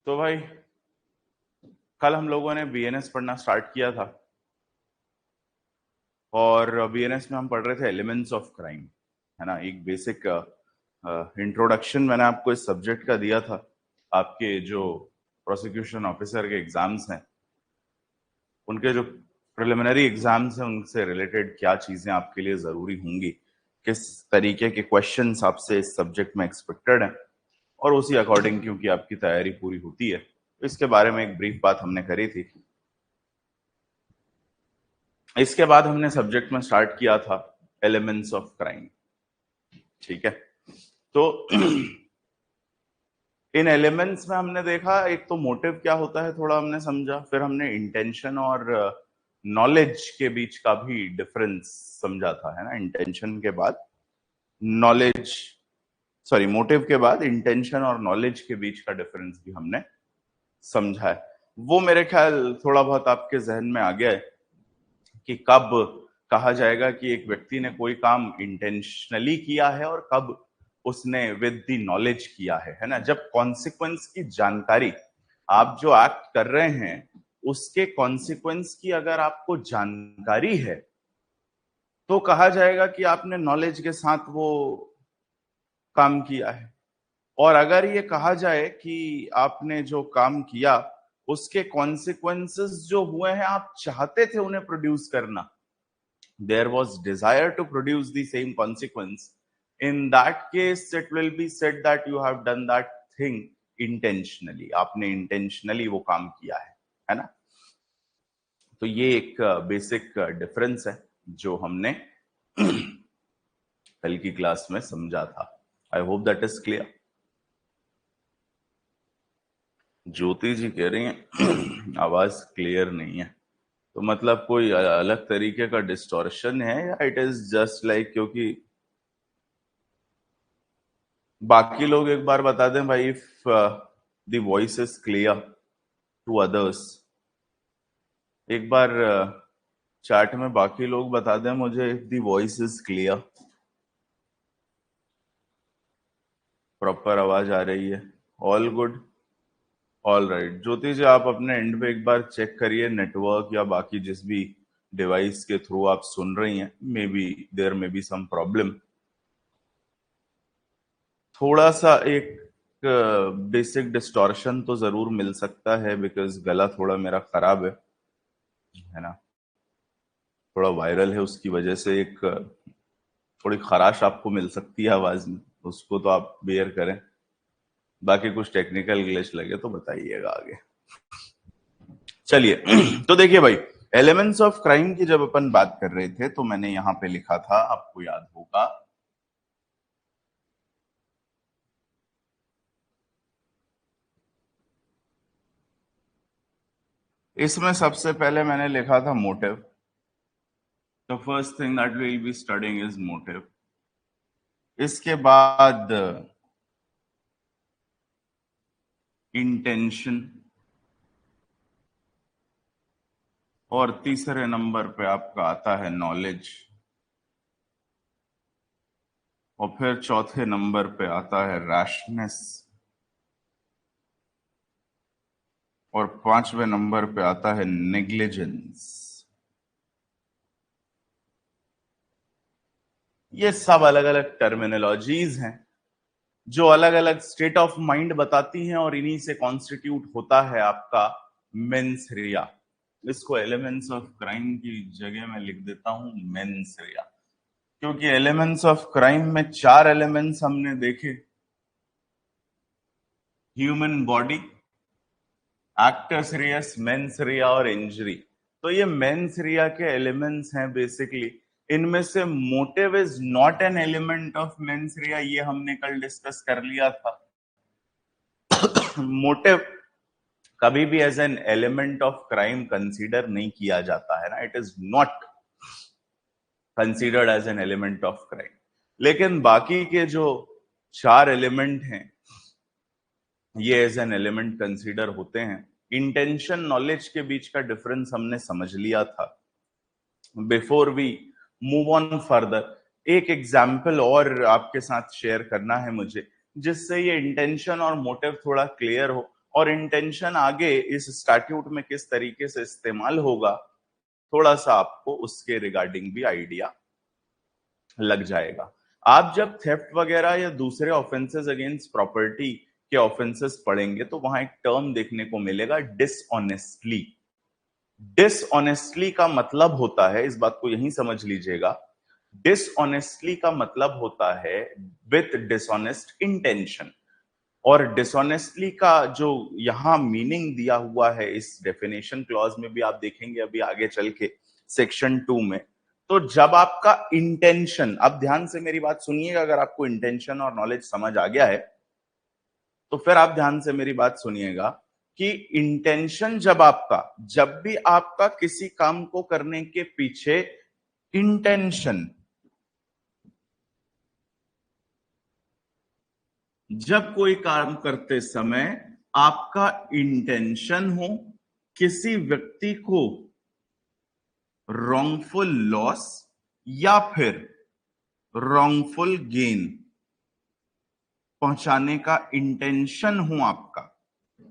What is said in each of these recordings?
तो भाई कल हम लोगों ने बीएनएस पढ़ना स्टार्ट किया था और बीएनएस में हम पढ़ रहे थे एलिमेंट्स ऑफ क्राइम, है ना। एक बेसिक इंट्रोडक्शन मैंने आपको इस सब्जेक्ट का दिया था। आपके जो प्रोसिक्यूशन ऑफिसर के एग्जाम्स हैं, उनके जो प्रिलिमिनरी एग्जाम्स हैं, उनसे रिलेटेड क्या चीजें आपके लिए जरूरी होंगी, किस तरीके के क्वेश्चंस आपसे इस सब्जेक्ट में एक्सपेक्टेड हैं, और उसी अकॉर्डिंग क्योंकि आपकी तैयारी पूरी होती है, तो इसके बारे में एक ब्रीफ बात हमने करी थी। इसके बाद हमने सब्जेक्ट में स्टार्ट किया था एलिमेंट्स ऑफ क्राइम। ठीक है, तो इन एलिमेंट्स में हमने देखा एक तो मोटिव क्या होता है, थोड़ा हमने समझा। फिर हमने इंटेंशन और नॉलेज के बीच का भी डिफरेंस समझा था, है ना। इंटेंशन के बाद नॉलेज, सॉरी, मोटिव के बाद इंटेंशन और नॉलेज के बीच का डिफरेंस भी हमने समझा है। वो मेरे ख्याल थोड़ा बहुत आपके जहन में आ गया है कि कब कहा जाएगा कि एक व्यक्ति ने कोई काम इंटेंशनली किया है और कब उसने विद द नॉलेज किया है ना। जब कॉन्सिक्वेंस की जानकारी, आप जो एक्ट कर रहे हैं उसके कॉन्सिक्वेंस की अगर आपको जानकारी है, तो कहा जाएगा कि आपने नॉलेज के साथ वो काम किया है। और अगर ये कहा जाए कि आपने जो काम किया उसके कॉन्सिक्वेंसेस जो हुए हैं, आप चाहते थे उन्हें प्रोड्यूस करना, there was desire to produce the same consequence, in that case it will be said that you have done that thing intentionally, आपने intentionally वो काम किया है ना। तो ये एक बेसिक डिफरेंस है जो हमने कल की क्लास में समझा था। I hope that is clear. Jyoti ji कह रही हैं आवाज क्लियर नहीं है, तो मतलब कोई अलग तरीके का डिस्टॉर्शन है या इट इज जस्ट लाइक, क्योंकि बाकी लोग एक बार बता दें भाई, if the voice is clear to others. एक बार चैट में बाकी लोग बता दें मुझे if the voice is clear, proper आवाज आ रही है, all good, all right. Jyoti ji आप अपने एंड पे एक बार चेक करिए, नेटवर्क या बाकी जिस भी डिवाइस के थ्रू आप सुन रही हैं, maybe there may be some problem. थोड़ा सा एक बेसिक डिस्टॉर्शन तो जरूर मिल सकता है, बिकॉज गला थोड़ा मेरा खराब है ना। थोड़ा वायरल है, उसकी वजह से एक थोड़ी खराश आपको मिल सकती है आवाज में, उसको तो आप बेयर करें। बाकी कुछ टेक्निकल ग्लिच लगे तो बताइएगा आगे। चलिए तो देखिए भाई, एलिमेंट्स ऑफ क्राइम की जब अपन बात कर रहे थे तो मैंने यहां पे लिखा था, आपको याद होगा, इसमें सबसे पहले मैंने लिखा था motive. The first thing that we will be studying is motive. इसके बाद इंटेंशन, और तीसरे नंबर पे आपका आता है नॉलेज, और फिर चौथे नंबर पे आता है रैशनेस, और पांचवें नंबर पे आता है नेग्लिजेंस। ये सब अलग अलग टर्मिनोलॉजीज हैं जो अलग अलग स्टेट ऑफ माइंड बताती हैं, और इन्हीं से कॉन्स्टिट्यूट होता है आपका मेंस रिया। इसको एलिमेंट्स ऑफ क्राइम की जगह में लिख देता हूं मेंस रिया, क्योंकि एलिमेंट्स ऑफ क्राइम में चार एलिमेंट्स हमने देखे: human body, actus reus, mens rea और इंजरी। तो ये मेंस रिया के एलिमेंट्स हैं बेसिकली। इनमें से motive is not N element of mens रिया, ये हमने कल डिस्कस कर लिया था। मोटिव कभी भी as an element of crime consider नहीं किया जाता है ना, it is not considered as an element of crime. लेकिन बाकी के जो चार एलिमेंट हैं, ये एज एन एलिमेंट कंसीडर होते हैं। इंटेंशन नॉलेज के बीच का डिफरेंस हमने समझ लिया था। Before we move on further, एक एग्जाम्पल और आपके साथ शेयर करना है मुझे, जिससे ये इंटेंशन और मोटिव थोड़ा क्लियर हो, और इंटेंशन आगे इस स्टैट्यूट में किस तरीके से इस्तेमाल होगा, थोड़ा सा आपको उसके रिगार्डिंग भी आइडिया लग जाएगा। आप जब थेफ्ट वगैरह या दूसरे ऑफेंसेस अगेंस्ट प्रॉपर्टी के ऑफेंसेस पढ़ेंगे तो वहां एक टर्म देखने को मिलेगा, डिसऑनेस्टली। डिसऑनेस्टली का मतलब होता है, इस बात को यहीं समझ लीजिएगा, डिसऑनेस्टली का मतलब होता है विथ डिसऑनेस्ट इंटेंशन। और डिसऑनेस्टली का जो यहां मीनिंग दिया हुआ है इस डेफिनेशन क्लॉज में भी आप देखेंगे अभी आगे चल के सेक्शन 2 में, तो जब आपका इंटेंशन, अब ध्यान से मेरी बात सुनिएगा, अगर आपको इंटेंशन और नॉलेज समझ आ गया है तो फिर आप ध्यान से मेरी बात सुनिएगा कि इंटेंशन जब भी आपका किसी काम को करने के पीछे इंटेंशन, जब कोई काम करते समय आपका इंटेंशन हो किसी व्यक्ति को रॉन्गफुल लॉस या फिर रॉन्गफुल गेन पहुंचाने का इंटेंशन हो आपका,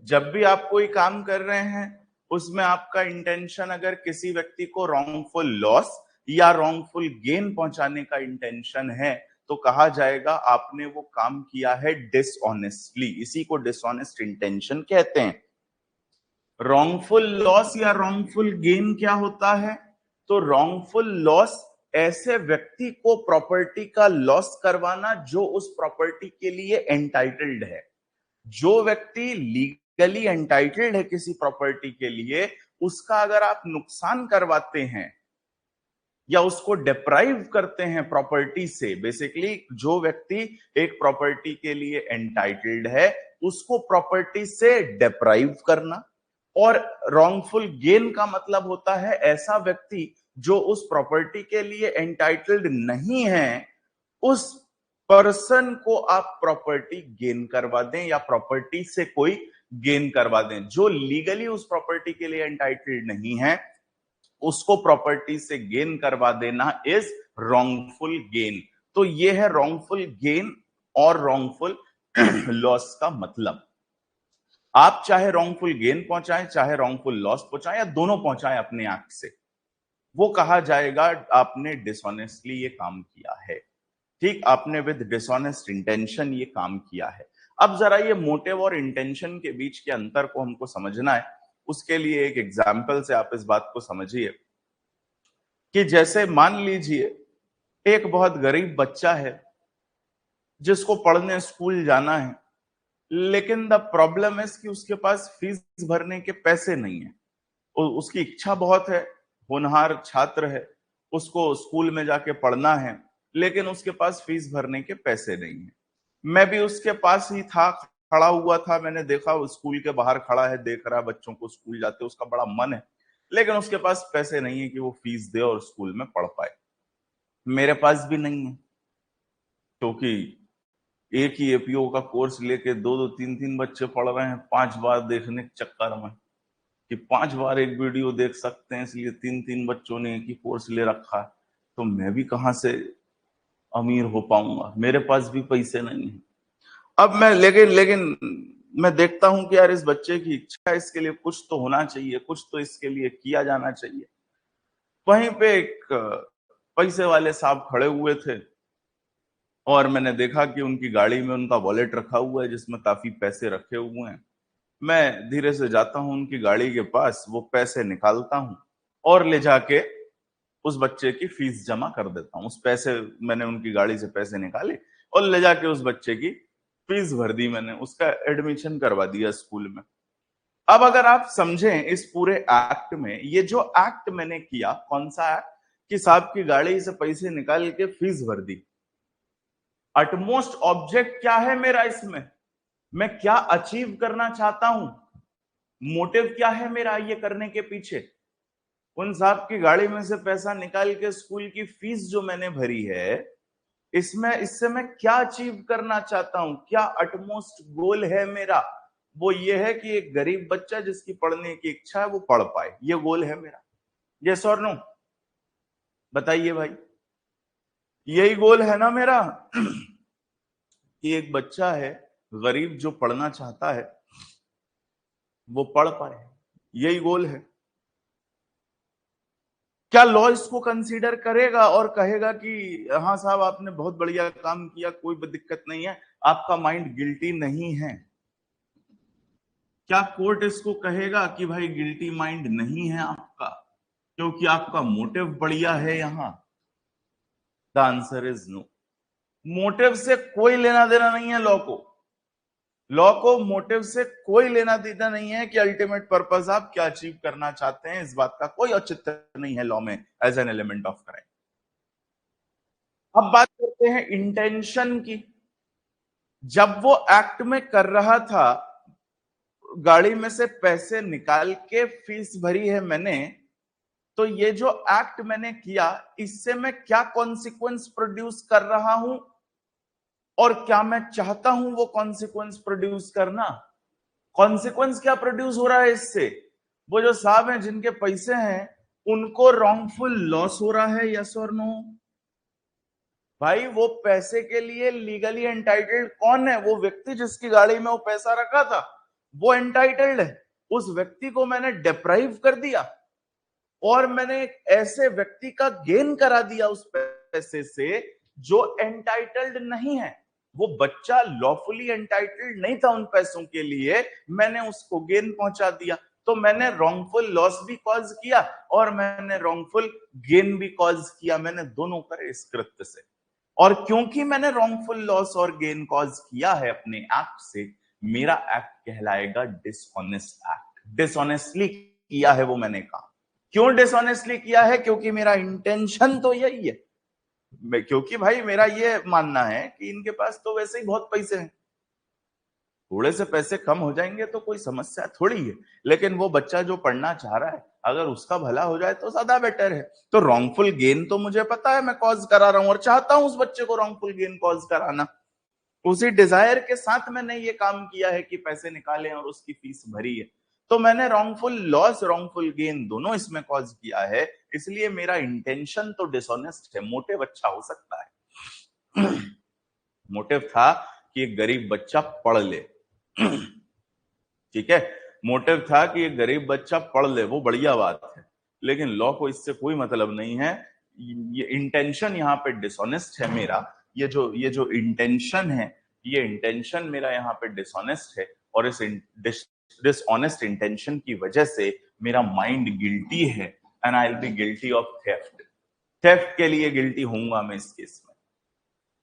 जब भी आप कोई काम कर रहे हैं उसमें आपका इंटेंशन अगर किसी व्यक्ति को रॉन्गफुल लॉस या रॉन्गफुल गेन पहुंचाने का इंटेंशन है तो कहा जाएगा आपने वो काम किया है डिसऑनेस्टली। इसी को डिसऑनेस्ट इंटेंशन कहते हैं। रॉन्गफुल लॉस या रॉन्गफुल गेन क्या होता है? तो रॉन्गफुल लॉस ऐसे व्यक्ति को प्रॉपर्टी का लॉस करवाना जो उस प्रॉपर्टी के लिए एंटाइटल्ड है। जो व्यक्ति लीगली एंटाइटल्ड है किसी प्रॉपर्टी के लिए, उसका अगर आप नुकसान करवाते हैं या उसको डिप्राइव करते हैं प्रॉपर्टी से, बेसिकली जो व्यक्ति एक प्रॉपर्टी के लिए एंटाइटल्ड है उसको प्रॉपर्टी से डिप्राइव करना। और रॉन्गफुल गेन का मतलब होता है ऐसा व्यक्ति जो उस प्रॉपर्टी के लिए एंटाइटल्ड नहीं है, उस पर्सन को आप प्रॉपर्टी गेन करवा दें या प्रॉपर्टी से कोई गेन करवा दें। जो लीगली उस प्रॉपर्टी के लिए एंटाइटल्ड नहीं है उसको प्रॉपर्टी से गेन करवा देना इज रॉन्गफुल गेन। तो ये है रॉन्गफुल गेन और रॉन्गफुल लॉस का मतलब। आप चाहे रॉन्गफुल गेन पहुंचाएं चाहे रॉन्गफुल लॉस पहुंचाएं या दोनों पहुंचाएं अपने एक्ट से, वो कहा जाएगा आपने डिसऑनेस्टली ये काम किया है। ठीक, आपने विद डिसऑनेस्ट इंटेंशन ये काम किया है। अब जरा ये मोटिव और इंटेंशन के बीच के अंतर को हमको समझना है। उसके लिए एक एग्जाम्पल से आप इस बात को समझिए कि जैसे मान लीजिए एक बहुत गरीब बच्चा है जिसको पढ़ने स्कूल जाना है, लेकिन द प्रॉब्लम है कि उसके पास फीस भरने के पैसे नहीं है। उसकी इच्छा बहुत है, होनहार छात्र है, उसको स्कूल में जाके पढ़ना है, लेकिन उसके पास फीस भरने के पैसे नहीं है। मैं भी उसके पास ही था, खड़ा हुआ था, मैंने देखा वो स्कूल के बाहर खड़ा है, देख रहा है बच्चों को स्कूल जाते, उसका बड़ा मन है, लेकिन उसके पास पैसे नहीं है कि वो फीस दे और स्कूल में पढ़ पाए। मेरे पास भी नहीं है, क्योंकि एक ही एपीओ का कोर्स लेके दो दो तीन तीन बच्चे पढ़ रहे हैं 5 बार देखने के चक्कर में, कि 5 बार एक वीडियो देख सकते हैं, इसलिए तीन तीन बच्चों ने एक ही कोर्स ले रखा है। तो मैं भी कहां से अमीर हो पाऊंगा, मेरे पास भी पैसे नहीं है। अब मैं लेकिन मैं देखता हूं कि यार इस बच्चे की इच्छा है, इसके लिए कुछ तो होना चाहिए, कुछ तो इसके लिए किया जाना चाहिए। वहीं पे एक पैसे वाले साहब खड़े हुए थे और मैंने देखा कि उनकी गाड़ी में उनका वॉलेट रखा हुआ है जिसमें काफी पैसे रखे हुए हैं। मैं धीरे से जाता हूं उनकी गाड़ी के पास, वो पैसे निकालता हूं और ले जाके उस बच्चे की फीस जमा कर देता हूं। उस पैसे, मैंने उनकी गाड़ी से पैसे निकाले और ले जाके उस बच्चे की फीस भर दी, मैंने उसका एडमिशन करवा दिया स्कूल में। अब अगर आप समझें इस पूरे एक्ट में, ये जो एक्ट मैंने किया, कौन सा एक्ट, कि साहब की गाड़ी से पैसे निकाल के फीस भर दी। अटमोस्ट ऑब्जेक्ट क्या है मेरा इसमें, मैं क्या अचीव करना चाहता हूं, मोटिव क्या है मेरा ये करने के पीछे? उन साहब की गाड़ी में से पैसा निकाल के स्कूल की फीस जो मैंने भरी है, इससे मैं क्या अचीव करना चाहता हूं, क्या अटमोस्ट गोल है मेरा? वो ये है कि एक गरीब बच्चा जिसकी पढ़ने की इच्छा है वो पढ़ पाए, ये गोल है मेरा। यस और नो, बताइए भाई, यही गोल है ना मेरा? कि एक बच्चा है गरीब जो पढ़ना चाहता है, वो पढ़ पाए, यही गोल है। क्या लॉ इसको कंसीडर करेगा और कहेगा कि हाँ साहब आपने बहुत बढ़िया काम किया, कोई दिक्कत नहीं है, आपका माइंड गिल्टी नहीं है? क्या कोर्ट इसको कहेगा कि भाई गिल्टी माइंड नहीं है आपका क्योंकि आपका मोटिव बढ़िया है? यहां the answer is no. Motive से कोई लेना देना नहीं है लॉ को। लॉ को मोटिव से कोई लेना देना नहीं है कि अल्टीमेट पर्पस आप क्या अचीव करना चाहते हैं, इस बात का कोई औचित्य नहीं है लॉ में as an element of crime. अब बात करते हैं इंटेंशन की। जब वो एक्ट में कर रहा था, गाड़ी में से पैसे निकाल के फीस भरी है मैंने, तो ये जो एक्ट मैंने किया इससे मैं क्या कॉन्सिक्वेंस प्रोड्यूस कर रहा हूं और क्या मैं चाहता हूं वो कॉन्सिक्वेंस प्रोड्यूस करना। कॉन्सिक्वेंस क्या प्रोड्यूस हो रहा है इससे? वो जो साहब हैं जिनके पैसे हैं उनको रॉन्गफुल लॉस हो रहा है, यस और नो? भाई वो पैसे के लिए लीगली एंटाइटल्ड कौन है? वो व्यक्ति जिसकी गाड़ी में वो पैसा रखा था, वो एंटाइटल्ड है। उस व्यक्ति को मैंने डिप्राइव कर दिया और मैंने एक ऐसे व्यक्ति का गेन करा दिया उस पैसे से जो एंटाइटल्ड नहीं है। वो बच्चा लॉफुली एंटाइटल्ड नहीं था उन पैसों के लिए, मैंने उसको गेन पहुंचा दिया। तो मैंने रॉन्गफुल लॉस भी कॉज किया और मैंने रॉन्गफुल गेन भी कॉज किया, मैंने दोनों करे इस कृत्य से। और क्योंकि मैंने रॉन्गफुल लॉस और गेन कॉज किया है अपने एक्ट से, मेरा एक्ट कहलाएगा डिसऑनेस्ट एक्ट। डिसऑनेस्टली किया है वो मैंने काम। क्यों डिसऑनेस्टली किया है? क्योंकि मेरा इंटेंशन तो यही है। क्योंकि भाई मेरा ये मानना है कि इनके पास तो वैसे ही बहुत पैसे हैं, थोड़े से पैसे कम हो जाएंगे तो कोई समस्या थोड़ी है, लेकिन वो बच्चा जो पढ़ना चाह रहा है अगर उसका भला हो जाए तो ज्यादा बेटर है। तो रॉन्गफुल गेन तो मुझे पता है मैं कॉज करा रहा हूं और चाहता हूं उस बच्चे को रॉन्गफुल गेन कॉज कराना। उसी डिजायर के साथ मैंने ये काम किया है कि पैसे निकाले और उसकी फीस भरी है। तो मैंने रॉन्गफुल लॉस रॉन्गफुल गेन दोनों इसमें कॉज किया है, इसलिए मेरा इंटेंशन तो डिसऑनेस्ट है। मोटिव अच्छा हो सकता है। मोटिव था कि एक गरीब बच्चा पढ़ ले, ठीक है, मोटिव था कि एक गरीब बच्चा पढ़ ले, वो बढ़िया बात है, लेकिन लॉ को इससे कोई मतलब नहीं है। ये इंटेंशन यहाँ पे डिसऑनेस्ट है मेरा। ये जो इंटेंशन है, ये इंटेंशन मेरा यहाँ पे डिसऑनेस्ट है और इस डिसऑनेस्ट इंटेंशन की वजह से मेरा माइंड गिल्टी है and I will be guilty of theft. Theft के लिए गिल्टी होऊंगा मैं इस केस में,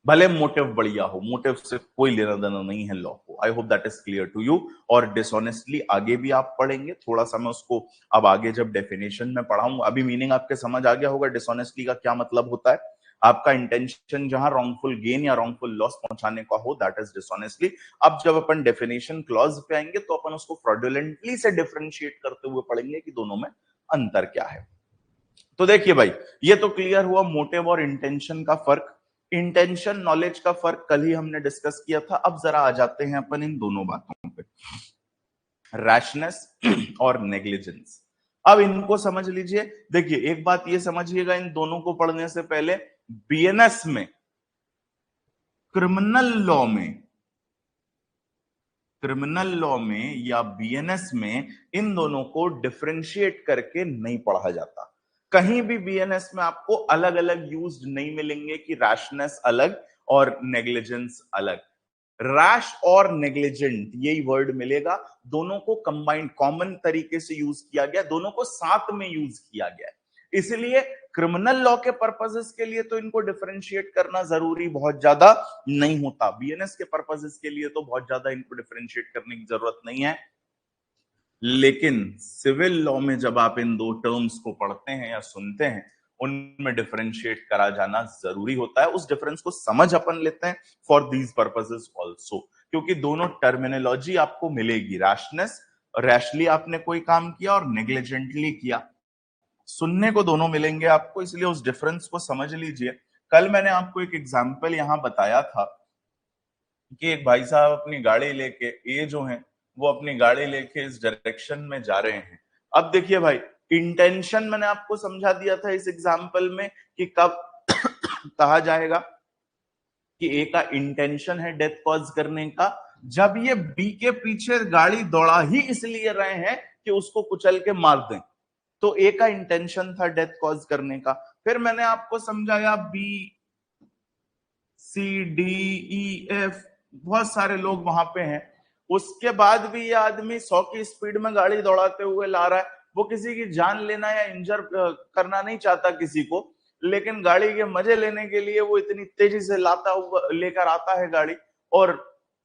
भले मोटिव बढ़िया हो। मोटिव से कोई लेना देना नहीं है लॉ को। I hope that is clear to you. और डिसऑनेस्टली आगे भी आप पढ़ेंगे, थोड़ा सा मैं उसको अब आगे जब डेफिनेशन में पढ़ाऊंगा, अभी मीनिंग आपके समझ आ गया होगा डिसऑनेस्टली का क्या मतलब होता है। आपका इंटेंशन जहां रॉन्गफुल गेन या रॉन्गफुल लॉस पहुंचाने का हो, दैट इज डिसऑनेस्टली। अब जब अपन डेफिनेशन क्लॉज पे आएंगे तो अपन उसको फ्रॉडुलेंटली से डिफरेंशिएट करते हुए पढ़ेंगे कि दोनों में अंतर क्या है। तो देखिए भाई, ये तो क्लियर हुआ मोटिव और इंटेंशन का फर्क। इंटेंशन नॉलेज का फर्क कल ही हमने डिस्कस किया था। अब जरा आ जाते हैं अपन इन दोनों बातों पे, रैशनेस और नेग्लिजेंस। अब इनको समझ लीजिए। देखिए एक बात ये समझिएगा इन दोनों को पढ़ने से पहले, बीएनएस में, क्रिमिनल लॉ में या बीएनएस में इन दोनों को डिफरेंशिएट करके नहीं पढ़ा जाता। कहीं भी बीएनएस में आपको अलग अलग यूज नहीं मिलेंगे कि रैशनेस अलग और नेग्लिजेंस अलग। रैश और नेग्लिजेंट यही वर्ड मिलेगा, दोनों को कंबाइंड कॉमन तरीके से यूज किया गया, दोनों को साथ में यूज किया गया। इसलिए क्रिमिनल लॉ के पर्पसेस के लिए तो इनको डिफरेंशिएट करना जरूरी बहुत ज्यादा नहीं होता। बीएनएस के पर्पसेस के लिए तो बहुत ज्यादा इनको डिफरेंशिएट करने की जरूरत नहीं है। लेकिन सिविल लॉ में जब आप इन दो टर्म्स को पढ़ते हैं या सुनते हैं, उनमें डिफरेंशिएट करा जाना जरूरी होता है। उस डिफरेंस को समझ अपन लेते हैं फॉर दीज पर्पसेस ऑल्सो, क्योंकि दोनों टर्मिनोलॉजी आपको मिलेगी। रैशनेस, रैशली आपने कोई काम किया, और नेग्लिजेंटली किया, सुनने को दोनों मिलेंगे आपको, इसलिए उस डिफरेंस को समझ लीजिए। कल मैंने आपको एक एग्जाम्पल यहां बताया था कि एक भाई साहब अपनी गाड़ी लेके, ये जो है वो अपनी गाड़ी लेके इस डायरेक्शन में जा रहे हैं। अब देखिए भाई, इंटेंशन मैंने आपको समझा दिया था इस एग्जाम्पल में कि कब कहा जाएगा कि ए का इंटेंशन है डेथ कॉज करने का, जब ये बी के पीछे गाड़ी दौड़ा ही इसलिए रहे हैं कि उसको कुचल के मार दें, तो ए का इंटेंशन था डेथ कॉज करने का। फिर मैंने आपको समझाया B C D E F बहुत सारे लोग वहां पे हैं, उसके बाद भी ये आदमी 100 की स्पीड में गाड़ी दौड़ाते हुए ला रहा है। वो किसी की जान लेना या इंजर करना नहीं चाहता किसी को, लेकिन गाड़ी के मजे लेने के लिए वो इतनी तेजी से लाता हुआ लेकर आता है गाड़ी और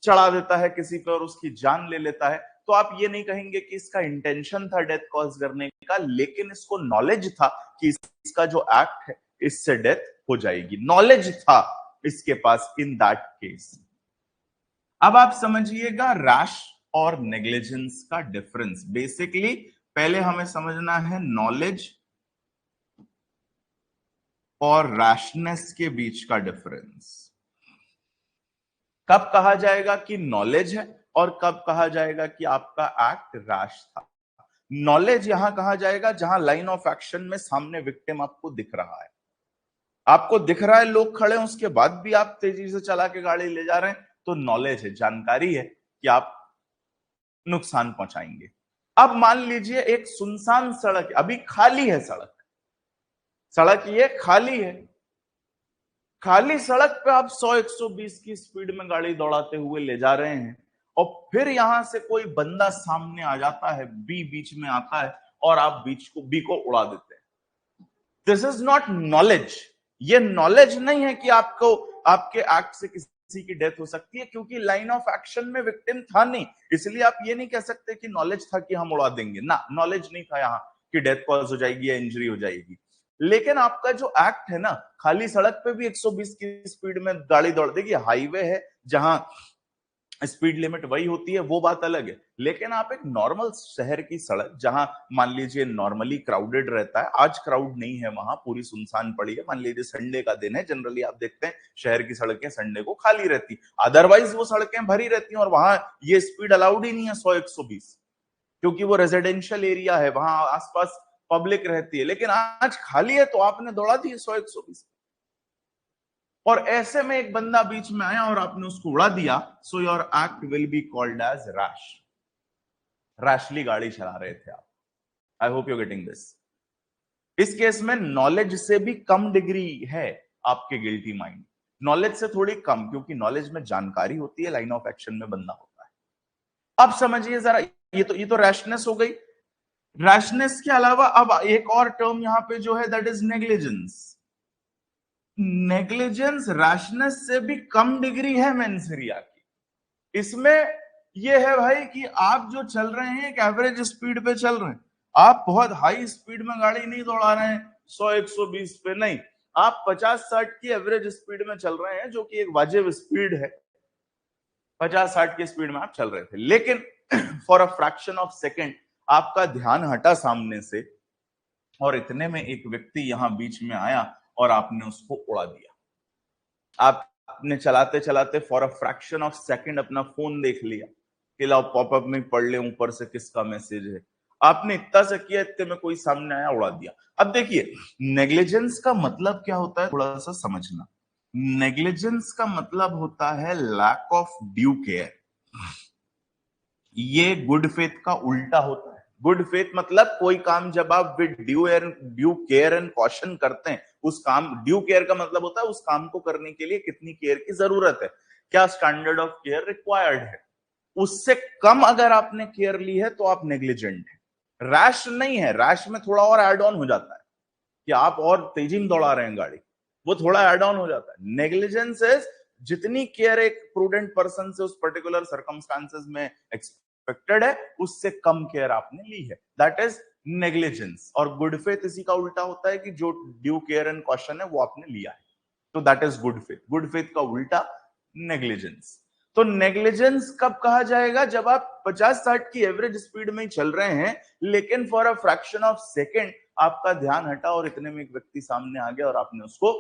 चढ़ा देता है किसी पे और उसकी जान ले लेता है। तो आप ये नहीं कहेंगे कि इसका इंटेंशन था डेथ कॉज करने का, लेकिन इसको नॉलेज था कि इसका जो एक्ट है इससे डेथ हो जाएगी, नॉलेज था इसके पास इन दैट केस। अब आप समझिएगा रैश और नेग्लिजेंस का डिफरेंस। बेसिकली पहले हमें समझना है नॉलेज और रैशनेस के बीच का डिफरेंस। कब कहा जाएगा कि नॉलेज है और कब कहा जाएगा कि आपका एक्ट रैश था। नॉलेज यहां कहा जाएगा जहां लाइन ऑफ एक्शन में सामने विक्टिम आपको दिख रहा है, आपको दिख रहा है लोग खड़े हैं, उसके बाद भी आप तेजी से चला के गाड़ी ले जा रहे हैं, तो नॉलेज है, जानकारी है कि आप नुकसान पहुंचाएंगे। अब मान लीजिए एक सुनसान सड़क, अभी खाली है सड़क, सड़क ये खाली है, खाली सड़क पे आप 100-120 की स्पीड में गाड़ी दौड़ाते हुए ले जा रहे हैं और फिर यहां से कोई बंदा सामने आ जाता है, बी बीच में आता है और आप बी को उड़ा देते हैं। This is not knowledge. ये नॉलेज नहीं है कि आपको आपके एक्ट से किसी की डेथ हो सकती है, क्योंकि लाइन ऑफ एक्शन में विक्टिम था नहीं, इसलिए आप ये नहीं कह सकते कि नॉलेज था कि हम उड़ा देंगे ना, नॉलेज नहीं था यहाँ कि डेथ कॉज हो जाएगी या इंजरी हो जाएगी। लेकिन आपका जो एक्ट है ना, खाली सड़क पे भी 120 की स्पीड में गाड़ी दौड़ देगी, हाईवे है जहां स्पीड लिमिट वही होती है, वो बात अलग है। लेकिन आप एक नॉर्मल शहर की सड़क जहां मान लीजिए नॉर्मली क्राउडेड रहता है, आज क्राउड नहीं है, वहां पूरी सुनसान पड़ी है, मान लीजिए संडे का दिन है, जनरली आप देखते हैं शहर की सड़कें संडे को खाली रहती, अदरवाइज वो सड़कें भरी रहती हैं और वहां ये स्पीड अलाउड ही नहीं है 100-120, क्योंकि वो रेजिडेंशियल एरिया है, वहां आसपास पब्लिक रहती है। लेकिन आज खाली है तो आपने दौड़ा दी 100-120 और ऐसे में एक बंदा बीच में आया और आपने उसको उड़ा दिया, so your act will be called as rash. Rashly गाड़ी चला रहे थे आप। I hope you getting this. इस केस में नॉलेज से भी कम डिग्री है आपके गिल्टी माइंड, नॉलेज से थोड़ी कम, क्योंकि नॉलेज में जानकारी होती है, लाइन ऑफ एक्शन में बंदा होता है। अब समझिए जरा, ये तो रैशनेस हो गई। रैशनेस के अलावा अब एक और टर्म यहां पे जो है that is negligence. Negligence rashness से भी कम डिग्री है मेंसरिया की। इसमें यह है भाई कि आप जो चल रहे हैं एक एवरेज स्पीड पे चल रहे हैं, आप बहुत हाई स्पीड में गाड़ी नहीं दौड़ा रहे हैं 100-120 पे, नहीं, आप 50-60 की एवरेज स्पीड में चल रहे हैं, जो कि एक वाजिब स्पीड है, 50-60 की स्पीड में आप चल रहे थे। लेकिन for a fraction of second आपका ध्यान हटा सामने से और इतने में एक व्यक्ति यहां बीच में आया और आपने उसको उड़ा दिया। आपने चलाते चलाते for a fraction of second अपना फोन देख लिया कि लाओ पॉपअप में पढ़ ले ऊपर से किसका मैसेज है, आपने इतना से किया, इतने में कोई सामने आया, उड़ा दिया। अब देखिए नेग्लिजेंस का मतलब क्या होता है, थोड़ा सा समझना। नेग्लिजेंस का मतलब होता है लैक ऑफ ड्यू केयर। ये गुड फेथ का उल्टा होता है। गुड फेथ मतलब कोई काम जब आप with due care and caution करते हैं, उस काम, ड्यू केयर का मतलब होता है उस काम को करने के लिए कितनी केयर की जरूरत है, क्या स्टैंडर्ड ऑफ केयर रिक्वायर्ड है, उससे कम अगर आपने केयर ली है तो आप नेग्लिजेंट है। रैश नहीं है, रैश में थोड़ा और एड ऑन हो जाता है कि आप और तेजी में दौड़ा रहे हैं गाड़ी, वो थोड़ा एड ऑन हो जाता है। नेग्लिजेंस इज जितनी केयर एक प्रूडेंट पर्सन से उस पर्टिकुलर सर्कमस्टांसेस में एक्सपेक्टेड है, उससे कम केयर आपने ली है, दैट इज नेग्लिजेंस। और गुड फेथ इसी का उल्टा होता है कि जो ड्यू केयर एंड कॉशन है वो आपने लिया है, तो that is good faith. Good faith का उल्टा नेग्लिजेंस। तो नेग्लिजेंस कब कहा जाएगा, जब आप 50-60 की एवरेज स्पीड में ही चल रहे हैं, लेकिन for a fraction of second आपका ध्यान हटा और इतने में एक व्यक्ति सामने आ गया और आपने उसको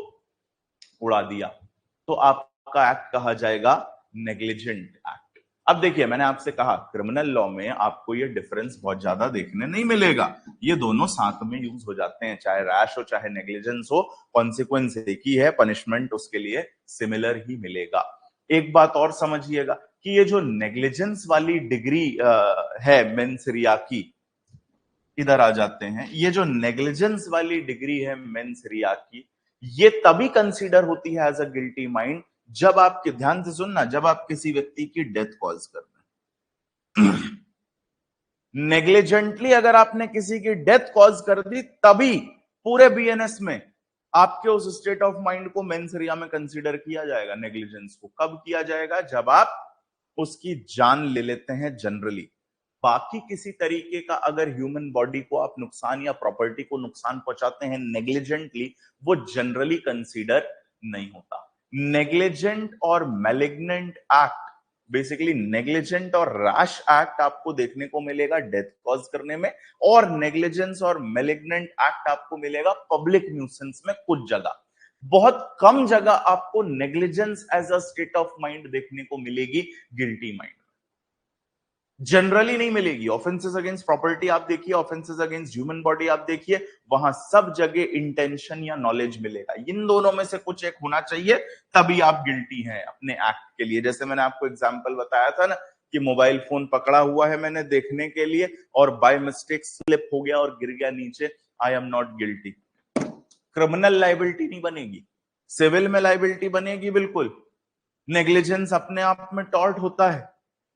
उड़ा दिया, तो आपका एक्ट कहा जाएगा नेग्लिजेंट एक्ट। अब देखिए मैंने आपसे कहा क्रिमिनल लॉ में आपको ये डिफरेंस बहुत ज्यादा देखने नहीं मिलेगा, ये दोनों साथ में यूज हो जाते हैं, चाहे रैश हो चाहे नेग्लिजेंस हो, कॉन्सिक्वेंस एक ही है, पनिशमेंट उसके लिए सिमिलर ही मिलेगा। एक बात और समझिएगा कि ये जो नेग्लिजेंस वाली डिग्री है मेंस रिया की, इधर आ जाते हैं, ये जो नेग्लिजेंस वाली डिग्री है मेंस रिया की, ये तभी कंसीडर होती है एज अ गिल्टी माइंड जब आपके, ध्यान से सुनना, जब आप किसी व्यक्ति की डेथ कॉज कर रहे हैं। नेग्लिजेंटली अगर आपने किसी की डेथ कॉज कर दी, तभी पूरे बीएनएस में आपके उस स्टेट ऑफ माइंड को मेंस रिया में कंसीडर किया जाएगा। नेग्लिजेंस को कब किया जाएगा? जब आप उसकी जान ले लेते हैं जनरली। बाकी किसी तरीके का अगर ह्यूमन बॉडी को आप नुकसान या प्रॉपर्टी को नुकसान पहुंचाते हैं नेग्लिजेंटली, वो जनरली कंसीडर नहीं होता। नेग्लिजेंट और मैलिग्नेंट एक्ट, बेसिकली नेग्लिजेंट और रैश एक्ट आपको देखने को मिलेगा डेथ कॉज करने में, और नेग्लिजेंस और मैलिग्नेंट एक्ट आपको मिलेगा पब्लिक न्यूसेंस में। कुछ जगह, बहुत कम जगह आपको negligence as a state of mind देखने को मिलेगी गिल्टी माइंड, जनरली नहीं मिलेगी। ऑफेंसेस अगेंस्ट प्रॉपर्टी आप देखिए, ऑफेंसेस अगेंस्ट ह्यूमन बॉडी आप देखिए, वहां सब जगह इंटेंशन या नॉलेज मिलेगा। इन दोनों में से कुछ एक होना चाहिए, तभी आप गिल्टी हैं अपने एक्ट के लिए। जैसे मैंने आपको एग्जांपल बताया था ना कि मोबाइल फोन पकड़ा हुआ है मैंने देखने के लिए और बाय मिस्टेक स्लिप हो गया और गिर गया नीचे, I am not guilty. Criminal liability नहीं बनेगी, सिविल में लाइबिलिटी बनेगी बिल्कुल। नेग्लिजेंस अपने आप में टॉर्ट होता है,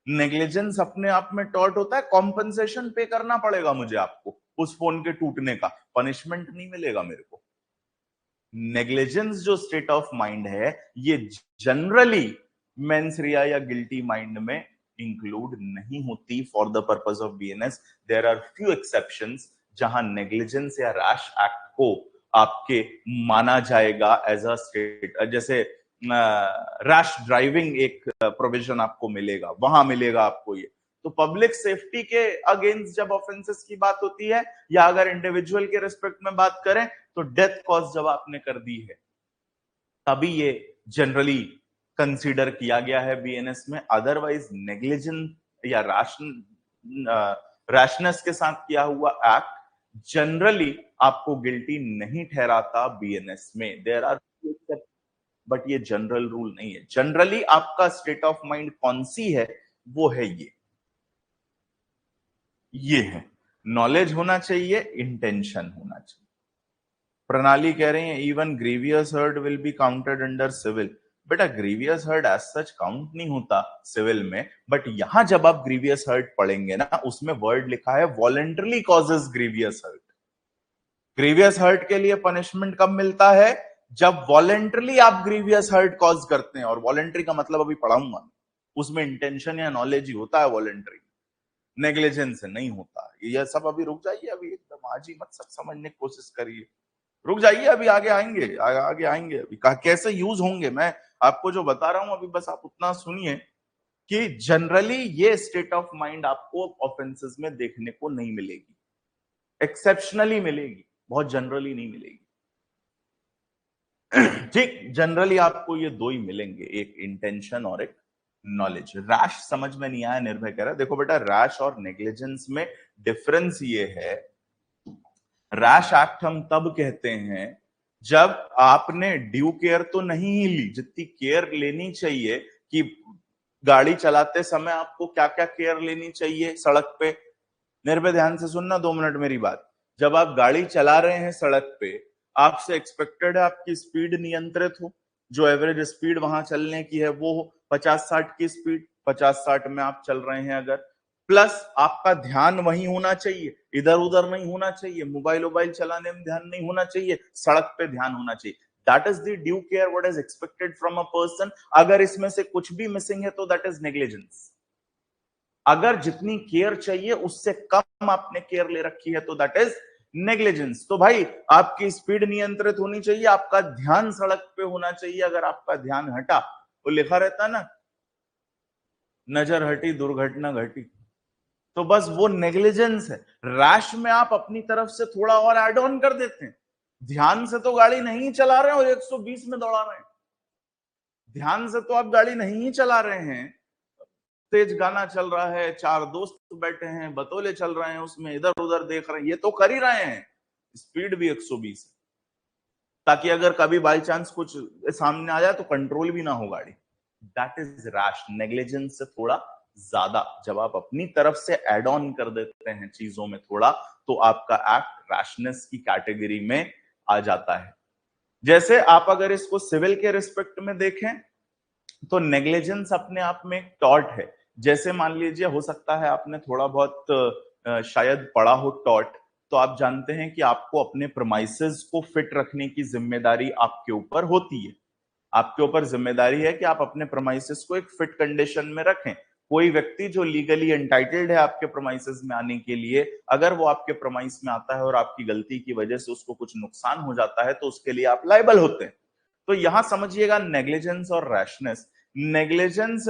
नेग्लिजेंस अपने आप में टॉर्ट होता है, कॉम्पनसेशन पे करना पड़ेगा मुझे आपको उस फोन के टूटने का, पनिशमेंट नहीं मिलेगा मेरे को। नेग्लिजेंस जो स्टेट ऑफ माइंड है, ये जनरली मेंस रिया या गिल्टी माइंड में इंक्लूड नहीं होती for the purpose of BNS. There are few exceptions जहां नेग्लिजेंस या रैश एक्ट को आपके माना जाएगा एज अ स्टेट, जैसे रैश ड्राइविंग एक प्रोविजन आपको मिलेगा, वहां मिलेगा आपको ये। तो पब्लिक सेफ्टी के अगेंस्ट जब ऑफेंसेस की बात होती है, या अगर इंडिविजुअल के रिस्पेक्ट में बात करें, तो डेथ कॉज जब आपने कर दी है, तभी ये जनरली कंसीडर किया गया है बीएनएस में। अदरवाइज नेग्लिजेंस या रैशनेस के साथ किया हुआ एक्ट जनरली आपको गिल्टी नहीं ठहराता बीएनएस में। देयर आर, बट ये जनरल रूल नहीं है। जनरली आपका स्टेट ऑफ माइंड कौन सी है, वो है ये है नॉलेज होना चाहिए, इंटेंशन होना चाहिए। प्रणाली कह रही है even grievous hurt will be counted under civil. बेटा grievous hurt as such count नहीं होता सिविल में, बट यहां जब आप ग्रीवियस हर्ट पढ़ेंगे ना, उसमें वर्ड लिखा है voluntarily causes grievous hurt. Grievous hurt के लिए पनिशमेंट कब मिलता है? जब वॉलेंटरली आप ग्रीवियस हर्ट कॉज करते हैं, और वॉलेंटरी का मतलब अभी पढ़ाऊंगा, उसमें इंटेंशन या नॉलेज ही होता है वॉलेंटरी, नेग्लिजेंस नहीं होता। ये सब अभी रुक जाइए, अभी एकदम आज ही मत सब समझने की कोशिश करिए, रुक जाइए, अभी आगे आएंगे, आगे आएंगे, अभी कैसे यूज होंगे मैं आपको जो बता रहा हूं, अभी बस आप उतना सुनिए कि जनरली ये स्टेट ऑफ माइंड आपको ऑफेंसेस में देखने को नहीं मिलेगी, एक्सेप्शनली मिलेगी, बहुत जनरली नहीं मिलेगी। ठीक, जनरली आपको ये दो ही मिलेंगे, एक इंटेंशन और एक नॉलेज। रैश समझ में नहीं आया, निर्भय कह रहा है। देखो बेटा, रैश और नेग्लिजेंस में डिफरेंस ये है, रैश एक्ट हम तब कहते हैं जब आपने ड्यू केयर तो नहीं ही ली, जितनी केयर लेनी चाहिए कि गाड़ी चलाते समय आपको क्या क्या केयर लेनी चाहिए सड़क पे। निर्भय ध्यान से सुनना 2 मिनट मेरी बात। जब आप गाड़ी चला रहे हैं सड़क पे, आपसे एक्सपेक्टेड है आपकी स्पीड नियंत्रित हो, जो एवरेज स्पीड वहां चलने की है वो हो 50-60 की स्पीड, 50-60 में आप चल रहे हैं अगर, प्लस आपका ध्यान वहीं होना चाहिए, इधर उधर नहीं होना चाहिए, मोबाइल चलाने में ध्यान नहीं होना चाहिए, सड़क पे ध्यान होना चाहिए। That is the due care what is expected from a person. अगर इसमें से कुछ भी मिसिंग है तो दैट इज नेग्लिजेंस। अगर जितनी केयर चाहिए उससे कम आपने केयर ले रखी है तो दैट इज नेग्लिजेंस। तो भाई आपकी स्पीड नियंत्रित होनी चाहिए, आपका ध्यान सड़क पे होना चाहिए। अगर आपका ध्यान हटा, वो लिखा रहता ना, नजर हटी दुर्घटना घटी, तो बस वो नेग्लिजेंस है। रैश में आप अपनी तरफ से थोड़ा और ऐड ऑन कर देते हैं, ध्यान से तो गाड़ी नहीं चला रहे हैं और 120 में दौड़ा रहे हैं, ध्यान से तो आप गाड़ी नहीं चला रहे हैं, तेज गाना चल रहा है, 4 दोस्त बैठे हैं, बतौले चल रहे हैं, उसमें इधर उधर देख रहे हैं, ये तो कर ही रहे हैं, स्पीड भी 120 है, ताकि अगर कभी बाई चांस कुछ सामने आ जाए तो कंट्रोल भी ना हो गाड़ी। That is rash. नेग्लिजेंस से थोड़ा ज्यादा जब आप अपनी तरफ से एड ऑन कर देते हैं चीजों में थोड़ा, तो आपका एक्ट रैशनेस की कैटेगरी में आ जाता है। जैसे आप अगर इसको सिविल के रिस्पेक्ट में देखें तो नेग्लिजेंस अपने आप में एक टॉर्ट है। जैसे मान लीजिए, हो सकता है आपने थोड़ा बहुत शायद पढ़ा हो टॉर्ट, तो आप जानते हैं कि आपको अपने प्रमाइसेस को फिट रखने की जिम्मेदारी आपके ऊपर होती है। आपके ऊपर जिम्मेदारी है कि आप अपने प्रमाइसेस को एक फिट कंडीशन में रखें। कोई व्यक्ति जो लीगली एंटाइटल्ड है आपके प्रमाइसेस में आने के लिए, अगर वो आपके प्रमाइस में आता है और आपकी गलती की वजह से उसको कुछ नुकसान हो जाता है, तो उसके लिए आप लायबल होते हैं। तो यहां समझिएगा नेग्लिजेंस और रैशनेस। नेग्लिजेंस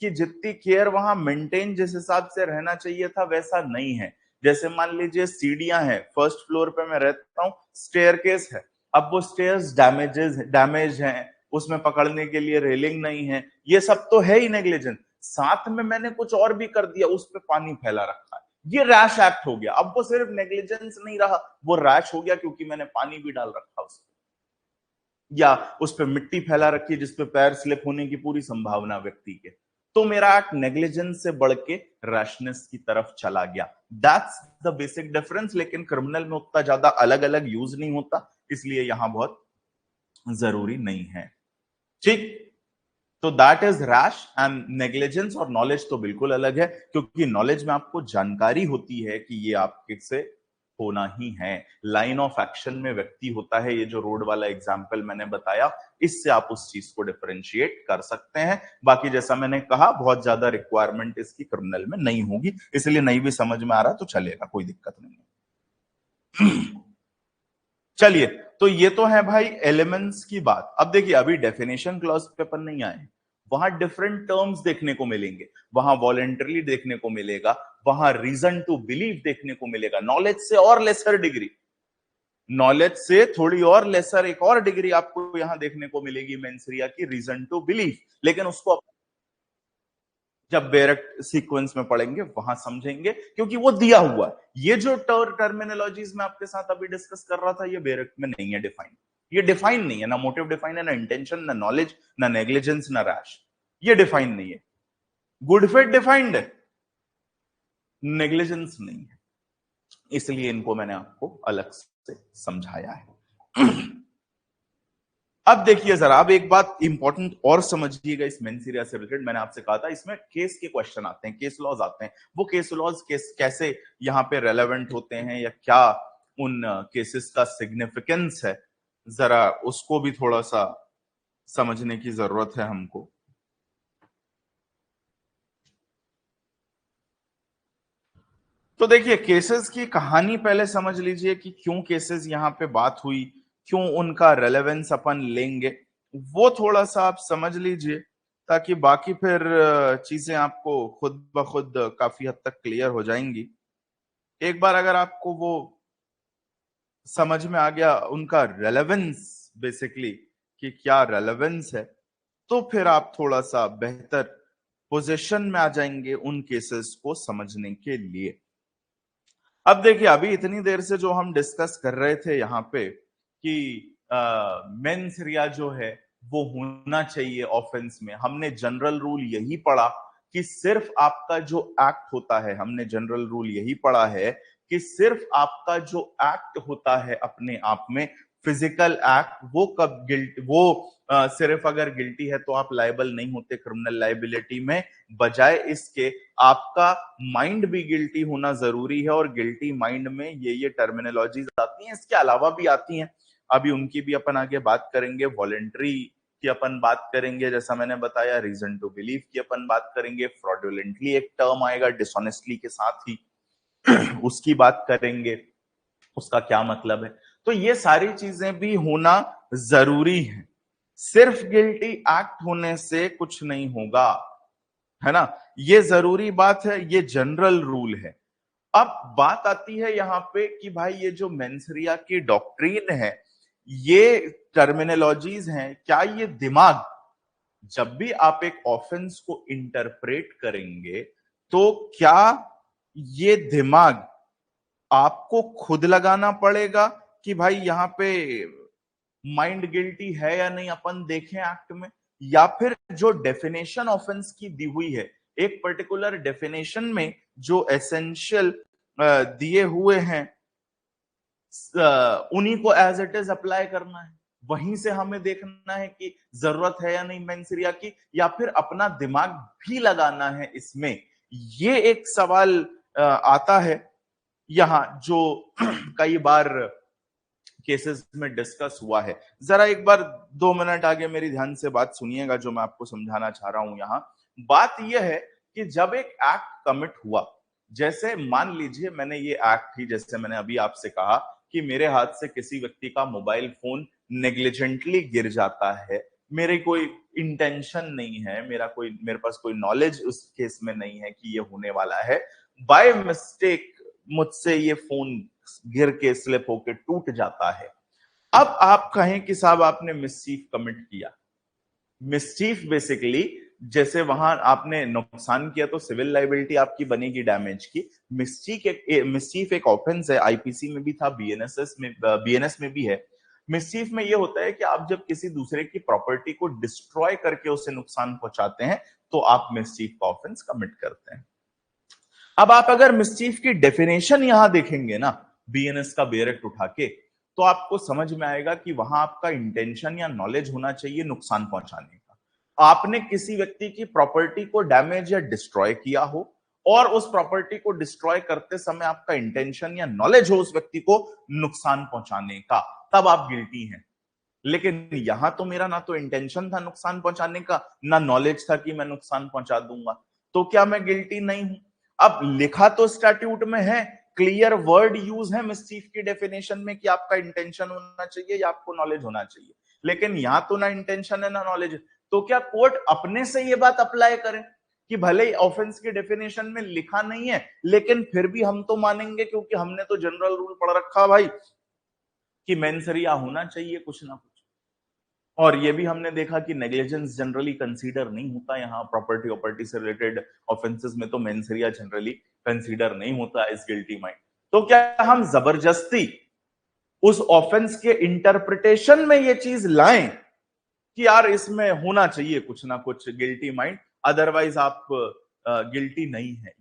कि जितनी केयर वहां मेंटेन जिस हिसाब से रहना चाहिए था वैसा नहीं है। जैसे मान लीजिए सीढ़ियां हैं, फर्स्ट फ्लोर पे मैं रहता हूं, स्टेयरकेस है, अब वो स्टेयर्स डैमेज हैं, उसमें पकड़ने के लिए रेलिंग नहीं है, ये सब तो है ही नेग्लिजेंस। साथ में मैंने कुछ और भी कर दिया, उस पर पानी फैला रखा है, ये रैश एक्ट हो गया। अब वो सिर्फ नेग्लिजेंस नहीं रहा, वो रैश हो गया क्योंकि मैंने पानी भी डाल रखा उसमें, या उस पर मिट्टी फैला रखी जिसपे पैर स्लिप होने की पूरी संभावना व्यक्ति के। तो मेरा एक्ट नेग्लिजेंस से बढ़ के रैशनेस की तरफ चला गया। That's the basic difference. लेकिन क्रिमिनल में उतना ज्यादा अलग अलग यूज नहीं होता, इसलिए यहां बहुत जरूरी नहीं है। ठीक, तो that is rash and negligence. और नॉलेज तो बिल्कुल अलग है, क्योंकि नॉलेज में आपको जानकारी होती है कि ये आपके से होना ही है। लाइन ऑफ एक्शन में व्यक्ति होता है, ये जो रोड वाला एग्जांपल मैंने बताया, इससे आप उस चीज को डिफरेंशिएट कर सकते हैं। बाकी जैसा मैंने कहा, बहुत ज्यादा रिक्वायरमेंट इसकी क्रिमिनल में नहीं होगी, इसलिए नहीं भी समझ में आ रहा तो चलेगा, कोई दिक्कत नहीं है। चलिए, तो ये तो है भाई एलिमेंट्स की बात। अब देखिए, अभी डेफिनेशन क्लॉज पे अपन नहीं आए, वहां डिफरेंट टर्म्स देखने को मिलेंगे, वहां वॉलेंटरली देखने को मिलेगा, वहां रीजन टू बिलीव देखने को मिलेगा। नॉलेज से और लेसर डिग्री, नॉलेज से थोड़ी और लेसर एक और डिग्री आपको यहां देखने को मिलेगी मेंस रिया की, रीजन टू बिलीव। लेकिन उसको जब डायरेक्ट सीक्वेंस में पढ़ेंगे वहां समझेंगे, क्योंकि वो दिया हुआ है। ये जो टर्मिनोलॉजीज में आपके साथ अभी डिस्कस कर रहा था, ये डायरेक्ट में नहीं है डिफाइन। ये डिफाइन नहीं है, ना मोटिव डिफाइन है, ना इंटेंशन, ना नॉलेज, ना नेग्लिजेंस, ना रैश, ये डिफाइन नहीं है। गुड फेथ डिफाइंड है, नेग्लिजेंस नहीं है, इसलिए इनको मैंने आपको अलग से समझाया है। अब देखिए जरा, अब एक बात इंपॉर्टेंट और समझिएगा इस मेंस एरिया से रिलेटेड। मैंने आपसे कहा था इसमें केस के क्वेश्चन आते हैं, केस लॉज आते हैं। वो केस लॉज कैसे यहाँ पे रेलेवेंट होते हैं, या क्या उन केसेस का सिग्निफिकेंस है, जरा उसको भी थोड़ा सा समझने की जरूरत है हमको। तो देखिए, केसेस की कहानी पहले समझ लीजिए कि क्यों केसेस यहाँ पे बात हुई, क्यों उनका रेलेवेंस अपन लेंगे, वो थोड़ा सा आप समझ लीजिए, ताकि बाकी फिर चीजें आपको खुद ब खुद काफी हद तक क्लियर हो जाएंगी। एक बार अगर आपको वो समझ में आ गया उनका रेलेवेंस, बेसिकली कि क्या रेलेवेंस है, तो फिर आप थोड़ा सा बेहतर पोजीशन में आ जाएंगे उन केसेस को समझने के लिए। अब देखिए, अभी इतनी देर से जो हम डिस्कस कर रहे थे यहाँ पे कि मेंस रिया जो है वो होना चाहिए ऑफेंस में, हमने जनरल रूल यही पढ़ा कि सिर्फ आपका जो एक्ट होता है, हमने जनरल रूल यही पढ़ा है कि सिर्फ आपका जो एक्ट होता है अपने आप में, फिजिकल एक्ट, वो कब गिल्ट, वो सिर्फ अगर गिल्टी है तो आप लायबल नहीं होते क्रिमिनल लाइबिलिटी में, बजाय इसके आपका माइंड भी गिल्टी होना जरूरी है। और गिल्टी माइंड में ये टर्मिनोलॉजीज आती हैं, इसके अलावा भी आती हैं, अभी उनकी भी अपन आगे बात करेंगे। वॉलेंट्री की अपन बात करेंगे, जैसा मैंने बताया, रीजन टू बिलीव की अपन बात करेंगे, फ्रॉडुलेंटली एक टर्म आएगा डिसऑनेस्टली के साथ ही, उसकी बात करेंगे, उसका क्या मतलब है। तो ये सारी चीजें भी होना जरूरी है, सिर्फ गिल्टी एक्ट होने से कुछ नहीं होगा, है ना, ये जरूरी बात है, ये जनरल रूल है। अब बात आती है यहां पे कि भाई ये जो मेंसरिया की डॉक्ट्रीन है, ये टर्मिनोलॉजीज हैं, क्या ये दिमाग, जब भी आप एक ऑफेंस को इंटरप्रेट करेंगे, तो क्या ये दिमाग आपको खुद लगाना पड़ेगा कि भाई यहाँ पे माइंड गिल्टी है या नहीं, अपन देखें एक्ट में, या फिर जो डेफिनेशन ऑफेंस की दी हुई है, एक पर्टिकुलर डेफिनेशन में जो एसेंशियल दिए हुए हैं उन्हीं को एज इट इज अप्लाई करना है। वहीं से हमें देखना है कि जरूरत है या नहीं मेंस रिया की, या फिर अपना दिमाग भी लगाना है इसमें। ये एक सवाल आता है यहां जो कई बार केसेस में डिस्कस हुआ है। जरा एक बार 2 मिनट आगे मेरी ध्यान से बात सुनिएगा जो मैं आपको समझाना चाह रहा हूं। यहां बात यह है कि जब एक एक्ट कमिट हुआ, जैसे मान लीजिए मैंने ये एक्ट ही, जैसे मैंने अभी आपसे कहा कि मेरे हाथ से किसी व्यक्ति का मोबाइल फोन नेग्लिजेंटली गिर जाता है, मेरी कोई इंटेंशन नहीं है, मेरे पास कोई नॉलेज उस केस में नहीं है कि ये होने वाला है, बाय मिस्टेक मुझसे ये फोन गिर के स्लिप होके टूट जाता है। अब आप कहें कि साहब आपने मिसचीफ कमिट किया। मिसचीफ बेसिकली जैसे वहां आपने नुकसान किया तो सिविल लाइबिलिटी आपकी बनेगी डैमेज की। मिसचीफ एक ऑफेंस है, आईपीसी में भी था, बीएनएस में भी है। मिसचीफ में यह होता है कि आप जब किसी दूसरे की प्रॉपर्टी को डिस्ट्रॉय करके उसे नुकसान पहुंचाते हैं तो आप मिसचीफ का ऑफेंस कमिट करते हैं। अब आप अगर मिसचीफ की डेफिनेशन यहां देखेंगे ना, बीएनएस का बेरेक्ट उठा के, तो आपको समझ में आएगा कि वहां आपका इंटेंशन या नॉलेज होना चाहिए नुकसान पहुंचाने का। आपने किसी व्यक्ति की प्रॉपर्टी को डैमेज या डिस्ट्रॉय किया हो और उस प्रॉपर्टी को डिस्ट्रॉय करते समय आपका इंटेंशन या नॉलेज हो उस व्यक्ति को नुकसान पहुंचाने का, तब आप गिल्टी हैं। लेकिन यहां तो मेरा ना तो इंटेंशन था नुकसान पहुंचाने का, ना नॉलेज था कि मैं नुकसान पहुंचा दूंगा, तो क्या मैं गिल्टी नहीं हूं? अब लिखा तो स्टैट्यूट में है, क्लियर वर्ड यूज है मिसचीफ की डेफिनेशन में कि आपका इंटेंशन होना चाहिए या आपको नॉलेज होना चाहिए, लेकिन यहां तो ना इंटेंशन है ना नॉलेज। तो क्या कोर्ट अपने से ये बात अप्लाई करे कि भले ही ऑफेंस की डेफिनेशन में लिखा नहीं है लेकिन फिर भी हम तो मानेंगे क्योंकि हमने तो जनरल रूल पढ़ रखा भाई कि मेंस रिया होना चाहिए कुछ ना कुछ। और ये भी हमने देखा कि नेग्लिजेंस जनरली कंसीडर नहीं होता यहाँ प्रॉपर्टी से रिलेटेड ऑफेंसेस में, तो मेंस रिया जनरली कंसीडर नहीं होता इस गिल्टी माइंड। तो क्या हम जबरदस्ती उस ऑफेंस के इंटरप्रिटेशन में ये चीज लाएं कि यार इसमें होना चाहिए कुछ ना कुछ गिल्टी माइंड, अदरवाइज आप गिल्टी नहीं है?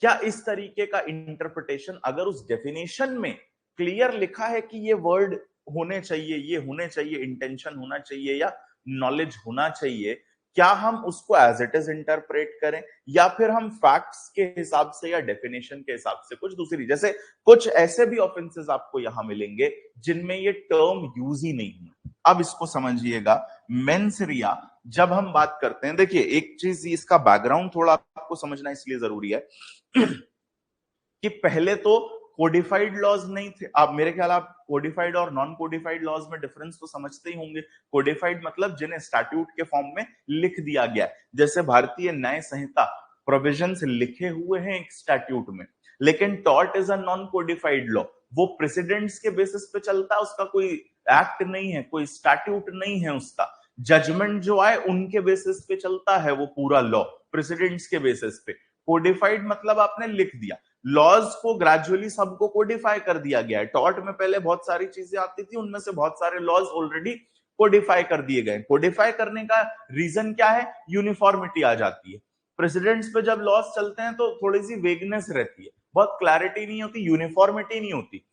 क्या इस तरीके का इंटरप्रिटेशन अगर उस डेफिनेशन में क्लियर लिखा है कि ये वर्ड होने चाहिए, ये होने चाहिए, इंटेंशन होना चाहिए या नॉलेज होना चाहिए, क्या हम उसको एज इट इज इंटरप्रेट करें या फिर हम फैक्ट्स के हिसाब से या डेफिनेशन के हिसाब से कुछ दूसरी? जैसे कुछ ऐसे भी ऑफेंसेस आपको यहां मिलेंगे जिनमें ये टर्म यूज ही नहीं है। अब इसको समझिएगा, मेंस रिया जब हम बात करते हैं, देखिए एक चीज इसका बैकग्राउंड थोड़ा आपको समझना इसलिए जरूरी है कि पहले तो कोडिफाइड लॉज नहीं थे। आप मेरे ख्याल आप कोडिफाइड और नॉन कोडिफाइड लॉज में डिफरेंस तो समझते ही होंगे। कोडिफाइड मतलब जिन्हें स्टैट्यूट के फॉर्म में लिख दिया गया, जैसे भारतीय न्याय संहिता प्रोविजंस लिखे हुए हैं एक स्टैट्यूट में, लेकिन tort is a non codified law, वो प्रेसिडेंट्स के बेसिस पे चलता है, उसका कोई एक्ट नहीं है, कोई स्टैट्यूट नहीं है, उसका जजमेंट जो आए उनके बेसिस पे चलता है वो पूरा लॉ, प्रेसिडेंट्स के बेसिस पे। कोडिफाइड मतलब आपने लिख दिया, लॉज को ग्रेजुअली सबको कोडिफाई कर दिया गया है। टॉर्ट में पहले बहुत सारी चीजें आती थी, उनमें से बहुत सारे लॉज ऑलरेडी कोडिफाई कर दिए गए। कोडिफाई करने का रीजन क्या है? यूनिफॉर्मिटी आ जाती है। प्रेसिडेंट्स पे जब लॉज चलते हैं तो थोड़ी सी वेगनेस रहती है, बहुत क्लैरिटी नहीं होती, यूनिफॉर्मिटी नहीं होती।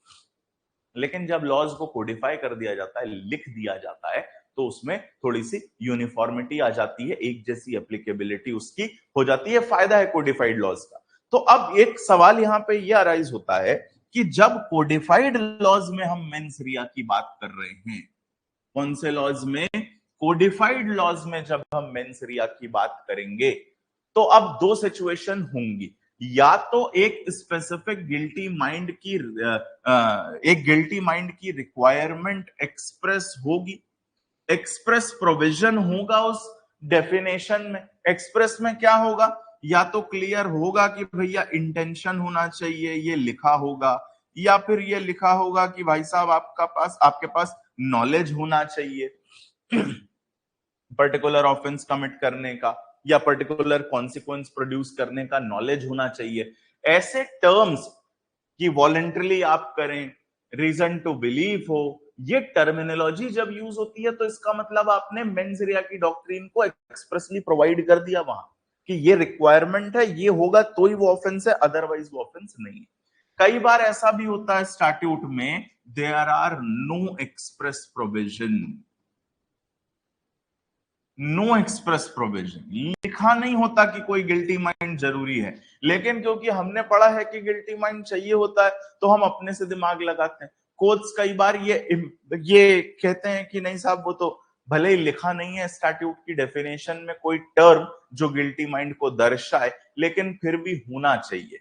लेकिन जब लॉज को कोडिफाई कर दिया जाता है, लिख दिया जाता है, तो उसमें थोड़ी सी यूनिफॉर्मिटी आ जाती है, एक जैसी एप्लीकेबिलिटी उसकी हो जाती है, फायदा है कोडिफाइड लॉज का। तो अब एक सवाल यहां पे यह अराइज होता है कि जब कोडिफाइड लॉज में हम मेंस रिया की बात कर रहे हैं, कौन से लॉज में? कोडिफाइड लॉज में जब हम मेंस रिया की बात करेंगे तो अब दो सिचुएशन होंगी, या तो एक स्पेसिफिक गिल्टी माइंड की एक गिल्टी माइंड की रिक्वायरमेंट एक्सप्रेस होगी, एक्सप्रेस प्रोविजन होगा उस डेफिनेशन में। एक्सप्रेस में क्या होगा? या तो क्लियर होगा कि भैया इंटेंशन होना चाहिए, ये लिखा होगा, या फिर ये लिखा होगा कि भाई साहब आपके पास नॉलेज होना चाहिए पर्टिकुलर ऑफेंस कमिट करने का या पर्टिकुलर कॉन्सिक्वेंस प्रोड्यूस करने का नॉलेज होना चाहिए। ऐसे टर्म्स कि वॉलेंटरली आप करें, रीजन टू बिलीव हो, ये टर्मिनोलॉजी जब यूज होती है तो इसका मतलब आपने मेंस रे की डॉक्ट्रिन को एक्सप्रेसली प्रोवाइड कर दिया वहां कि ये रिक्वायरमेंट है, ये होगा तो ही वो ऑफेंस है, अदरवाइज वो ऑफेंस नहीं है। कई बार ऐसा भी होता है स्टैट्यूट में, there are no express provision, no express provision, लिखा नहीं होता कि कोई गिल्टी माइंड जरूरी है, लेकिन क्योंकि हमने पढ़ा है कि गिल्टी माइंड चाहिए होता है तो हम अपने से दिमाग लगाते हैं। कोर्ट्स कई बार ये कहते हैं कि नहीं साहब, वो तो भले ही लिखा नहीं है स्टैट्यूट की डेफिनेशन में कोई टर्म जो गिल्टी माइंड को दर्शाए, लेकिन फिर भी होना चाहिए।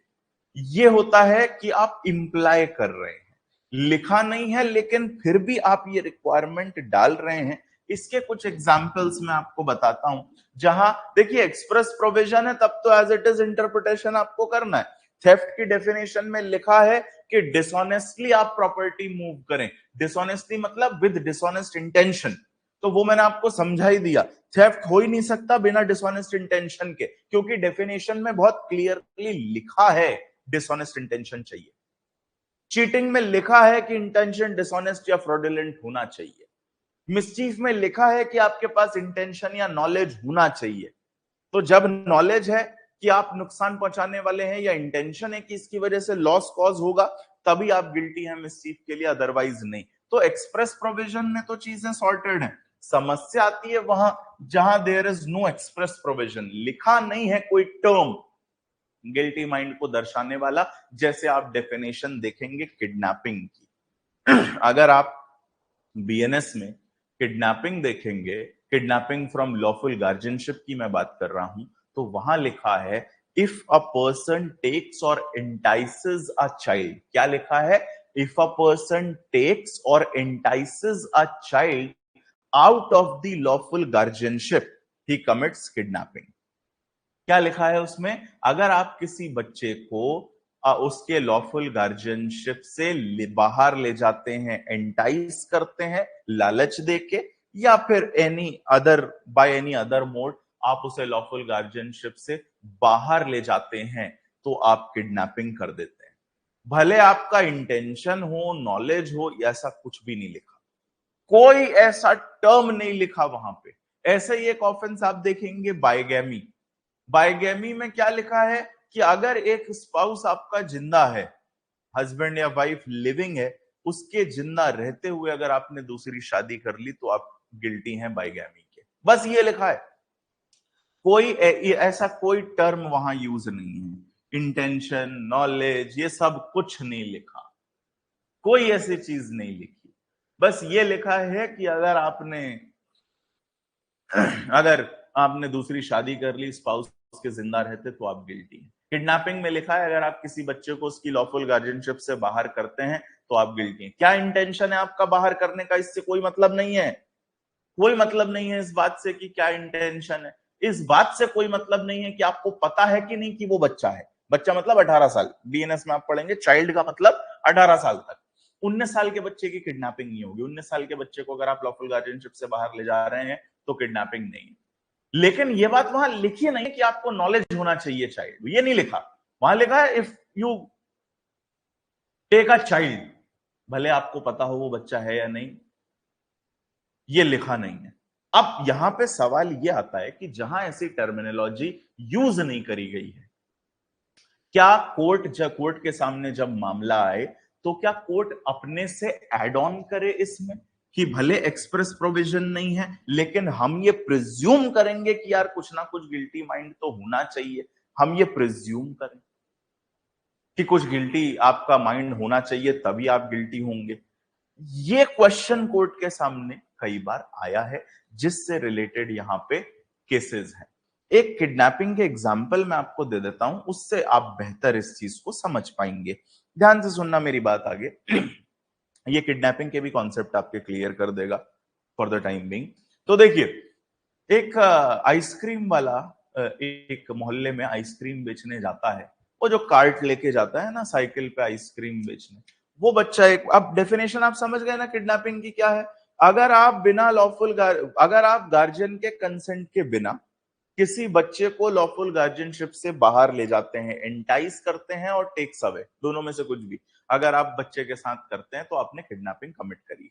ये होता है कि आप इंप्लाई कर रहे हैं, लिखा नहीं है लेकिन फिर भी आप ये रिक्वायरमेंट डाल रहे हैं। इसके कुछ एग्जांपल्स मैं आपको बताता हूं, जहां देखिए एक्सप्रेस प्रोविजन है तब तो एज इट इज इंटरप्रिटेशन आपको करना है। थेफ्ट की डेफिनेशन में लिखा है कि डिसऑनेस्टली आप प्रॉपर्टी मूव करें, डिसऑनेस्टली मतलब विद डिसऑनेस्ट इंटेंशन, तो वो मैंने आपको समझा ही दिया। थेफ्ट हो ही नहीं सकता बिना डिसऑनेस्ट इंटेंशन के, क्योंकि डेफिनेशन में बहुत क्लियरली लिखा है डिसऑनेस्ट इंटेंशन चाहिए। चीटिंग में लिखा है कि इंटेंशन डिसऑनेस्ट या फ्रॉडुलेंट होना चाहिए। मिसचीफ में लिखा है कि आपके पास इंटेंशन या नॉलेज होना चाहिए। तो जब नॉलेज है कि आप नुकसान पहुंचाने वाले हैं या इंटेंशन है कि इसकी वजह से लॉस कॉज होगा, तभी आप गिल्टी हैं मिसचीफ के लिए, अदरवाइज नहीं। तो एक्सप्रेस प्रोविजन में तो चीजें सॉर्टेड हैं। समस्या आती है वहां जहां there is no express provision, लिखा नहीं है कोई टर्म गिल्टी माइंड को दर्शाने वाला। जैसे आप डेफिनेशन देखेंगे किडनैपिंग की, अगर आप बीएनएस में किडनैपिंग देखेंगे, किडनैपिंग फ्रॉम लॉफुल गार्जियनशिप की मैं बात कर रहा हूं, तो वहां लिखा है if a person takes or entices a child. क्या लिखा है? If a person takes or entices a child out of the lawful guardianship he commits kidnapping. क्या लिखा है उसमें? अगर आप किसी बच्चे को उसके लॉफुल गार्जियनशिप से बाहर ले जाते हैं, एंटाइस करते हैं लालच देके, या फिर any other by any other mode आप उसे लॉफुल गार्जियनशिप से बाहर ले जाते हैं, तो आप किडनैपिंग कर देते हैं। भले आपका इंटेंशन हो, नॉलेज हो, ऐसा कुछ भी नहीं लिखा, कोई ऐसा टर्म नहीं लिखा वहां पे। ऐसे ही एक ऑफेंस आप देखेंगे बायगैमी। बायगैमी में क्या लिखा है कि अगर एक स्पाउस आपका जिंदा है, हस्बैंड या वाइफ लिविंग है, उसके जिंदा रहते हुए अगर आपने दूसरी शादी कर ली तो आप गिल्टी हैं बायगैमी के। बस ये लिखा है, कोई ऐसा कोई टर्म वहां यूज नहीं है। इंटेंशन, नॉलेज, ये सब कुछ नहीं लिखा, कोई ऐसी चीज नहीं लिखी। बस ये लिखा है कि अगर आपने दूसरी शादी कर ली, स्पाउस के जिंदा रहते, तो आप गिल्टी हैं। किडनैपिंग में लिखा है अगर आप किसी बच्चे को उसकी लॉफुल गार्जियनशिप से बाहर करते हैं तो आप गिल्टी हैं। क्या इंटेंशन है आपका बाहर करने का, इससे कोई मतलब नहीं है। कोई मतलब नहीं है इस बात से कि क्या इंटेंशन है। इस बात से कोई मतलब नहीं है कि आपको पता है कि नहीं कि वो बच्चा है। बच्चा मतलब 18 साल, बीएनएस में आप पढ़ेंगे चाइल्ड का मतलब 18 साल तक। 19 साल के बच्चे की किडनैपिंग नहीं होगी। 19 साल के बच्चे को अगर आप लॉफुल गार्जियनशिप से बाहर ले जा रहे हैं तो किडनैपिंग नहीं है। लेकिन ये बात वहां लिखी नहीं कि आपको नॉलेज होना चाहिए चाइल्ड, ये नहीं लिखा। वहां लिखा है if you take a child, भले आपको पता हो वो बच्चा है या नहीं, ये लिखा नहीं है। अब यहां पे सवाल ये आता है कि जहां ऐसी टर्मिनोलॉजी यूज नहीं करी गई है, क्या कोर्ट के सामने जब मामला आए तो क्या कोर्ट अपने से एड ऑन करे इसमें कि भले एक्सप्रेस प्रोविजन नहीं है लेकिन हम ये प्रिज्यूम करेंगे कि यार कुछ ना कुछ गिल्टी माइंड तो होना चाहिए, हम ये प्रिज्यूम करें कि कुछ गिल्टी आपका माइंड होना चाहिए तभी आप गिल्टी होंगे। ये क्वेश्चन कोर्ट के सामने कई बार आया है, जिससे रिलेटेड यहां पे केसेस हैं। एक किडनैपिंग के एग्जाम्पल मैं आपको दे देता हूं, उससे आप बेहतर इस चीज को समझ पाएंगे। ध्यान से सुनना मेरी बात आगे। ये किडनैपिंग के भी कॉन्सेप्ट आपके क्लियर कर देगा फॉर द टाइम बिंग। तो देखिए, एक आइसक्रीम वाला एक मोहल्ले में आइसक्रीम बेचने जाता है। वो जो कार्ट लेके जाता है ना साइकिल पे आइसक्रीम बेचने, वो बच्चा एक, अब डेफिनेशन आप समझ गए ना किडनैपिंग की क्या है। अगर आप बिना अगर आप गार्जियन के कंसेंट के बिना किसी बच्चे को लॉफुल गार्जियनशिप से बाहर ले जाते हैं, एंटाइस करते हैं और टेक्स अवे, दोनों में से कुछ भी अगर आप बच्चे के साथ करते हैं तो आपने किडनैपिंग कमिट करी है।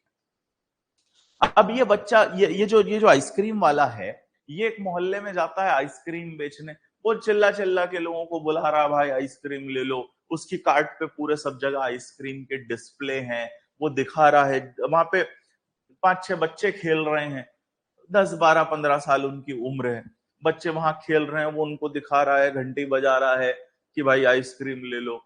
अब ये बच्चा ये जो आइसक्रीम वाला है, ये एक मोहल्ले में जाता है आइसक्रीम बेचने, वो चिल्ला चिल्ला के लोगों को बुला रहा, भाई आइसक्रीम ले लो। उसकी कार्ट पे पूरे सब जगह आइसक्रीम के डिस्प्ले हैं, वो दिखा रहा है। वहां पे 5-6 बच्चे खेल रहे हैं, 10-12-15 साल उनकी उम्र है, बच्चे वहां खेल रहे हैं, वो उनको दिखा रहा है, घंटी बजा रहा है कि भाई आइसक्रीम ले लो।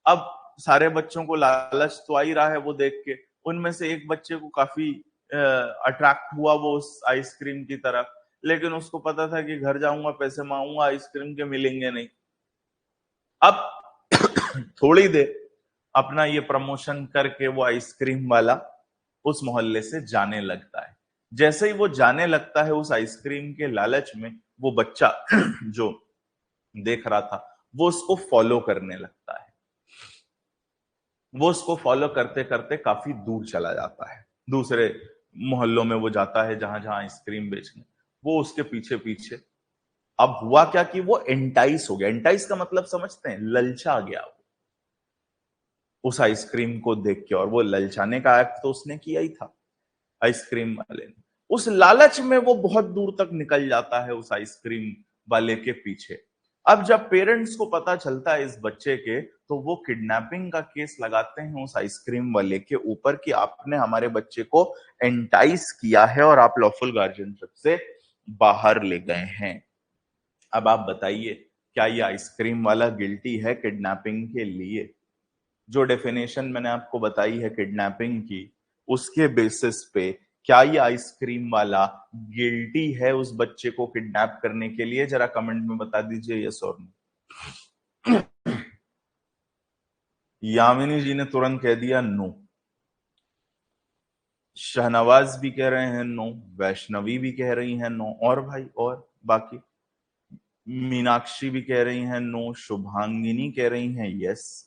अब सारे बच्चों को लालच तो आ ही रहा है वो देख के। उनमें से एक बच्चे को काफी अट्रैक्ट हुआ वो उस आइसक्रीम की तरफ, लेकिन उसको पता था कि घर जाऊंगा पैसे मांगूंगा आइसक्रीम के मिलेंगे नहीं। अब थोड़ी देर अपना ये प्रमोशन करके वो आइसक्रीम वाला उस मोहल्ले से जाने लगता है। जैसे ही वो जाने लगता है उस आइसक्रीम के लालच में, वो बच्चा जो देख रहा था वो उसको फॉलो करने लगता है। वो उसको फॉलो करते करते काफी दूर चला जाता है, दूसरे मोहल्लों में वो जाता है जहां जहां आइसक्रीम बेचने, वो उसके पीछे पीछे। अब हुआ क्या कि वो एंटाइस हो गया। एंटाइस का मतलब समझते हैं, ललचा गया वो उस आइसक्रीम को देख के। और वो ललचाने का एक्ट तो उसने किया ही था आइसक्रीम वाले ने। उस लालच में वो बहुत दूर तक निकल जाता है उस आइसक्रीम वाले के पीछे। अब जब पेरेंट्स को पता चलता है इस बच्चे के, तो वो किडनैपिंग का केस लगाते हैं उस आइसक्रीम वाले के ऊपर कि आपने हमारे बच्चे को एंटाइस किया है और आप लॉफुल गार्जियनशिप से बाहर ले गए हैं। अब आप बताइए, क्या ये आइसक्रीम वाला गिल्टी है किडनैपिंग के लिए? जो डेफिनेशन मैंने आपको बताई है किडनैपिंग की, उसके बेसिस पे क्या ये आइसक्रीम वाला गिल्टी है उस बच्चे को किडनैप करने के लिए? जरा कमेंट में बता दीजिए यस और नो। यामिनी जी ने तुरंत कह दिया नो। शहनवाज भी कह रहे हैं नो, वैष्णवी भी कह रही हैं नो, और भाई और बाकी मीनाक्षी भी कह रही हैं नो, शुभांगिनी कह रही हैं यस,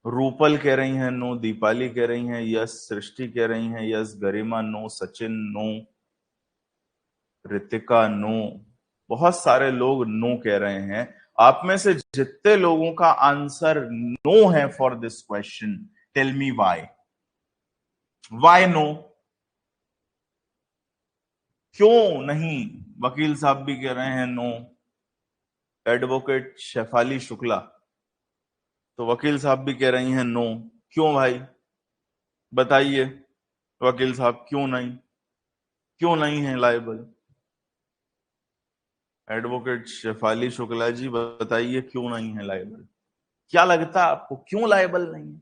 रूपल कह रही हैं नो, दीपाली कह रही हैं यस, सृष्टि कह रही हैं yes, Garima no, Sachin no, Ritika no. बहुत सारे लोग नो कह रहे हैं। आप में से जितने लोगों का आंसर नो है for this question, tell me why no? क्यों नहीं? वकील साहब भी कह रहे हैं नो, एडवोकेट शेफाली शुक्ला, तो वकील साहब भी कह रही हैं नो। क्यों भाई, बताइए वकील साहब, क्यों नहीं है लायबल? एडवोकेट शेफाली शुक्ला जी बताइए क्यों नहीं है लायबल? क्या लगता है आपको क्यों लायबल नहीं है?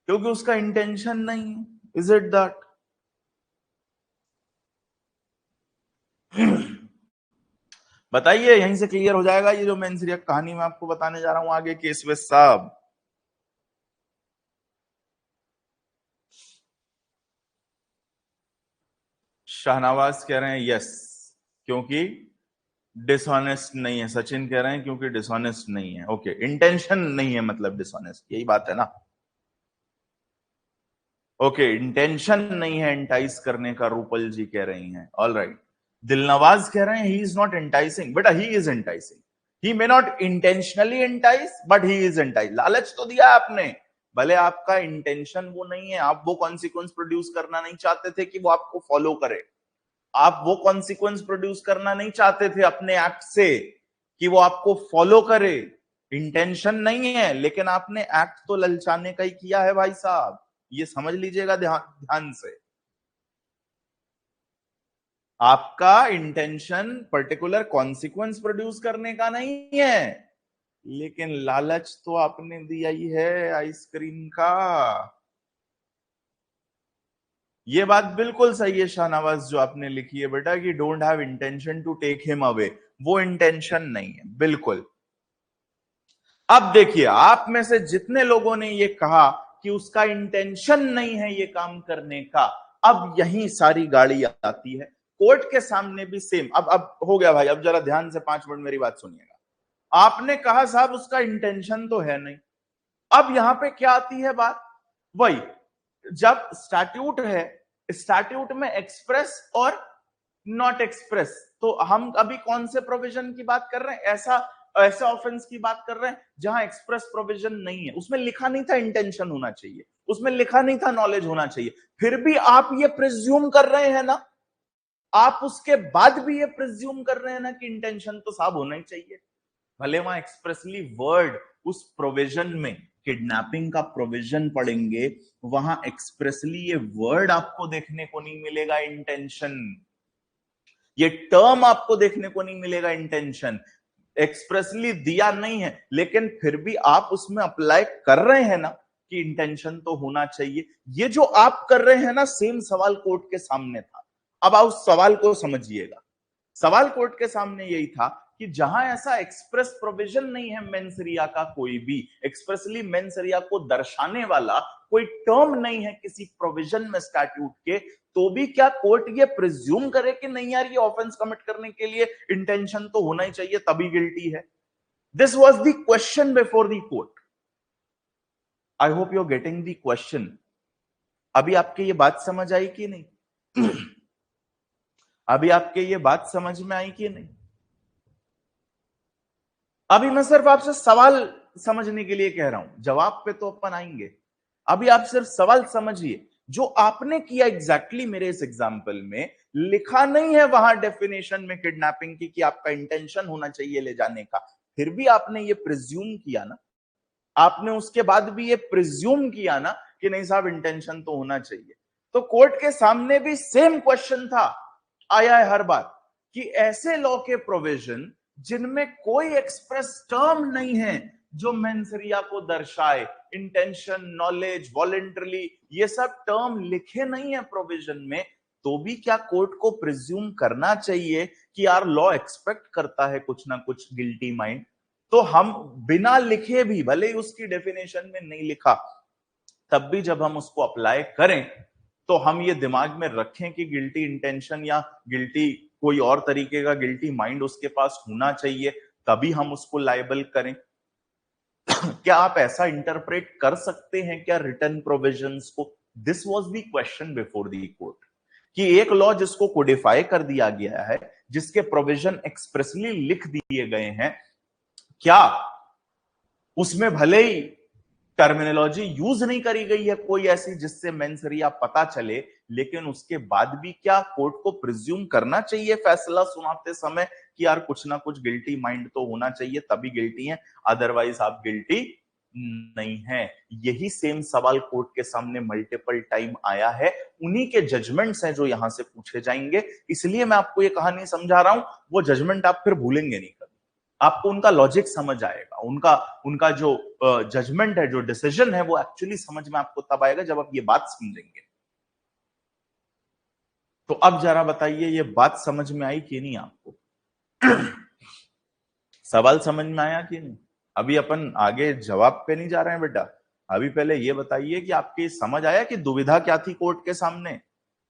क्योंकि उसका इंटेंशन नहीं है। Is it that? बताइए, यहीं से क्लियर हो जाएगा ये जो मेंसरियक कहानी मैं आपको बताने जा रहा हूं आगे केस में साहब। शाहनवाज कह रहे हैं यस, क्योंकि डिसऑनेस्ट नहीं है। सचिन कह रहे हैं क्योंकि डिसऑनेस्ट नहीं है। ओके, इंटेंशन नहीं है मतलब डिसऑनेस्ट, यही बात है ना? ओके, इंटेंशन नहीं है एंटाइस करने का, रूपल जी कह रही हैं। ऑल राइट, दिलनवाज कह रहे हैं ही इज नॉट एंटाइसिंग। बेटा he is enticing, he may not intentionally entice but he is entice. लालच तो दिया आपने, भले आपका इंटेंशन वो नहीं है, आप वो कॉन्सिक्वेंस प्रोड्यूस करना नहीं चाहते थे कि वो आपको फॉलो करे, आप वो कॉन्सिक्वेंस प्रोड्यूस करना नहीं चाहते थे अपने एक्ट से कि वो आपको फॉलो करे। इंटेंशन नहीं है, लेकिन आपने एक्ट तो ललचाने का ही किया है भाई साहब, ये समझ लीजिएगा ध्यान ध्यान से। आपका इंटेंशन पर्टिकुलर कॉन्सिक्वेंस प्रोड्यूस करने का नहीं है, लेकिन लालच तो आपने दिया ही है आइसक्रीम का। ये बात बिल्कुल सही है शाहनवाज जो आपने लिखी है बेटा, कि don't have intention to take him away, वो इंटेंशन नहीं है बिल्कुल। अब देखिए, आप में से जितने लोगों ने ये कहा कि उसका इंटेंशन नहीं है ये काम करने का, अब यही सारी गाड़ी आती है कोर्ट के सामने भी सेम। अब हो गया भाई, अब जरा ध्यान से 5 मिनट मेरी बात सुनिएगा। आपने कहा साहब उसका इंटेंशन तो है नहीं, अब यहां पे क्या आती है बात? वही, जब स्टैट्यूट है, स्टैट्यूट में एक्सप्रेस और नॉट एक्सप्रेस, तो हम अभी कौन से प्रोविजन की बात कर रहे हैं? ऐसा ऐसे ऑफेंस की बात कर रहे हैं जहां एक्सप्रेस प्रोविजन नहीं है, उसमें लिखा नहीं था इंटेंशन होना चाहिए, उसमें लिखा नहीं था नॉलेज होना चाहिए, फिर भी आप ये प्रिज्यूम कर रहे हैं ना, आप उसके बाद भी ये प्रिज्यूम कर रहे हैं ना कि इंटेंशन तो साहब होना ही चाहिए। भले वहां एक्सप्रेसली वर्ड उस प्रोविजन में किडनैपिंग का प्रोविजन पढ़ेंगे, वहां एक्सप्रेसली ये वर्ड आपको देखने को नहीं मिलेगा इंटेंशन, ये टर्म आपको देखने को नहीं मिलेगा इंटेंशन, एक्सप्रेसली दिया नहीं है, लेकिन फिर भी आप उसमें अप्लाई कर रहे हैं ना कि इंटेंशन तो होना चाहिए। ये जो आप कर रहे हैं ना, सेम सवाल कोर्ट के सामने था। अब आप उस सवाल को समझिएगा, सवाल कोर्ट के सामने यही था कि जहां ऐसा एक्सप्रेस प्रोविजन नहीं है मेंसरिया का, कोई भी एक्सप्रेसली मेंसरिया को दर्शाने वाला कोई टर्म नहीं है किसी प्रोविजन में स्टैट्यूट के, तो भी क्या कोर्ट ये प्रिज्यूम करे कि नहीं यार ये ऑफेंस कमिट करने के लिए इंटेंशन तो होना ही चाहिए तभी गिल्टी है? This was the question before the court. I hope you are getting the question. अभी आपके ये बात समझ आई कि नहीं? अभी आपके ये बात समझ में आई कि नहीं? अभी मैं सिर्फ आपसे सवाल समझने के लिए कह रहा हूं, जवाब पे तो अपन आएंगे। अभी आप सिर्फ सवाल समझिए, जो आपने किया एग्जैक्टली मेरे इस एग्जांपल में लिखा नहीं है वहां डेफिनेशन में किडनैपिंग की कि आपका इंटेंशन होना चाहिए ले जाने का, फिर भी आपने ये प्रिज्यूम किया ना, आपने उसके बाद भी ये प्रिज्यूम किया ना कि नहीं साहब इंटेंशन तो होना चाहिए। तो कोर्ट के सामने भी सेम क्वेश्चन था, आया है हर बार, कि ऐसे लॉ के प्रोविजन जिनमें कोई एक्सप्रेस टर्म नहीं है जो मेंसरिया को दर्शाए, इंटेंशन, नॉलेज, वॉलेंटरली, ये सब टर्म लिखे नहीं है प्रोविजन में, तो भी क्या कोर्ट को प्रिज्यूम करना चाहिए कि यार लॉ एक्सपेक्ट करता है कुछ ना कुछ गिल्टी माइंड? तो हम बिना लिखे भी, भले ही उसकी डेफिनेशन में नहीं लिखा, तब भी जब हम उसको अप्लाई करें तो हम ये दिमाग में रखें कि गिल्टी इंटेंशन या गिल्टी कोई और तरीके का गिल्टी माइंड उसके पास होना चाहिए, तभी हम उसको लायबल करें। क्या आप ऐसा इंटरप्रेट कर सकते हैं क्या रिटर्न प्रोविजंस को? This was the question before the court, कि एक लॉ जिसको कोडिफाई कर दिया गया है, जिसके प्रोविजन एक्सप्रेसली लिख दिए गए हैं, क्या उसमें भले ही टर्मिनोलॉजी यूज नहीं करी गई है कोई ऐसी जिससे मेंसरिया पता चले, लेकिन उसके बाद भी क्या कोर्ट को प्रिज्यूम करना चाहिए फैसला सुनाते समय कि यार कुछ ना कुछ गिल्टी माइंड तो होना चाहिए तभी गिल्टी है, अदरवाइज आप गिल्टी नहीं है? यही सेम सवाल कोर्ट के सामने मल्टीपल टाइम आया है, उन्हीं के जजमेंट्स हैं जो यहां से पूछे जाएंगे। इसलिए मैं आपको ये कहानी समझा रहा हूं, वो जजमेंट आप फिर भूलेंगे नहीं, आपको उनका लॉजिक समझ आएगा, उनका उनका जो जजमेंट है, जो डिसीजन है, वो एक्चुअली समझ में आपको तब आएगा जब आप ये बात समझेंगे। तो अब जरा बताइए, ये बात समझ में आई कि नहीं आपको? सवाल समझ में आया कि नहीं? अभी अपन आगे जवाब पे नहीं जा रहे हैं बेटा, अभी पहले ये बताइए कि आपकी समझ आया कि दुविधा क्या थी कोर्ट के सामने,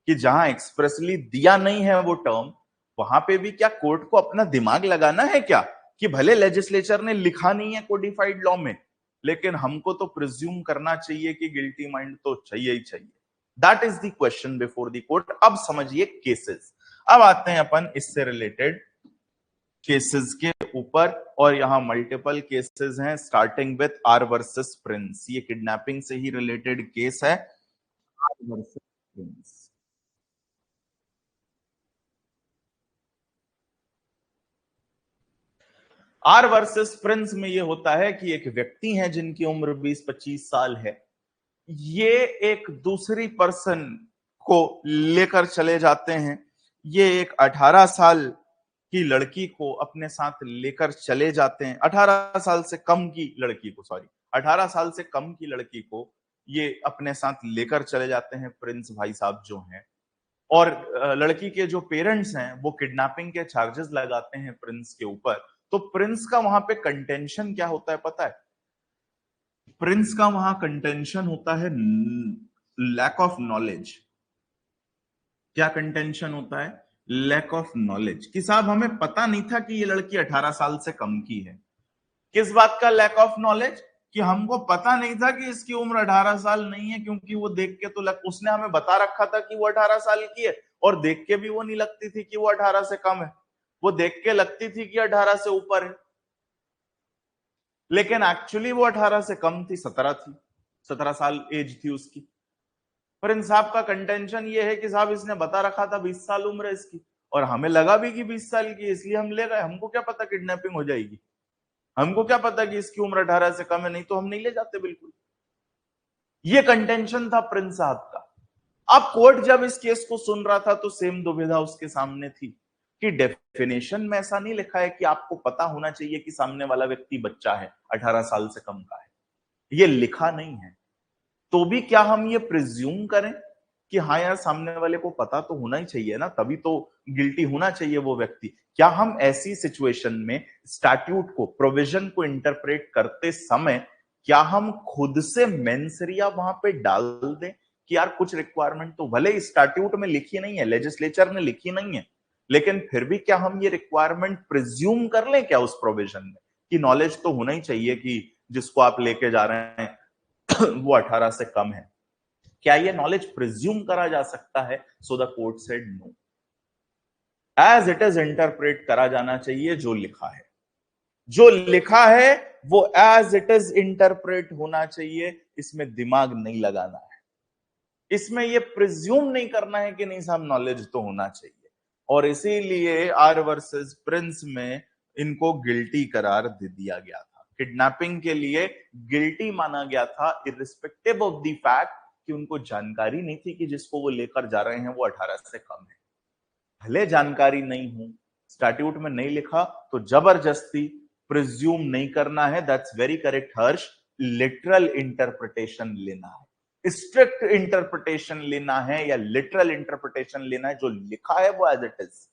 कि जहां एक्सप्रेसली दिया नहीं है वो टर्म, वहां पे भी क्या कोर्ट को अपना दिमाग लगाना है क्या, कि भले लेजिस्लेचर ने लिखा नहीं है कोडिफाइड लॉ में, लेकिन हमको तो प्रिज्यूम करना चाहिए कि गिल्टी माइंड तो चाहिए ही चाहिए। That is the question before the court. अब समझिए केसेस। अब आते हैं अपन इससे रिलेटेड केसेस के ऊपर, और यहां मल्टीपल केसेस हैं, starting with R versus Prince. ये किडनैपिंग से ही रिलेटेड केस है, R versus Prince. R versus Prince में ये होता है कि एक व्यक्ति है जिनकी उम्र 20-25 साल है, ये एक दूसरी पर्सन को लेकर चले जाते हैं, ये एक 18 साल की लड़की को अपने साथ लेकर चले जाते हैं, 18 साल से कम की लड़की को, सॉरी 18 साल से कम की लड़की को ये अपने साथ लेकर चले जाते हैं प्रिंस भाई साहब जो हैं। और लड़की के जो पेरेंट्स हैं वो किडनैपिंग के चार्जेस लगाते हैं प्रिंस के ऊपर। तो प्रिंस का वहां पे कंटेंशन क्या होता है पता है? प्रिंस का वहां कंटेंशन होता है लैक ऑफ नॉलेज। क्या कंटेंशन होता है? लैक ऑफ नॉलेज, कि साहब हमें पता नहीं था कि ये लड़की 18 साल से कम की है। किस बात का लैक ऑफ नॉलेज? कि हमको पता नहीं था कि इसकी उम्र 18 साल नहीं है, क्योंकि वो देख के तो उसने हमें बता रखा था कि वो 18 साल की है, और देख के भी वो नहीं लगती थी कि वो 18 से कम है, वो देख के लगती थी कि 18 से ऊपर है। लेकिन एक्चुअली वो 18 से कम थी, 17 थी, 17 साल एज थी उसकी। पर इन साहब का कंटेंशन ये है कि साहब इसने बता रखा था 20 साल उम्र है इसकी, और हमें लगा भी कि 20 साल की, इसलिए हम ले गए। हमको क्या पता किडनैपिंग हो जाएगी, हमको क्या पता कि इसकी उम्र 18 से कम है, नहीं तो हम नहीं ले जाते बिल्कुल। ये कंटेंशन था प्रिंस साहब का। अब कोर्ट जब इस केस को सुन रहा था तो सेम दुविधा उसके सामने थी कि डेफिनेशन में ऐसा नहीं लिखा है कि आपको पता होना चाहिए कि सामने वाला व्यक्ति बच्चा है, 18 साल से कम का है, ये लिखा नहीं है। तो भी क्या हम ये प्रिज्यूम करें कि हाँ यार सामने वाले को पता तो होना ही चाहिए ना, तभी तो गिल्टी होना चाहिए वो व्यक्ति। क्या हम ऐसी सिचुएशन में स्टैट्यूट को, प्रोविजन को इंटरप्रेट करते समय क्या हम खुद से मेंसरिया वहां पे डाल दें कि यार कुछ रिक्वायरमेंट तो भले स्टैट्यूट में लिखी नहीं है, लेजिस्लेचर ने लिखी नहीं है, लेकिन फिर भी क्या हम ये रिक्वायरमेंट प्रिज्यूम कर लें क्या उस प्रोविजन में कि नॉलेज तो होना ही चाहिए कि जिसको आप लेके जा रहे हैं वो 18 से कम है? क्या ये नॉलेज प्रिज्यूम करा जा सकता है? So the court said no, as it is interpret करा जाना चाहिए। जो लिखा है, जो लिखा है वो एज इट इज इंटरप्रेट होना चाहिए, इसमें दिमाग नहीं लगाना है, इसमें ये प्रिज्यूम नहीं करना है कि नहीं साहब नॉलेज तो होना चाहिए। और इसीलिए आर वर्सेस प्रिंस में इनको गिल्टी करार दे दिया गया था, किडनैपिंग के लिए गिल्टी माना गया था, इररिस्पेक्टिव ऑफ द फैक्ट कि उनको जानकारी नहीं थी कि जिसको वो लेकर जा रहे हैं वो 18 से कम है। भले जानकारी नहीं हो, स्टैट्यूट में नहीं लिखा, तो जबरदस्ती प्रिज्यूम नहीं करना है। That's very correct Harsh. Literal interpretation लेना है, स्ट्रिक्ट इंटरप्रिटेशन लेना है या लिटरल इंटरप्रिटेशन लेना है, जो लिखा है वो एज इट इज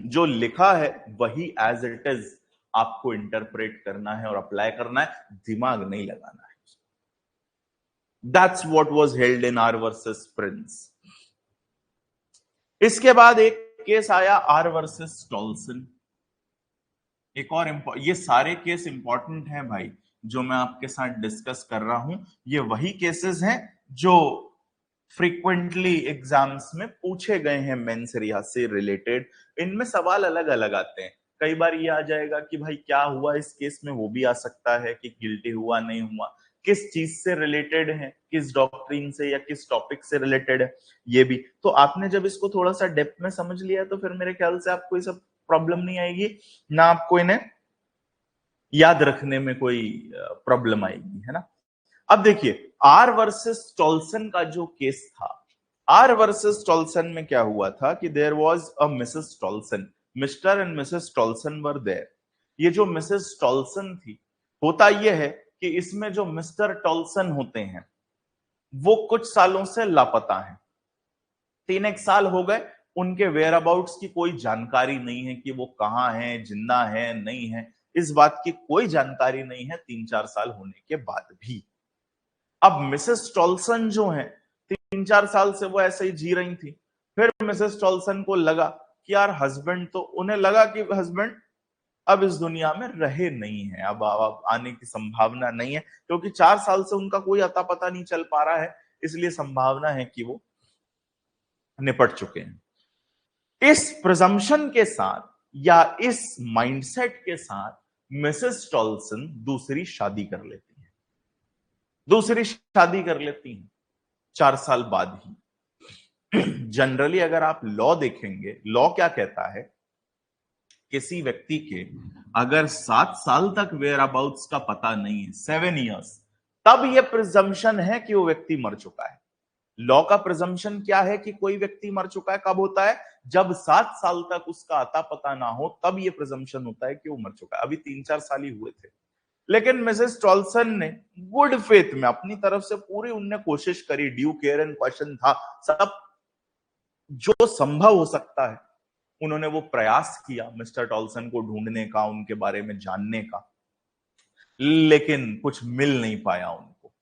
जो लिखा है वही एज इट इज आपको इंटरप्रेट करना है और अप्लाई करना है, दिमाग नहीं लगाना है। That's what was held in R versus Prince. इसके बाद एक केस आया आर वर्सेस टॉल्सन। एक और ये सारे केस इंपॉर्टेंट हैं भाई, जो मैं आपके साथ डिस्कस कर रहा हूं, ये वही केसेस हैं जो फ्रीक्वेंटली एग्जाम्स में पूछे गए हैं मेंसरिया से रिलेटेड। इनमें सवाल अलग अलग आते हैं। कई बार ये आ जाएगा कि भाई क्या हुआ इस केस में, वो भी आ सकता है कि गिल्टी हुआ नहीं हुआ, किस चीज से रिलेटेड है, किस डॉक्ट्रिन से या किस टॉपिक से रिलेटेड है, ये भी। तो आपने जब इसको थोड़ा सा डेप्थ में समझ लिया तो फिर मेरे ख्याल से आपको ये सब प्रॉब्लम नहीं आएगी, ना आपको इन्हें याद रखने में कोई प्रॉब्लम आएगी, है ना। अब देखिए आर वर्सेस टॉल्सन का जो केस था, आर वर्सेस टॉल्सन में क्या हुआ था कि there was a Mrs Tolson, mister and Mrs Tolson were there. ये जो मिसेस टॉल्सन थी, होता यह है कि इसमें जो मिस्टर टॉल्सन होते हैं वो कुछ सालों से लापता हैं। 3 साल हो गए, उनके वेयर अबाउट्स की कोई जानकारी नहीं है कि वो कहाँ हैं, जिंदा है नहीं है, इस बात की कोई जानकारी नहीं है 3-4 साल होने के बाद भी। अब मिसेस टॉल्सन जो है 3-4 साल से वो ऐसे ही जी रही थी। फिर मिसेस टॉल्सन को लगा कि यार हस्बैंड तो, उन्हें लगा कि हस्बैंड अब इस दुनिया में रहे नहीं है, अब आने की संभावना नहीं है, क्योंकि 4 साल से उनका कोई अता पता नहीं चल पा रहा है, इसलिए संभावना है कि वो निपट चुके हैं। इस प्रिजम्पशन के साथ या इस माइंडसेट के साथ मिसेस टॉल्सन दूसरी शादी कर लेती है, दूसरी शादी कर लेती हैं 4 साल बाद ही। जनरली अगर आप लॉ देखेंगे, लॉ क्या कहता है, किसी व्यक्ति के अगर 7 साल तक वेयर अबाउट्स का पता नहीं है, 7 इयर्स, तब यह प्रिजम्पशन है कि वो व्यक्ति मर चुका है। लॉ का प्रिजम्पशन क्या है कि कोई व्यक्ति मर चुका है, कब होता है, जब 7 साल तक उसका अता पता ना हो, तब यह प्रिजम्पशन होता है कि वो मर चुका है। अभी 3-4 साल ही हुए थे, लेकिन मिसेस टॉल्सन ने गुड फेथ में अपनी तरफ से पूरी उनने कोशिश करी, ड्यू केयर एंड क्वेश्चन था, सब जो संभव हो सकता है उन्होंने वो प्रयास किया मिस्टर टॉल्सन को ढूंढने का, उनके बारे में जानने का, लेकिन कुछ मिल नहीं पाया उनको।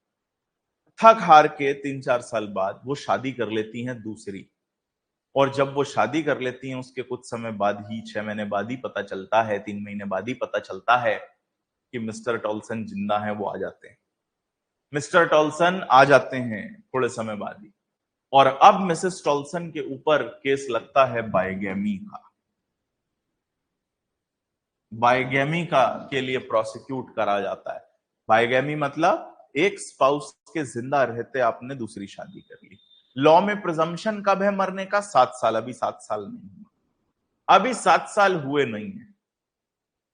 थक हार के 3-4 साल बाद वो शादी कर लेती हैं दूसरी, और जब वो शादी कर लेती हैं उसके कुछ समय बाद ही, 6 महीने बाद ही पता चलता है, 3 महीने बाद ही पता चलता है कि मिस्टर टॉल्सन जिंदा है। वो आ जाते हैं, मिस्टर टॉल्सन आ जाते हैं थोड़े समय बाद ही, और अब मिसेस टॉल्सन के ऊपर केस लगता है बाइगेमी का। बाइगेमी का के लिए प्रोसिक्यूट करा जाता है। बाइगेमी मतलब एक स्पाउस के जिंदा रहते आपने दूसरी शादी कर ली। लॉ में प्रिजम्पशन कब है मरने का? 7 साल। अभी 7 साल नहीं हुआ, अभी 7 साल हुए नहीं है।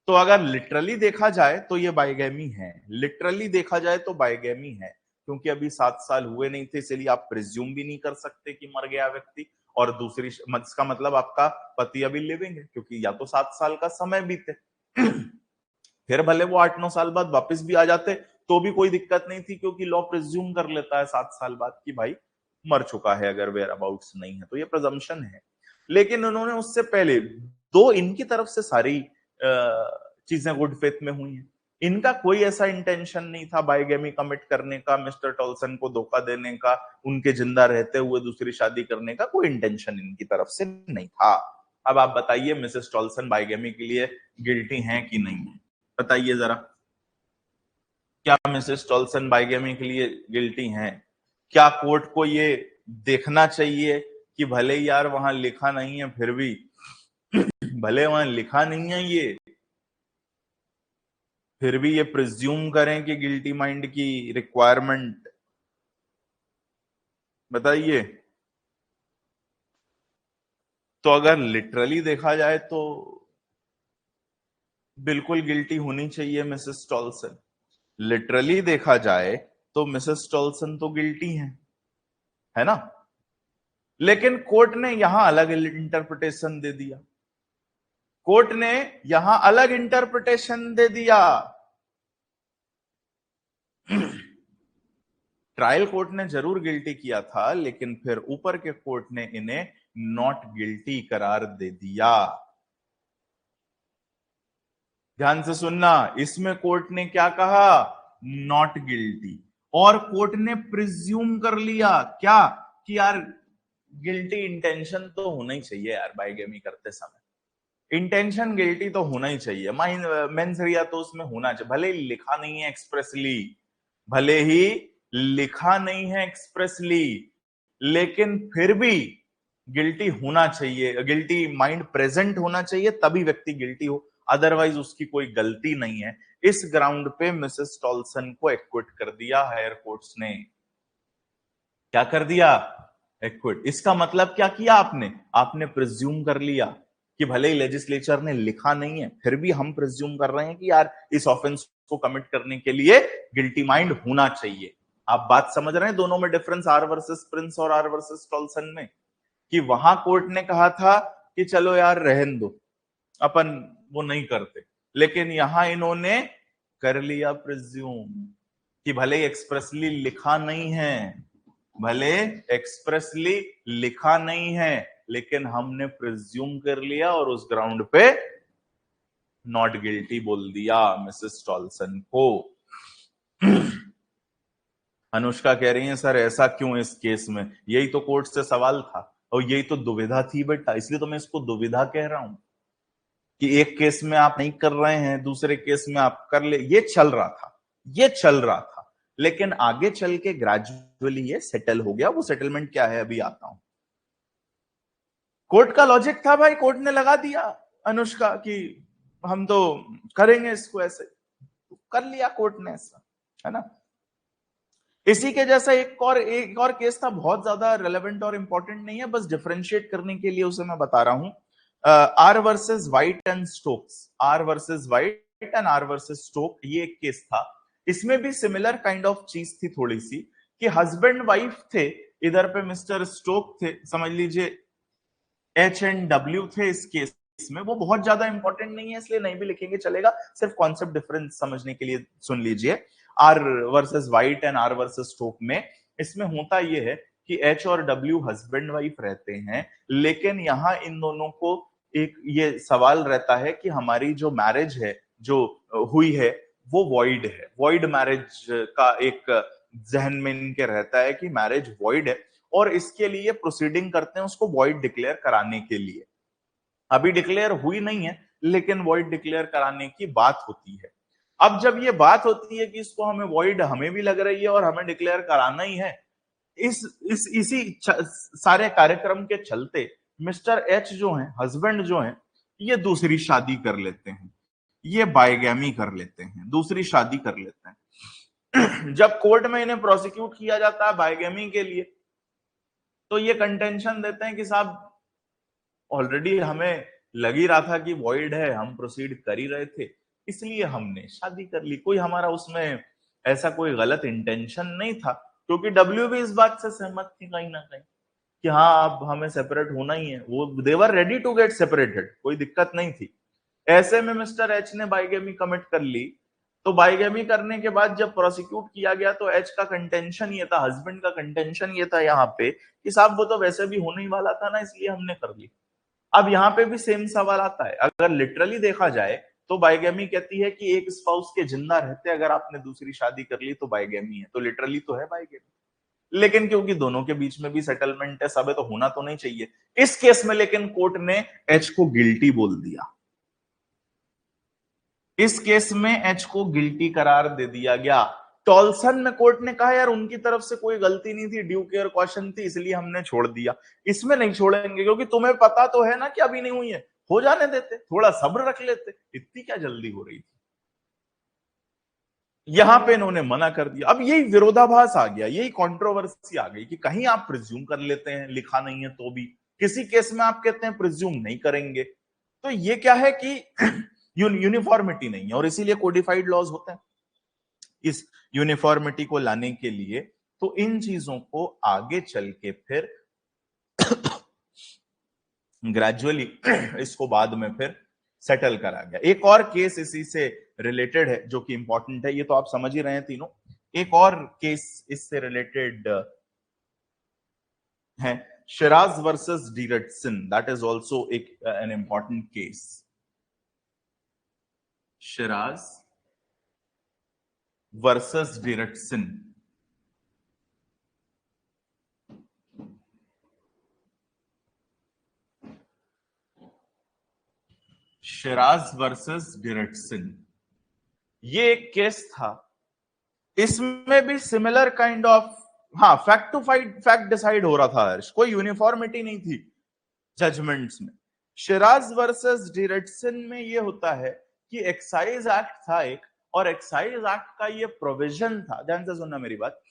तो अगर लिटरली देखा जाए तो ये बाइगेमी है, लिटरली देखा जाए तो बाइगेमी है, क्योंकि अभी 7 साल हुए नहीं थे, इसलिए आप प्रिज्यूम भी नहीं कर सकते कि मर गया व्यक्ति। और दूसरी इसका मतलब आपका पति अभी लिविंग है, क्योंकि या तो 7 साल का समय बीते फिर भले वो 8-9 साल बाद वापस भी आ जाते तो भी कोई दिक्कत नहीं थी, क्योंकि लॉ प्रिज्यूम कर लेता है 7 साल बाद कि भाई मर चुका है, अगर वेयर अबाउट्स नहीं है तो ये प्रजम्पशन है। लेकिन उन्होंने उससे पहले दो इनकी तरफ से सारी चीजें गुड फेथ में हुई हैं। इनका कोई ऐसा इंटेंशन नहीं था बाइगेमी कमिट करने का, मिस्टर टॉल्सन को धोखा देने का, उनके जिंदा रहते हुए दूसरी शादी करने का कोई इंटेंशन इनकी तरफ से नहीं था। अब आप बताइए मिसेस टॉल्सन बाइगेमी के लिए गिल्टी हैं कि नहीं है? बताइए जरा, क्या मिसेस टॉल्सन बाइगेमी के लिए गिल्टी हैं? क्या कोर्ट को ये देखना चाहिए कि भले यार वहां लिखा नहीं है फिर भी भले वहां लिखा नहीं है ये, फिर भी ये प्रिज्यूम करें कि गिल्टी माइंड की रिक्वायरमेंट? बताइए। तो अगर लिटरली देखा जाए तो बिल्कुल गिल्टी होनी चाहिए मिसेस टॉल्सन। लिटरली देखा जाए तो मिसेस टॉल्सन तो गिल्टी है ना? लेकिन कोर्ट ने यहां अलग इंटरप्रिटेशन दे दिया। कोर्ट ने यहां अलग इंटरप्रिटेशन दे दिया। ट्रायल कोर्ट ने जरूर गिल्टी किया था, लेकिन फिर ऊपर के कोर्ट ने इन्हें नॉट गिल्टी करार दे दिया। ध्यान से सुनना, इसमें कोर्ट ने क्या कहा? Not guilty. और कोर्ट ने प्रिज्यूम कर लिया क्या कि यार गिल्टी इंटेंशन तो होना ही चाहिए यार, बाइगेमी करते समय इंटेंशन गिल्टी तो होना ही चाहिए, मेंस रिया तो उसमें होना चाहिए, भले ही लिखा नहीं है एक्सप्रेसली, भले ही लिखा नहीं है एक्सप्रेसली, लेकिन फिर भी गिल्टी होना चाहिए, गिल्टी माइंड प्रेजेंट होना चाहिए, तभी व्यक्ति गिल्टी हो, अदरवाइज उसकी कोई गलती नहीं है। इस ग्राउंड पे मिसेस टॉल्सन को एक्विट कर दिया हायर कोर्ट्स ने। क्या कर दिया? एक्विट। इसका मतलब क्या किया आपने? आपने प्रिज्यूम कर लिया कि भले ही लेजिस्लेचर ने लिखा नहीं है, फिर भी हम प्रिज्यूम कर रहे हैं कि यार इस ऑफेंस को कमिट करने के लिए गिल्टी माइंड होना चाहिए। आप बात समझ रहे हैं दोनों में डिफरेंस, आर वर्सेस प्रिंस और आर वर्सेस टॉल्सन में? कि वहां कोर्ट ने कहा था कि चलो यार रहन दो, अपन वो नहीं करते, लेकिन यहां इन्होंने कर लिया प्रिज्यूम कि भले एक्सप्रेसली लिखा नहीं है, भले एक्सप्रेसली लिखा नहीं है, लेकिन हमने प्रिज्यूम कर लिया और उस ग्राउंड पे नॉट गिल्टी बोल दिया मिसेस टॉल्सन को। अनुष्का कह रही है सर ऐसा क्यों इस केस में? यही तो कोर्ट से सवाल था और यही तो दुविधा थी बेटा, इसलिए तो मैं इसको दुविधा कह रहा हूं कि एक केस में आप नहीं कर रहे हैं, दूसरे केस में आप कर ले। ये चल रहा था, ये चल रहा था, लेकिन आगे चल के ग्रेजुअली ये सेटल हो गया। वो सेटलमेंट क्या है अभी आता हूं। कोर्ट का लॉजिक था भाई, कोर्ट ने लगा दिया अनुष्का कि हम तो करेंगे इसको ऐसे, कर लिया कोर्ट ने ऐसा, है ना? इसी के जैसा एक और केस था, बहुत ज्यादा रेलेवेंट और इंपॉर्टेंट नहीं है, बस डिफरेंशिएट करने के लिए उसे मैं बता रहा हूं। R versus White and Stokes, R versus White and R versus Stoke, ये एक केस था। इसमें भी सिमिलर काइंड ऑफ चीज थी थोड़ी सी, कि हस्बैंड वाइफ थे, इधर पे मिस्टर स्टोक थे, समझ लीजिए एच एंड डब्ल्यू थे इस केस में। वो बहुत ज्यादा इंपॉर्टेंट नहीं है इसलिए नहीं भी लिखेंगे चलेगा, सिर्फ कॉन्सेप्ट डिफरेंस समझने के लिए सुन लीजिए। R versus White and R versus Stoke में इसमें होता यह है कि एच और डब्ल्यू हस्बैंड वाइफ रहते हैं, लेकिन यहां इन दोनों को एक ये सवाल रहता है कि हमारी जो मैरिज है, जो हुई है, वो वॉइड है। वॉइड मैरिज का एक जहन में इनके रहता है कि मैरिज वॉइड है, और इसके लिए प्रोसीडिंग करते हैं उसको वॉइड डिक्लेयर कराने के लिए। अभी डिक्लेयर हुई नहीं है, लेकिन वॉइड डिक्लेयर कराने की बात होती है। अब जब ये बात होती है कि इसको हमें वॉइड हमें भी लग रही है और हमें डिक्लेयर कराना ही है, इसी सारे कार्यक्रम के चलते मिस्टर एच जो हैं, हस्बैंड जो हैं, ये दूसरी शादी कर लेते हैं। ये बाइगैमी कर लेते हैं, दूसरी शादी कर लेते हैं। जब कोर्ट में इन्हें प्रोसिक्यूट किया जाता है बाइगैमी के लिए, तो ये कंटेंशन देते हैं कि साहब ऑलरेडी हमें लग ही रहा था कि वॉइड है, हम प्रोसीड कर ही रहे थे, इसलिए हमने शादी कर ली। कोई हमारा उसमें ऐसा कोई गलत इंटेंशन नहीं था, क्योंकि डब्ल्यू भी इस बात से सहमत थी कहीं ना कहीं कि हाँ अब हमें सेपरेट होना ही है। वो देवर रेडी टू गेट सेपरेटेड, कोई दिक्कत नहीं थी। ऐसे में मिस्टर एच ने बाइगेमी कमिट कर ली। तो बाइगेमी करने के बाद जब प्रोसिक्यूट किया गया तो एच का कंटेंशन ये था, हस्बैंड का कंटेंशन ये था यहाँ पे कि साहब वो तो वैसे भी होने ही वाला था ना, इसलिए हमने कर ली। अब यहाँ पे भी सेम सवाल आता है, अगर लिटरली देखा जाए तो बाइगेमी कहती है कि एक स्पाउस के जिंदा रहते अगर आपने दूसरी शादी कर ली तो बाइगेमी है, तो लिटरली तो है बाइगेमी। लेकिन क्योंकि दोनों के बीच में भी सेटलमेंट है, सब है, तो होना तो नहीं चाहिए इस केस में। लेकिन कोर्ट ने एच को गिल्टी बोल दिया। इस केस में एच को गिल्टी करार दे दिया गया। टॉल्सन में कोर्ट ने कहा यार उनकी तरफ से कोई गलती नहीं थी, ड्यू केयर कॉशन थी, इसलिए हमने छोड़ दिया। इसमें नहीं छोड़ेंगे क्योंकि तुम्हें पता तो है ना कि अभी नहीं हुई है, हो जाने देते, थोड़ा सब्र रख लेते, इतनी क्या जल्दी हो रही थी। यहां पे इन्होंने मना कर दिया। अब यही विरोधाभास आ गया, यही कंट्रोवर्सी आ गई कि कहीं आप प्रिज्यूम कर लेते हैं लिखा नहीं है तो भी, किसी केस में आप कहते हैं प्रिज्यूम नहीं करेंगे। तो ये क्या है कि यूनिफॉर्मिटी नहीं है, और इसीलिए कोडिफाइड लॉज होते हैं। इस यूनिफॉर्मिटी को लाने के लिए तो इन चीजों को आगे चल के फिर ग्रेजुअली इसको बाद में फिर सेटल करा गया। एक और केस इसी से रिलेटेड है जो कि इंपॉर्टेंट है, ये तो आप समझ ही रहे हैं तीनों। एक और केस इससे रिलेटेड है, Shiraj versus Deretsen, that is also एक an important case. Shiraj versus Deretsen. Shiraj versus Deretsen, ये एक केस था। इसमें भी सिमिलर काइंड ऑफ, हाँ, फैक्ट टू फैक्ट डिसाइड हो रहा था हर्ष, कोई यूनिफॉर्मिटी नहीं थी जजमेंट्स में। शिराज वर्सेस डीरेटसन में ये होता है कि एक्साइज एक्ट था एक, और एक्साइज एक्ट का ये प्रोविजन था, ध्यान से सुनना मेरी बात।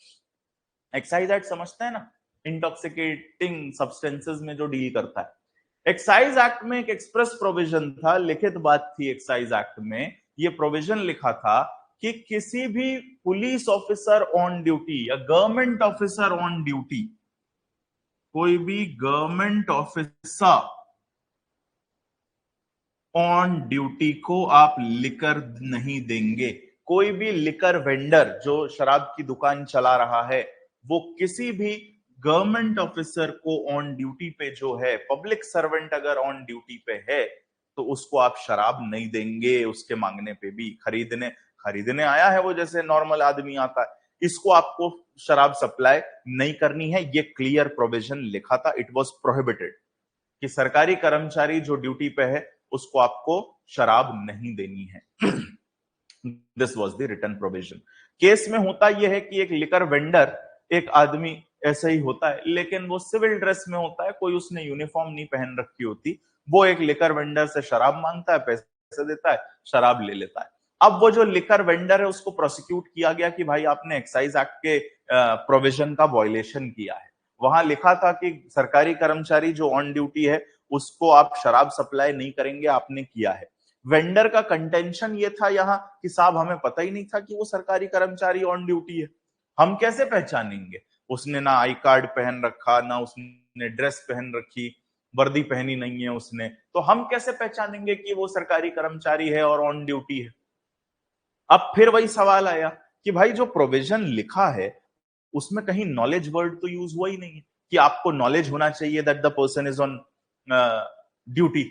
एक्साइज एक्ट समझते हैं ना, इंटॉक्सिकेटिंग सब्सटेंसेस में जो डील करता है। एक्साइज एक्ट में एक एक्सप्रेस प्रोविजन था, लिखित बात थी एक्साइज एक्ट में, ये प्रोविजन लिखा था कि किसी भी पुलिस ऑफिसर ऑन ड्यूटी या गवर्नमेंट ऑफिसर ऑन ड्यूटी, कोई भी गवर्नमेंट ऑफिसर ऑन ड्यूटी को आप लिकर नहीं देंगे। कोई भी लिकर वेंडर जो शराब की दुकान चला रहा है, वो किसी भी गवर्नमेंट ऑफिसर को ऑन ड्यूटी पे जो है, पब्लिक सर्वेंट अगर ऑन ड्यूटी पे है तो उसको आप शराब नहीं देंगे उसके मांगने पे भी। खरीदने आया है वो, जैसे नॉर्मल आदमी आता है, इसको आपको शराब सप्लाई नहीं करनी है। ये क्लियर प्रोविजन लिखा था, इट वॉज प्रोहिबिटेड कि सरकारी कर्मचारी जो ड्यूटी पे है उसको आपको शराब नहीं देनी है। This was the written provision. Case में होता यह है कि एक लिकर वेंडर, एक आदमी ऐसा ही होता है, लेकिन वो सिविल ड्रेस में होता है, कोई उसने यूनिफॉर्म नहीं पहन रखी होती, वो एक लिकर वेंडर से शराब मांगता है, पैसे देता है, शराब ले लेता है। अब वो जो लिकर वेंडर है उसको प्रोसिक्यूट किया गया कि भाई आपने एक्साइज एक्ट के प्रोविजन का वायलेशन किया है। वहां लिखा था कि सरकारी कर्मचारी जो ऑन ड्यूटी है उसको आप शराब सप्लाई नहीं करेंगे, आपने किया है। वेंडर का कंटेंशन ये था यहाँ कि साहब हमें पता ही नहीं था कि वो सरकारी कर्मचारी ऑन ड्यूटी है, हम कैसे पहचानेंगे? उसने ना आई कार्ड पहन रखा, ना उसने ड्रेस पहन रखी, वर्दी पहनी नहीं है उसने, तो हम कैसे पहचानेंगे कि वो सरकारी कर्मचारी है और ऑन ड्यूटी है? अब फिर वही सवाल आया कि भाई जो प्रोविजन लिखा है उसमें कहीं नॉलेज वर्ड तो यूज हुआ ही नहीं है कि आपको नॉलेज होना चाहिए that the person is on duty,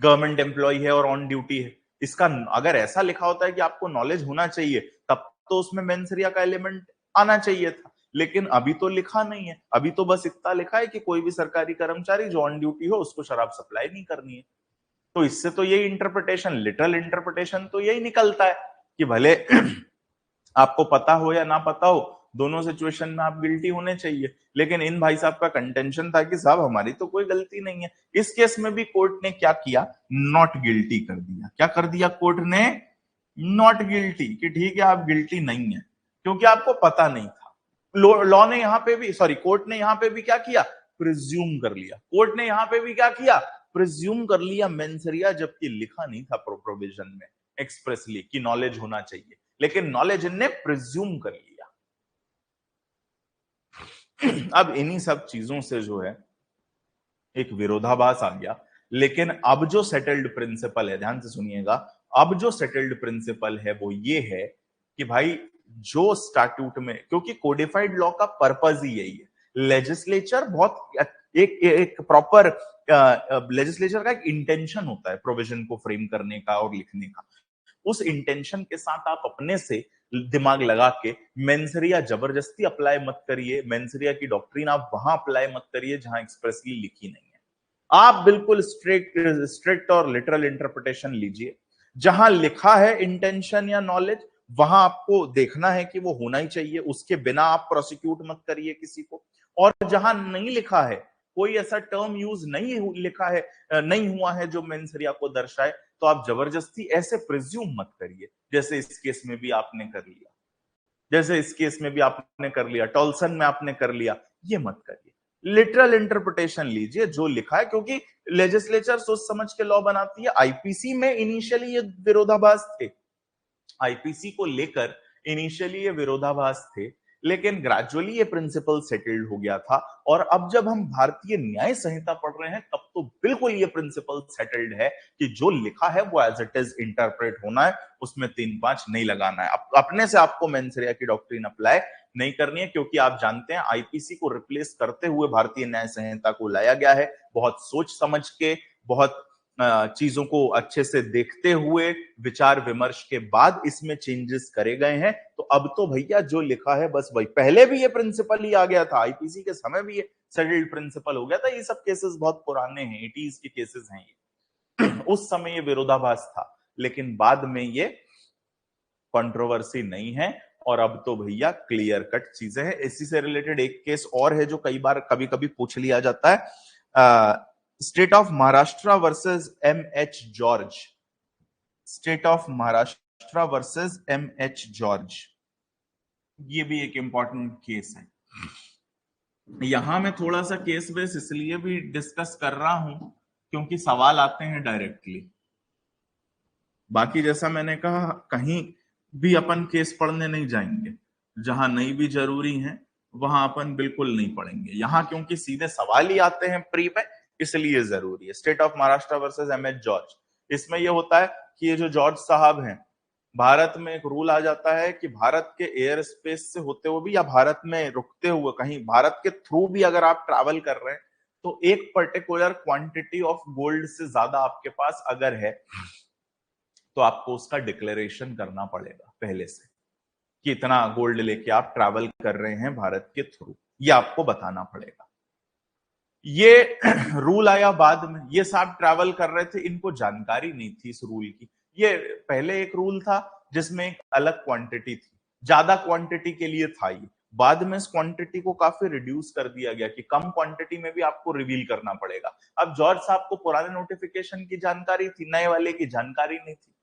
government employee है और ऑन ड्यूटी है। इसका अगर ऐसा लिखा होता है कि आपको नॉलेज होना चाहिए, तब तो उसमें मेंस rea का एलिमेंट आना चाहिए था, लेकिन अभी तो लिखा नहीं है। अभी तो बस इतना लिखा है कि कोई भी सरकारी कर्मचारी जो ऑन ड्यूटी हो उसको शराब सप्लाई नहीं करनी है। तो इससे तो यही इंटरप्रिटेशन, लिटरल इंटरप्रिटेशन तो यही निकलता है कि भले आपको पता हो या ना पता हो, दोनों सिचुएशन में आप गिल्टी होने चाहिए। लेकिन इन भाई साहब का कंटेंशन था कि साहब हमारी तो कोई गलती नहीं है। इस केस में भी कोर्ट ने क्या किया, नॉट गिल्टी कर दिया। क्या कर दिया कोर्ट ने, नॉट गिल्टी, कि ठीक है आप गिल्टी नहीं है, क्योंकि आपको पता नहीं था। लॉ ने यहां पे भी, सॉरी कोर्ट ने यहां पे भी क्या किया, प्रिज्यूम कर लिया। कोर्ट ने यहां पे भी क्या किया, प्रिज्यूम कर लिया मेंसरिया, जबकि लिखा नहीं था प्रोविजन में एक्सप्रेसली कि नॉलेज होना चाहिए, लेकिन नॉलेज इनने प्रिज्यूम कर लिया। अब इन्हीं सब चीजों से जो है एक विरोधाभास आ गया। लेकिन अब जो सेटल्ड प्रिंसिपल है, ध्यान से सुनिएगा, अब जो सेटल्ड प्रिंसिपल है वो ये है कि भाई जो स्टैट्यूट में, क्योंकि कोडिफाइड लॉ का पर्पज ही यही है, लेजिस्लेचर बहुत एक प्रॉपर लेजिस्लेचर का एक इंटेंशन होता है प्रोविजन को फ्रेम करने का और लिखने का। उस इंटेंशन के साथ आप अपने से दिमाग लगा के मेंसरिया जबरदस्ती अप्लाई मत करिए, मेंसरिया की डॉक्ट्रिन आप वहां अप्लाई मत करिए जहां एक्सप्रेसली लिखी नहीं है। आप बिल्कुल स्ट्रिक्ट और लिटरल इंटरप्रिटेशन लीजिए। जहां लिखा है इंटेंशन या नॉलेज, वहां आपको देखना है कि वो होना ही चाहिए, उसके बिना आप प्रोसिक्यूट मत करिए किसी को। और जहां नहीं लिखा है, कोई ऐसा टर्म यूज नहीं लिखा है, नहीं हुआ है जो मेंसरिया को दर्शाए, तो आप जबरदस्ती ऐसे प्रिज्यूम मत करिए, जैसे इस केस में भी आपने कर लिया, जैसे इस केस में भी आपने कर लिया, टॉल्सन में आपने कर लिया, ये मत करिए। लिटरल इंटरप्रिटेशन लीजिए जो लिखा है, क्योंकि लेजिस्लेचर सोच समझ के लॉ बनाती है। आईपीसी में इनिशियली ये विरोधाभास थे, आईपीसी को लेकर इनिशियली ये विरोधाभास थे, लेकिन ग्रेजुअली ये प्रिंसिपल सेटल्ड हो गया था। और अब जब हम भारतीय न्याय संहिता पढ़ रहे हैं, तब तो बिल्कुल ये प्रिंसिपल सेटल्ड है कि जो लिखा है वो एज इट इज इंटरप्रेट होना है, उसमें 3-5 नहीं लगाना है। अपने से आपको मेंसरिया की डॉक्ट्रिन अप्लाई नहीं करनी है, क्योंकि आप जानते हैं आईपीसी को रिप्लेस करते हुए भारतीय न्याय संहिता को लाया गया है, बहुत सोच समझ के, बहुत चीजों को अच्छे से देखते हुए, विचार विमर्श के बाद इसमें चेंजेस करे गए हैं। तो अब तो भैया जो लिखा है बस वही, पहले भी ये प्रिंसिपल ही आ गया था, आईपीसी के समय भी ये सेटल्ड प्रिंसिपल हो गया था। ये सब केसेस बहुत पुराने हैं, 80s के केसेस हैं ये। उस समय ये विरोधाभास था, लेकिन बाद में ये कंट्रोवर्सी नहीं है, और अब तो भैया क्लियर कट चीजें हैं। इसी से रिलेटेड एक केस और है जो कई बार कभी कभी पूछ लिया जाता है, state of Maharashtra versus MH George. State of Maharashtra versus MH George, ये भी एक इंपॉर्टेंट केस है। यहां मैं थोड़ा सा केस बेस इसलिए भी डिस्कस कर रहा हूं क्योंकि सवाल आते हैं डायरेक्टली। बाकी जैसा मैंने कहा, कहीं भी अपन केस पढ़ने नहीं जाएंगे, जहां नहीं भी जरूरी है वहां अपन बिल्कुल नहीं पढ़ेंगे। यहां क्योंकि सीधे सवाल ही आते हैं प्री में, इसलिए जरूरी है। State of Maharashtra versus MH George, इसमें यह होता है कि ये जो जॉर्ज साहब हैं, भारत में एक रूल आ जाता है कि भारत के एयर स्पेस से होते हुए भी या भारत में रुकते हुए कहीं भारत के थ्रू भी अगर आप ट्रैवल कर रहे हैं, तो एक पर्टिकुलर क्वांटिटी ऑफ गोल्ड से ज्यादा आपके पास अगर है, तो आपको उसका डिक्लेरेशन करना पड़ेगा पहले से, कि इतना गोल्ड लेके आप ट्रैवल कर रहे हैं भारत के थ्रू, ये आपको बताना पड़ेगा। ये रूल आया बाद में, ये साहब ट्रैवल कर रहे थे, इनको जानकारी नहीं थी इस रूल की। ये पहले एक रूल था जिसमें एक अलग क्वांटिटी थी, ज्यादा क्वांटिटी के लिए था ये। बाद में इस क्वांटिटी को काफी रिड्यूस कर दिया गया कि कम क्वांटिटी में भी आपको रिवील करना पड़ेगा। अब जॉर्ज साहब को पुराने नोटिफिकेशन की जानकारी थी, नए वाले की जानकारी नहीं थी,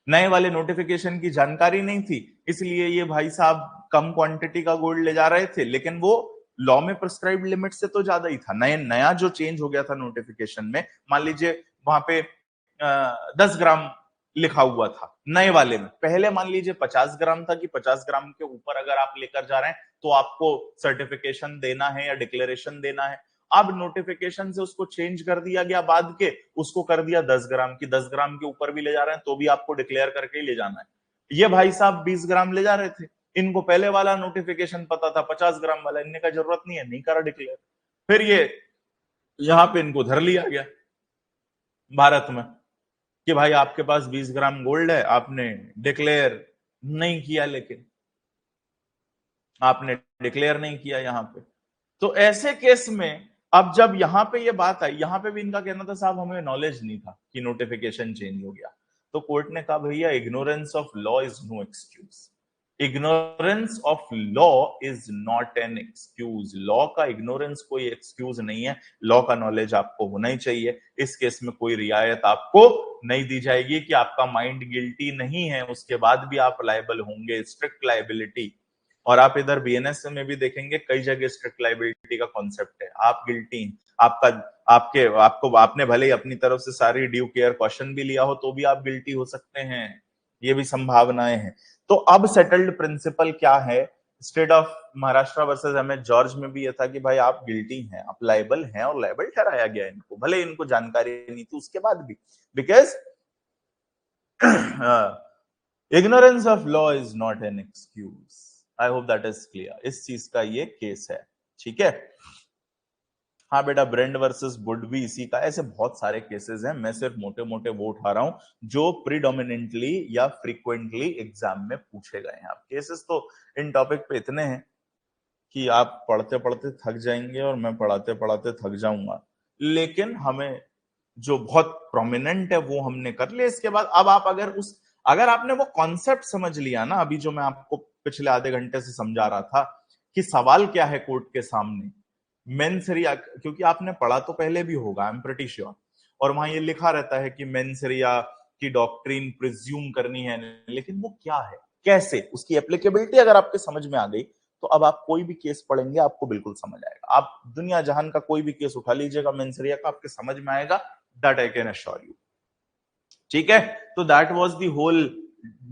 नए वाले नोटिफिकेशन की जानकारी नहीं थी, इसलिए ये भाई साहब कम क्वांटिटी का गोल्ड ले जा रहे थे, लेकिन वो लॉ में प्रिस्क्राइब्ड लिमिट से तो ज्यादा ही था। नया जो चेंज हो गया था नोटिफिकेशन में, मान लीजिए वहां पे 10 ग्राम लिखा हुआ था नए वाले में, पहले मान लीजिए 50 ग्राम था कि 50 ग्राम के ऊपर अगर आप लेकर जा रहे हैं तो आपको सर्टिफिकेशन देना है या डिक्लेरेशन देना है। अब नोटिफिकेशन से उसको चेंज कर दिया गया, बाद के उसको कर दिया 10 ग्राम की, 10 ग्राम के ऊपर भी ले जा रहे हैं तो भी आपको डिक्लेयर करके ही ले जाना है। ये भाई साहब 20 ग्राम ले जा रहे थे, इनको पहले वाला नोटिफिकेशन पता था 50 ग्राम वाला, इनने का जरूरत नहीं है, नहीं करा डिक्लेयर। फिर ये यहां पे इनको धर लिया गया भारत में कि भाई आपके पास 20 ग्राम गोल्ड है, आपने डिक्लेयर नहीं किया, लेकिन आपने डिक्लेयर नहीं किया यहां पे। तो ऐसे केस में अब जब यहां पे ये बात आई, यहां पे भी इनका कहना था साहब हमें नॉलेज नहीं था कि नोटिफिकेशन चेंज हो गया। तो कोर्ट ने कहा भैया ignorance of law is no excuse, ignorance of law is not an excuse. Law का इग्नोरेंस कोई एक्सक्यूज नहीं है, लॉ का नॉलेज आपको होना ही चाहिए। इस केस में कोई रियायत आपको नहीं दी जाएगी कि आपका माइंड गिल्टी नहीं है उसके बाद भी आप लायबल होंगे, स्ट्रिक्ट लायबिलिटी। और आप इधर बीएनएस में भी देखेंगे कई जगह स्ट्रिक्ट लायबिलिटी का कॉन्सेप्ट है। आप गिल्टी, आपका आपके आपको आपने भले ही अपनी तरफ से सारी ड्यू केयर क्वेश्चन भी लिया हो तो भी आप गिल्टी हो सकते हैं, ये भी संभावनाएं हैं। तो अब सेटल्ड प्रिंसिपल क्या है? State of Maharashtra versus MH George में भी ये था कि भाई आप गिल्टी हैं, आप लायबल हैं और लायबल ठहराया गया इनको, भले इनको जानकारी नहीं थी उसके बाद भी, because ignorance of law is not an excuse. I hope that is clear. इस चीज का ये केस है, ठीक है। हाँ बेटा, ब्रेंड वर्सेस वुड भी इसी का, ऐसे बहुत सारे केसेस हैं। मैं सिर्फ मोटे मोटे वो उठा रहा हूं जो प्रीडोमिनेंटली या फ्रीक्वेंटली एग्जाम में पूछे गए हैं। अब केसेस तो इन टॉपिक पे इतने हैं कि आप पढ़ते पढ़ते थक जाएंगे और मैं पढ़ाते पढ़ाते थक जाऊंगा, लेकिन हमें जो बहुत प्रोमिनेंट है वो हमने कर लिया। इसके बाद अब आप अगर आपने वो कॉन्सेप्ट समझ लिया ना, अभी जो मैं आपको पिछले आधे घंटे से समझा रहा था कि सवाल क्या है कोर्ट के सामने, मेंस रिया, क्योंकि आपने पढ़ा तो पहले भी होगा, आई एम प्रीटी श्योर, और वहां ये लिखा रहता है कि मेंस रिया की डॉक्ट्रिन प्रिज्यूम करनी है, लेकिन वो क्या है, कैसे, उसकी एप्लीकेबिलिटी अगर आपके समझ में आ गई तो अब आप कोई भी केस पढ़ेंगे आपको बिल्कुल समझ आएगा। आप दुनिया जहान का कोई भी केस उठा लीजिएगा मेंस रिया का, आपके समझ में आएगा, that I can assure you. ठीक है, तो that was the whole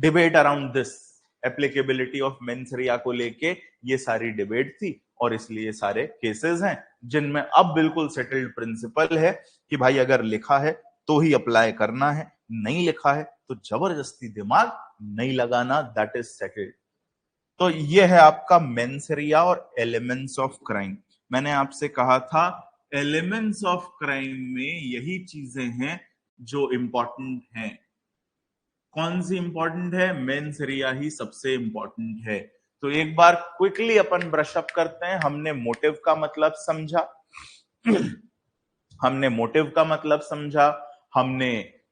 debate around this, applicability of mens rea को लेके ये सारी डिबेट थी, और इसलिए सारे केसेस हैं जिनमें अब बिल्कुल सेटल्ड प्रिंसिपल है कि भाई अगर लिखा है तो ही अप्लाई करना है, नहीं लिखा है तो जबरदस्ती दिमाग नहीं लगाना, दैट इज सेटल्ड। तो ये है आपका मेंस रिया और एलिमेंट्स ऑफ क्राइम। मैंने आपसे कहा था एलिमेंट्स ऑफ क्राइम में यही चीजें हैं जो इंपॉर्टेंट हैं। कौन सी इंपॉर्टेंट है? मेंस रिया ही सबसे इंपॉर्टेंट है। तो एक बार क्विकली अपन ब्रश अप करते हैं। हमने मोटिव का मतलब समझा, हमने मोटिव का मतलब समझा, हमने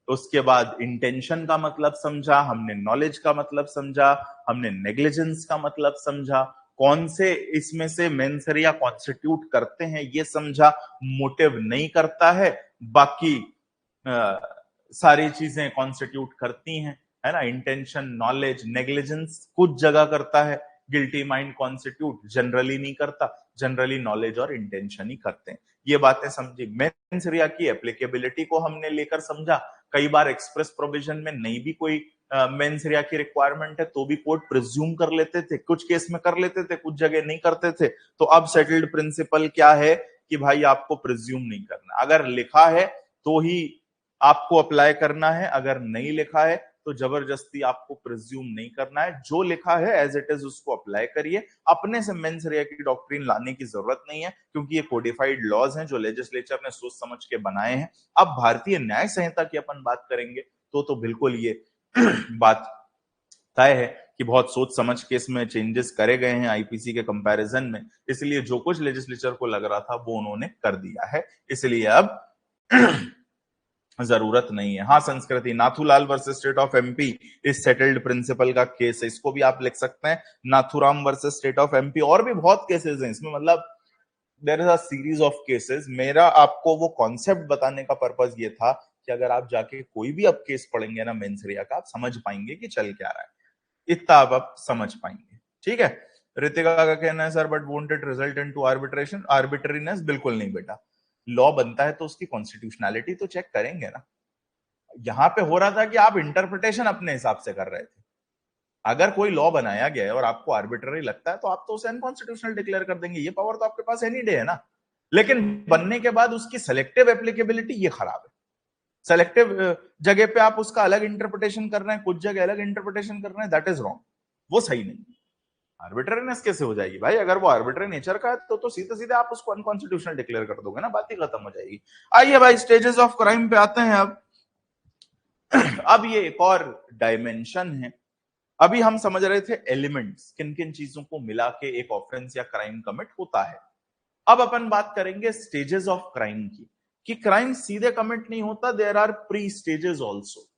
उसके बाद इंटेंशन का मतलब समझा, हमने नॉलेज का मतलब समझा, हमने नेग्लिजेंस का मतलब समझा, कौन से इसमें से मेंस रिया कॉन्स्टिट्यूट करते हैं ये समझा, मोटिव नहीं करता है, बाकी सारी चीजें कॉन्स्टिट्यूट करती हैं, है ना। इंटेंशन, नॉलेज, नेग्लिजेंस कुछ जगह करता है, गिल्टी माइंड कॉन्स्टिट्यूट जनरली नहीं करता, जनरली नॉलेज और इंटेंशन ही करते हैं। ये बातें समझी। मेंस रिया की एप्लीकेबिलिटी को हमने लेकर समझा। कई बार एक्सप्रेस प्रोविजन में नहीं भी कोई मेंस रिया की रिक्वायरमेंट है तो भी कोर्ट प्रिज्यूम कर लेते थे, कुछ केस में कर लेते थे, कुछ जगह नहीं करते थे। तो अब सेटल्ड प्रिंसिपल क्या है कि भाई आपको प्रिज्यूम नहीं करना, अगर लिखा है तो ही आपको अप्लाई करना है, अगर नहीं लिखा है तो जबरदस्ती आपको प्रिज्यूम नहीं करना है। जो लिखा है एज इट इज उसको अप्लाई करिए, अपने से मेंस रिया की डॉक्ट्रिन लाने की जरूरत नहीं है, क्योंकि ये कोडिफाइड लॉज हैं जो लेजिस्लेचर ने सोच समझ के बनाए हैं। अब भारतीय न्याय संहिता की अपन बात करेंगे तो बिल्कुल ये बात तय है कि बहुत सोच समझ के इसमें चेंजेस करे गए हैं आईपीसी के कंपैरिजन में, इसलिए जो कुछ लेजिस्लेचर को लग रहा था वो उन्होंने कर दिया है, इसलिए अब जरूरत नहीं है। हाँ, Sanskriti, Nathulal versus state of MP इस सेटल्ड प्रिंसिपल का केस है, इसको भी आप लिख सकते हैं। Nathuram versus state of MP, और भी बहुत केसेस हैं इसमें, मतलब there is a series of cases. मेरा आपको वो कॉन्सेप्ट बताने का पर्पस ये था कि अगर आप जाके कोई भी अब केस पढ़ेंगे ना मेंस रिया का, आप समझ पाएंगे कि चल क्या रहा है, इतना आप समझ पाएंगे। ठीक है। रितिका का कहना है sir but won't it result into arbitration, arbitrariness? बिल्कुल नहीं बेटा, लॉ बनता है तो उसकी कॉन्स्टिट्यूशनैलिटी तो चेक करेंगे ना। यहां पे हो रहा था कि आप इंटरप्रिटेशन अपने हिसाब से कर रहे थे। अगर कोई लॉ बनाया गया है और आपको आर्बिट्ररी लगता है तो आप तो उसे अनकॉन्स्टिट्यूशनल डिक्लेयर कर देंगे, ये पावर तो आपके पास एनी डे है ना। लेकिन बनने के बाद उसकी सेलेक्टिव एप्लीकेबिलिटी ये खराब है। सेलेक्टिव जगह पे आप उसका अलग इंटरप्रिटेशन कर रहे हैं, कुछ जगह अलग इंटरप्रिटेशन कर रहे हैं, दैट इज रॉन्ग, वो सही नहीं। आर्बिट्रेरीनेस कैसे हो जाएगी भाई? अगर वो आर्बिट्रेरी नेचर का है तो सीधे सीधे आप उसको अनकॉन्स्टिट्यूशनल डिक्लेयर कर दोगे ना, बात ही खत्म हो जाएगी। आइए भाई स्टेजेस ऑफ क्राइम पे आते हैं। अब ये एक और डायमेंशन है। अभी हम समझ रहे थे एलिमेंट्स, किन किन चीजों को मिला के एक ऑफेंस या क्राइम कमिट होता है। अब अपन बात करेंगे स्टेजेस ऑफ क्राइम की, कि क्राइम सीधे कमिट नहीं होता, there are pre stages also.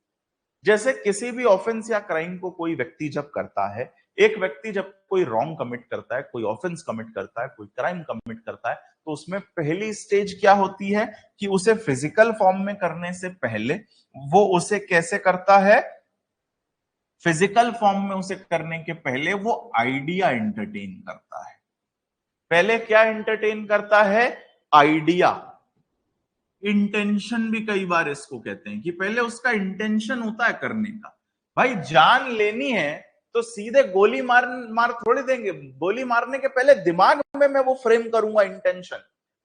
जैसे किसी भी ऑफेंस या क्राइम को कोई व्यक्ति जब करता है, एक व्यक्ति जब कोई रॉन्ग कमिट करता है, कोई ऑफेंस कमिट करता है, कोई क्राइम कमिट करता है, तो उसमें पहली स्टेज क्या होती है कि उसे फिजिकल फॉर्म में करने से पहले वो उसे कैसे करता है, फिजिकल फॉर्म में उसे करने के पहले वो आइडिया एंटरटेन करता है। पहले क्या एंटरटेन करता है, आइडिया। इंटेंशन भी कई बार इसको कहते हैं कि पहले उसका इंटेंशन होता है करने का। भाई जान लेनी है तो सीधे गोली मार थोड़ी देंगे, गोली मारने के पहले दिमाग में मैं वो फ्रेम करूंगा इंटेंशन,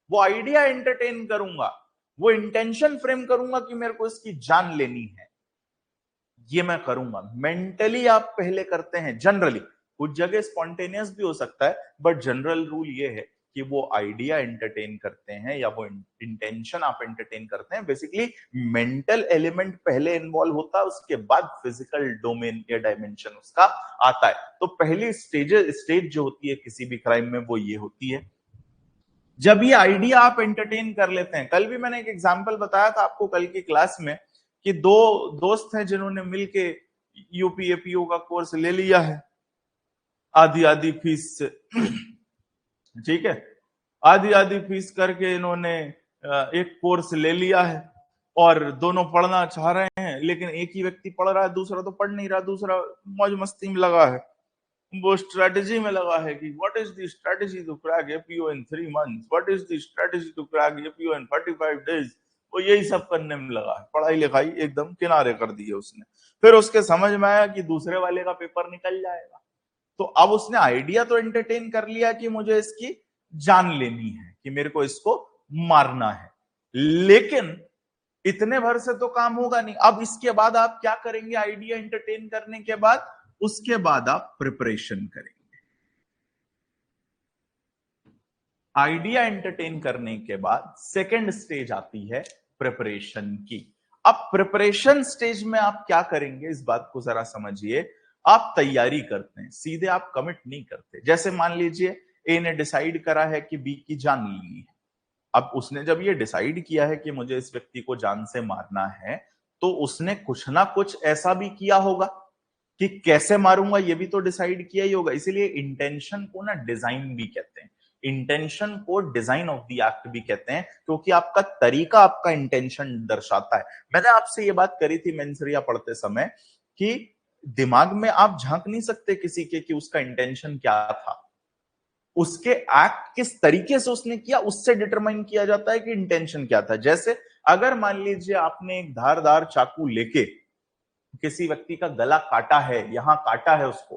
वो आइडिया एंटरटेन करूंगा, वो इंटेंशन फ्रेम करूंगा कि मेरे को इसकी जान लेनी है, ये मैं करूंगा। मेंटली आप पहले करते हैं जनरली, कुछ जगह स्पॉन्टेनियस भी हो सकता है, बट जनरल रूल ये है कि वो आइडिया एंटरटेन करते हैं या वो इंटेंशन आप एंटरटेन करते हैं। बेसिकली मेंटल एलिमेंट पहले इन्वॉल्व होता है, उसके बाद फिजिकल डोमेन या डायमेंशन उसका आता है। तो पहली स्टेज जो होती है किसी भी क्राइम में वो ये होती है जब ये आइडिया आप एंटरटेन कर लेते हैं। कल भी मैंने एक एग्जांपल बताया था आपको कल की क्लास में कि दो दोस्त हैं जिन्होंने मिलके यूपीएपीओ का कोर्स ले लिया है आधी आधी फीस से, ठीक है, आधी आधी फीस करके इन्होंने एक कोर्स ले लिया है और दोनों पढ़ना चाह रहे हैं, लेकिन एक ही व्यक्ति पढ़ रहा है, दूसरा तो पढ़ नहीं रहा, दूसरा मौज मस्ती में लगा है, वो स्ट्रेटेजी में लगा है कि what is the strategy to crack APO in 3 months, what is the strategy to crack APO in 45 days। वो यही सब करने में लगा है, पढ़ाई लिखाई एकदम किनारे कर दी है उसने। फिर उसके समझ में आया कि दूसरे वाले का पेपर निकल जाएगा, तो अब उसने आइडिया तो एंटरटेन कर लिया कि मुझे इसकी जान लेनी है, कि मेरे को इसको मारना है, लेकिन इतने भर से तो काम होगा नहीं। अब इसके बाद आप क्या करेंगे, आइडिया एंटरटेन करने के बाद उसके बाद आप प्रिपरेशन करेंगे। आइडिया एंटरटेन करने के बाद सेकेंड स्टेज आती है प्रिपरेशन की। अब प्रिपरेशन स्टेज में आप क्या करेंगे, इस बात को जरा समझिए। आप तैयारी करते हैं, सीधे आप कमिट नहीं करते। जैसे मान लीजिए ए ने डिसाइड करा है कि बी की जान लेनी है। अब उसने जब ये डिसाइड किया है कि मुझे इस व्यक्ति को जान से मारना है, तो उसने कुछ ना कुछ ऐसा भी किया होगा कि कैसे मारूंगा, ये भी तो डिसाइड किया ही होगा। इसीलिए इंटेंशन को ना डिजाइन भी कहते हैं, इंटेंशन को डिजाइन ऑफ द एक्ट भी कहते हैं, क्योंकि आपका तरीका आपका इंटेंशन दर्शाता है। मैंने आपसे ये बात करी थी मेंसरिया पढ़ते समय कि दिमाग में आप झांक नहीं सकते किसी के कि उसका इंटेंशन क्या था, उसके एक्ट किस तरीके से उसने किया उससे डिटरमाइन किया जाता है कि इंटेंशन क्या था। जैसे अगर मान लीजिए आपने एक धारदार चाकू लेके किसी व्यक्ति का गला काटा है, यहां काटा है उसको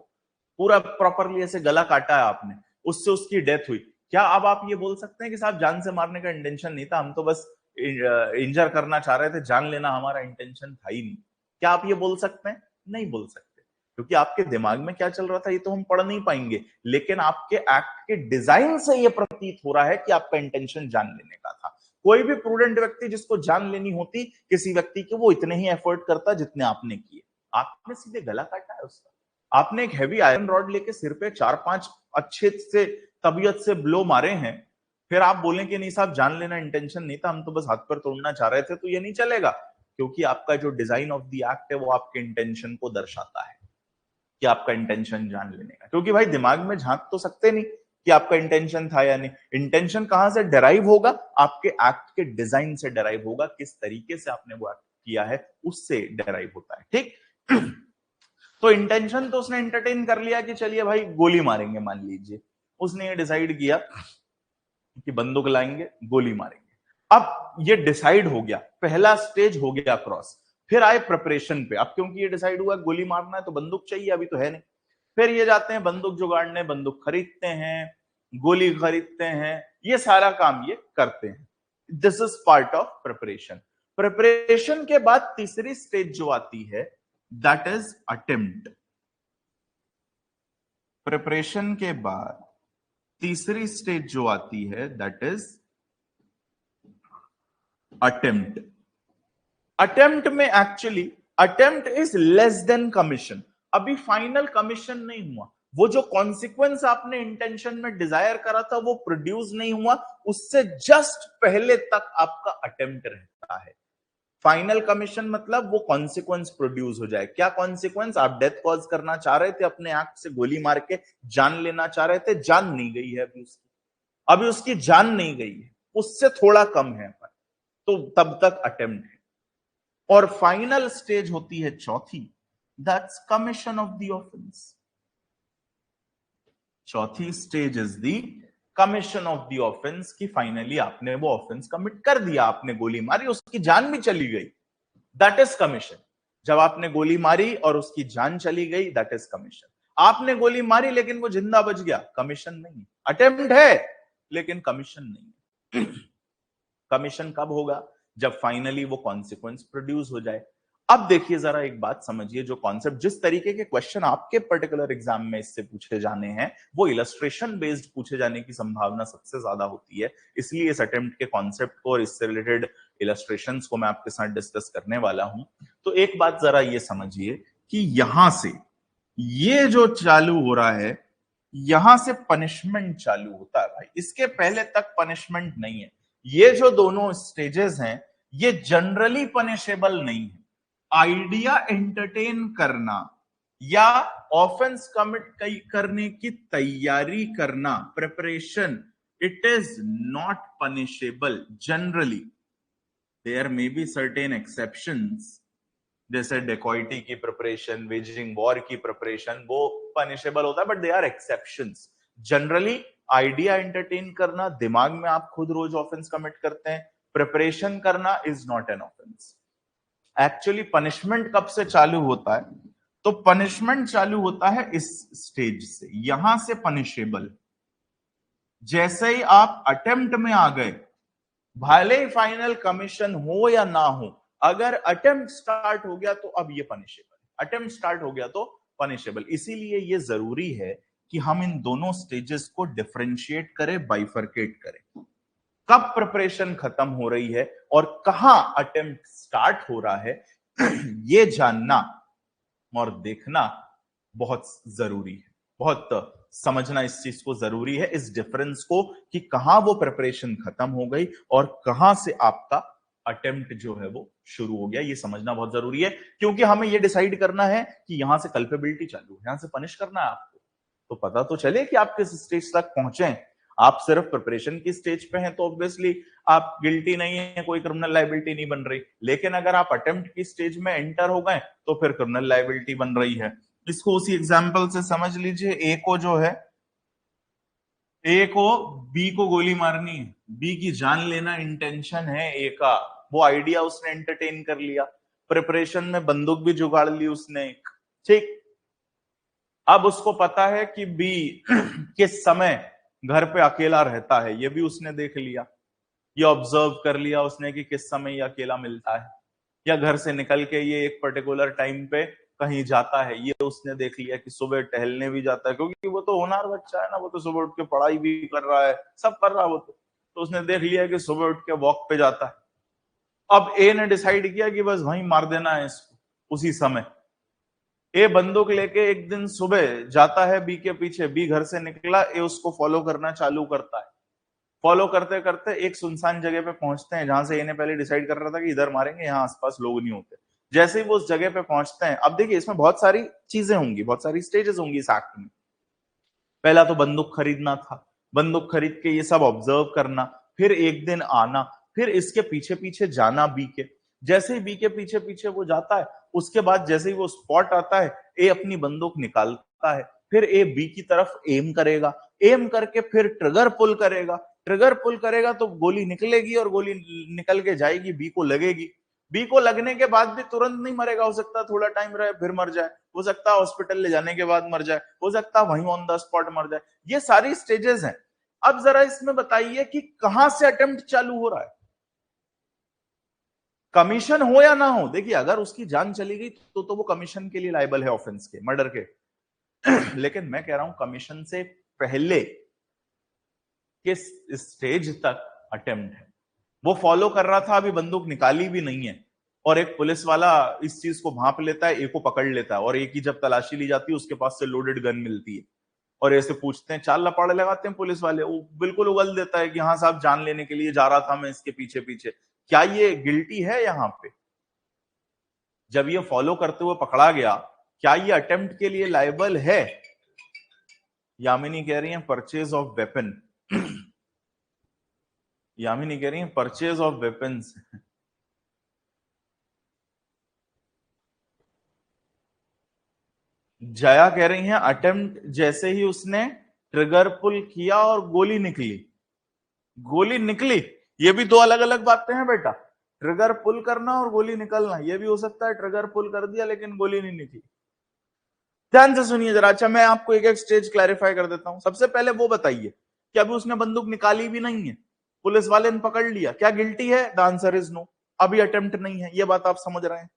पूरा प्रॉपरली ऐसे गला काटा है आपने, उससे उसकी डेथ हुई, क्या अब आप ये बोल सकते हैं कि साहब जान से मारने का इंटेंशन नहीं था, हम तो बस इंजर करना चाह रहे थे, जान लेना हमारा इंटेंशन था ही नहीं? क्या आप ये बोल सकते हैं? नहीं बोल सकते, क्योंकि आपके दिमाग में क्या चल रहा था ये तो हम पढ़ नहीं पाएंगे, लेकिन आपके एक्ट के डिजाइन से ये प्रतीत हो रहा है कि आपका इंटेंशन जान लेने का था। कोई भी प्रूडेंट व्यक्ति जिसको जान लेनी होती किसी व्यक्ति की, वो इतने ही एफर्ट करता जितने आपने किए। आपने सीधे गला काटा है उसका, आपने एक हैवी आयरन रॉड लेके सिर पे 4-5 अच्छे से तबीयत से ब्लो मारे हैं, फिर आप बोलें कि नहीं साहब जान लेना इंटेंशन नहीं था, हम तो बस हाथ पर तोड़ना चाह रहे थे, तो ये नहीं चलेगा, क्योंकि आपका जो डिजाइन ऑफ द एक्ट है वो आपके इंटेंशन को दर्शाता है कि आपका इंटेंशन जान लेने का। क्योंकि भाई दिमाग में झांक तो सकते नहीं कि आपका इंटेंशन था या नहीं। इंटेंशन कहां से डेराइव होगा? आपके एक्ट के डिजाइन से डेराइव होगा, किस तरीके से आपने वो एक्ट किया है उससे डेराइव होता है, ठीक। तो इंटेंशन तो उसने एंटरटेन कर लिया कि चलिए भाई गोली मारेंगे, मान लीजिए उसने ये डिसाइड किया कि बंदूक लाएंगे गोली मारेंगे। अब ये डिसाइड हो गया, पहला स्टेज हो गया क्रॉस। फिर आए प्रिपरेशन पे। अब क्योंकि ये डिसाइड हुआ गोली मारना है तो बंदूक चाहिए, अभी तो है नहीं। फिर ये जाते हैं बंदूक जुगाड़ने, बंदूक खरीदते हैं, गोली खरीदते हैं, ये सारा काम ये करते हैं। This is part of preparation. Preparation के बाद तीसरी स्टेज जो आती है दैट इज अटेम्प्ट। प्रिपरेशन के बाद तीसरी स्टेज जो आती है दैट इज अटेम्प्ट। अटेम्प्ट में actually attempt is less than commission. अभी फाइनल कमीशन नहीं हुआ, वो जो कॉन्सिक्वेंस आपने इंटेंशन में डिजायर करा था वो प्रोड्यूस नहीं हुआ, उससे जस्ट पहले तक आपका अटेम्प्ट रहता है। फाइनल कमीशन मतलब वो कॉन्सिक्वेंस प्रोड्यूस हो जाए। क्या कॉन्सिक्वेंस? आप डेथ कॉज करना चाह रहे थे, अपने एक्ट से गोली मार के जान लेना चाह रहे थे, जान नहीं गई है अभी उसकी जान नहीं गई है, उससे थोड़ा कम है, तो तब तक अटेम्प्ट है। और फाइनल स्टेज होती है चौथी, that's commission of the offence. चौथी stage is the commission of the offence, की फाइनली आपने वो ऑफेंस कमिट कर दिया, आपने गोली मारी, उसकी जान भी चली गई, दैट इज कमीशन। जब आपने गोली मारी और उसकी जान चली गई, दैट इज कमीशन। आपने गोली मारी लेकिन वो जिंदा बच गया, कमीशन नहीं। अटेम्प्ट है लेकिन कमीशन नहीं। कमीशन कब होगा? जब फाइनली वो कॉन्सिक्वेंस प्रोड्यूस हो जाए। अब देखिए जरा एक बात समझिए, जो कॉन्सेप्ट, जिस तरीके के क्वेश्चन आपके पर्टिकुलर एग्जाम में इससे पूछे जाने हैं, वो इलस्ट्रेशन बेस्ड पूछे जाने की संभावना सबसे ज्यादा होती है। इसलिए इस अटेम्प्ट के कॉन्सेप्ट को और इससे रिलेटेड इलस्ट्रेशंस को मैं आपके साथ डिस्कस करने वाला हूं। तो एक बात जरा ये समझिए कि यहां से ये जो चालू हो रहा है, यहां से पनिशमेंट चालू होता है भाई, इसके पहले तक पनिशमेंट नहीं है। ये जो दोनों स्टेजेस हैं, ये जनरली पनिशेबल नहीं है। आइडिया एंटरटेन करना या ऑफेंस कमिट करने की तैयारी करना, preparation, it is not punishable generally. There may be certain exceptions, जैसे डेकॉइटी की प्रिपरेशन, वेजिंग वॉर की प्रिपरेशन, वो पनिशेबल होता है, but they are exceptions. Generally idea entertain करना, दिमाग में आप खुद रोज ऑफेंस कमिट करते हैं, प्रिपरेशन करना is not an offence. Actually punishment कब से चालू होता है? तो पनिशमेंट चालू होता है इस स्टेज से, यहां से पनिशेबल। जैसे ही आप अटेम्प्ट में आ गए, भले ही फाइनल कमीशन हो या ना हो, अगर अटेम्प्ट स्टार्ट हो गया तो अब ये पनिशेबल, अटेम्प्ट स्टार्ट हो गया तो पनिशेबल। इसीलिए ये जरूरी है कि हम इन दोनों स्टेजेस को डिफरेंशिएट करें, बाइफरकेट करें। कब प्रिपरेशन खत्म हो रही है और कहां अटेम्प्ट स्टार्ट हो रहा है, ये जानना और देखना बहुत जरूरी है, बहुत समझना इस चीज को जरूरी है, इस डिफरेंस को, कि कहां वो प्रिपरेशन खत्म हो गई और कहां से आपका अटेम्प्ट जो है वो शुरू हो गया। ये समझना बहुत जरूरी है, क्योंकि हमें ये डिसाइड करना है कि यहां से कल्पेबिलिटी चालू है, यहां से पनिश करना है आपको, तो पता तो चले कि आप किस स्टेज तक पहुंचे। आप सिर्फ प्रिपरेशन की स्टेज पे हैं तो ऑब्वियसली आप गिल्टी नहीं है, कोई क्रिमिनल लायबिलिटी नहीं बन रही। लेकिन अगर आप अटेम्प्ट की स्टेज में एंटर हो गए तो फिर क्रिमिनल लायबिलिटी बन रही है। इसको उसी एग्जांपल से समझ लीजिए। ए को जो है, ए को बी को गोली मारनी है, बी की जान लेना इंटेंशन है ए का, वो आइडिया उसने एंटरटेन कर लिया, प्रिपरेशन में बंदूक भी जुगाड़ ली उसने, ठीक। अब उसको पता है कि बी किस समय घर पे अकेला रहता है, ये भी उसने देख लिया, ये ऑब्जर्व कर लिया उसने कि किस समय ये अकेला मिलता है, या घर से निकल के ये एक पर्टिकुलर टाइम पे कहीं जाता है, ये उसने देख लिया कि सुबह टहलने भी जाता है, क्योंकि वो तो होनहार बच्चा है ना, वो तो सुबह उठ के पढ़ाई भी कर रहा है, सब कर रहा है वो तो उसने देख लिया कि सुबह उठ के वॉक पे जाता है। अब ए ने डिसाइड किया कि बस वहीं मार देना है इसको उसी समय। ए बंदूक लेके एक दिन सुबह जाता है बी के पीछे, बी घर से निकला, ए उसको फॉलो करना चालू करता है। फॉलो करते करते एक सुनसान जगह पे पहुंचते हैं, जहां से ए ने पहले डिसाइड कर रहा था कि इधर मारेंगे, यहाँ आसपास लोग नहीं होते। जैसे ही वो उस जगह पे पहुंचते हैं, अब देखिए इसमें बहुत सारी चीजें होंगी, बहुत सारी स्टेजेस होंगी इस एक्ट में। पहला तो बंदूक खरीदना था, बंदूक खरीद के ये सब ऑब्जर्व करना, फिर एक दिन आना, फिर इसके पीछे पीछे जाना बी के। जैसे ही बी के पीछे पीछे वो जाता है, उसके बाद जैसे ही वो स्पॉट आता है, ए अपनी बंदूक निकालता है, फिर ए बी की तरफ एम करेगा, एम करके फिर ट्रिगर पुल करेगा, ट्रिगर पुल करेगा तो गोली निकलेगी और गोली निकल के जाएगी, बी को लगेगी। बी को लगने के बाद भी तुरंत नहीं मरेगा, हो सकता है थोड़ा टाइम रहे फिर मर जाए, हो सकता है हॉस्पिटल ले जाने के बाद मर जाए, हो सकता है वहीं ऑन द स्पॉट मर जाए। ये सारी स्टेजेस हैं। अब जरा इसमें बताइए कि कहां से अटेम्प्ट चालू हो रहा है, कमीशन हो या ना हो। देखिए अगर उसकी जान चली गई तो वो कमीशन के लिए लायबल है, ऑफेंस के, मर्डर के। लेकिन मैं कह रहा हूं कमीशन से पहले किस स्टेज तक अटेम्प्ट है, वो फॉलो कर रहा था, अभी बंदूक निकाली भी नहीं है, और एक पुलिस वाला इस चीज को भांप लेता है, एक को पकड़ लेता है, और एक की जब तलाशी ली जाती है उसके पास से लोडेड गन मिलती है, और ऐसे पूछते हैं, चाल लपाड़े लगाते हैं पुलिस वाले, वो बिल्कुल उगल देता है कि हाँ साहब जान लेने के लिए जा रहा था मैं इसके पीछे पीछे। क्या ये गिल्टी है यहाँ पे? जब ये फॉलो करते हुए पकड़ा गया, क्या ये अटेम्प्ट के लिए लायबल है? यामिनी कह रही है परचेज ऑफ वेपन। यामिनी कह रही है परचेज ऑफ वेपन्स। जया कह रही है अटेम्प्ट जैसे ही उसने ट्रिगर पुल किया और गोली निकली। गोली निकली, ये भी दो अलग अलग बातें हैं बेटा। ट्रिगर पुल करना और गोली निकलना, ये भी हो सकता है ट्रिगर पुल कर दिया लेकिन गोली नहीं निकली। ध्यान से सुनिए जरा। अच्छा, मैं आपको एक एक स्टेज क्लैरिफाई कर देता हूं। सबसे पहले वो बताइए कि अभी उसने बंदूक निकाली भी नहीं है, पुलिस वाले ने पकड़ लिया, क्या गिल्टी है? The answer is no. अभी अटेम्प्ट नहीं है, ये बात आप समझ रहे हैं?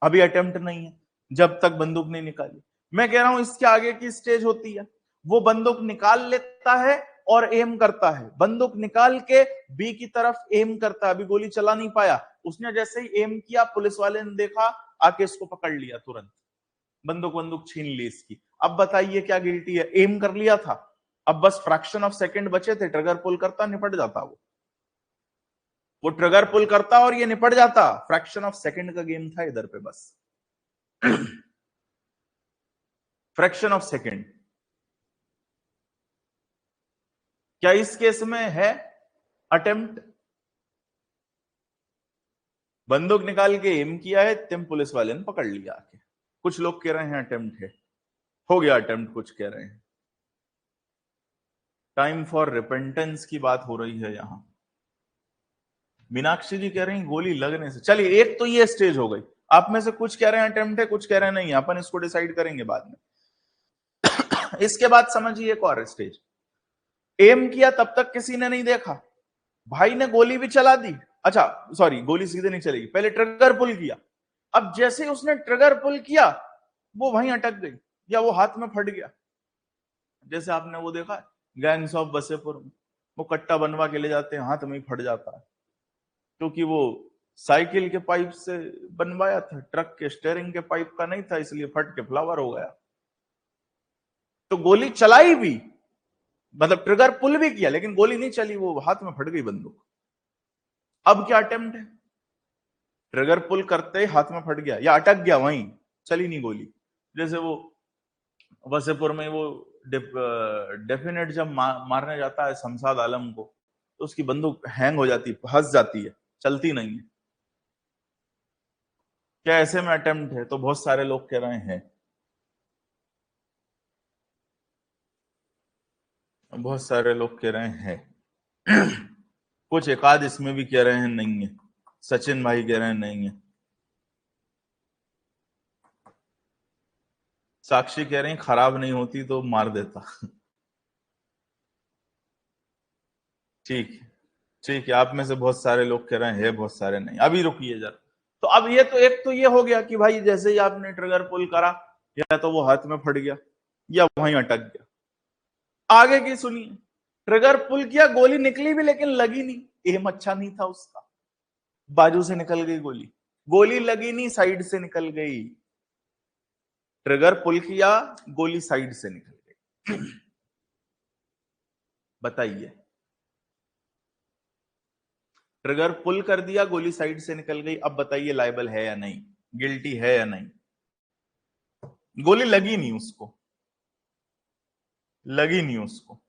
अभी अटेम्प्ट नहीं है जब तक बंदूक नहीं निकाली। मैं कह रहा हूं इसके आगे की स्टेज होती है, वो बंदूक निकाल लेता है और एम करता है। बंदूक निकाल के बी की तरफ एम करता है, अभी गोली चला नहीं पाया। उसने जैसे ही एम किया, पुलिस वाले ने देखा, आके इसको पकड़ लिया, तुरंत बंदूक छीन ली इसकी। अब बताइए क्या गिल्टी है? एम कर लिया था, अब बस फ्रैक्शन ऑफ सेकंड बचे थे, ट्रिगर पुल करता, निपट जाता। वो ट्रिगर पुल करता और ये निपट जाता। फ्रैक्शन ऑफ सेकंड का गेम था इधर पे बस। Fraction of second. क्या इस केस में है अटेम्प्ट? बंदूक निकाल के एम किया है, तिम पुलिस वाले ने पकड़ लिया आके। कुछ लोग कह रहे हैं अटेम्प्ट है, हो गया अटेम्प्ट, कुछ कह रहे हैं टाइम फॉर रिपेंटेंस की बात हो रही है यहां। मीनाक्षी जी कह रही हैं गोली लगने से। चलिए, एक तो ये स्टेज हो गई। आप में से कुछ कह रहे हैं अटेम्प्ट है, कुछ कह रहे हैं नहीं, अपन इसको डिसाइड करेंगे बाद में। इसके बाद समझिए एक और स्टेज। एम किया, तब तक किसी ने नहीं देखा, भाई ने गोली भी चला दी। अच्छा सॉरी, गोली सीधे नहीं चलेगी, पहले ट्रिगर पुल किया। अब जैसे ही उसने ट्रिगर पुल किया, वो वहीं अटक गई या वो हाथ में फट गया। जैसे आपने वो देखा गैंग्स ऑफ वसेपुर में, वो कट्टा बनवा के ले जाते हैं, हाथ में ही फट जाता है, क्योंकि वो साइकिल के पाइप से बनवाया था, ट्रक के स्टेयरिंग के पाइप का नहीं था, इसलिए फट के फ्लावर हो गया। तो गोली चलाई भी, मतलब ट्रिगर पुल भी किया, लेकिन गोली नहीं चली, वो हाथ में फट गई बंदूक। अब क्या अटेम्प्ट है? ट्रिगर पुल करते ही हाथ में फट गया या अटक गया वहीं, चली नहीं गोली। जैसे वो वसेपुर में वो डेफिनेट जब मारने जाता है शमशाद आलम को, तो उसकी बंदूक हैंग हो जाती है, फंस जाती है, चलती नहीं है। क्या ऐसे में अटेम्प्ट है? तो बहुत सारे लोग कह रहे हैं, बहुत सारे लोग कह रहे हैं। कुछ एकाध इसमें भी कह रहे हैं नहीं है। सचिन भाई कह रहे हैं नहीं है। साक्षी कह रहे हैं खराब नहीं होती तो मार देता। ठीक है, ठीक है। आप में से बहुत सारे लोग कह रहे हैं, बहुत सारे नहीं। अभी रुकिए जरा। तो अब ये तो एक तो ये हो गया कि भाई जैसे ही आपने ट्रिगर पुल करा, या तो वो हाथ में फट गया या वहीं अटक गया। आगे की सुनिए। ट्रिगर पुल किया, गोली निकली भी लेकिन लगी नहीं, एम अच्छा नहीं था उसका, बाजू से निकल गई गोली। गोली लगी नहीं, साइड से निकल गई। ट्रिगर पुल किया, गोली साइड से निकल गई। बताइए, ट्रिगर पुल कर दिया, गोली साइड से निकल गई, अब बताइए लायबल है या नहीं, गिल्टी है या नहीं? गोली लगी नहीं उसको, लगी नहीं उसको।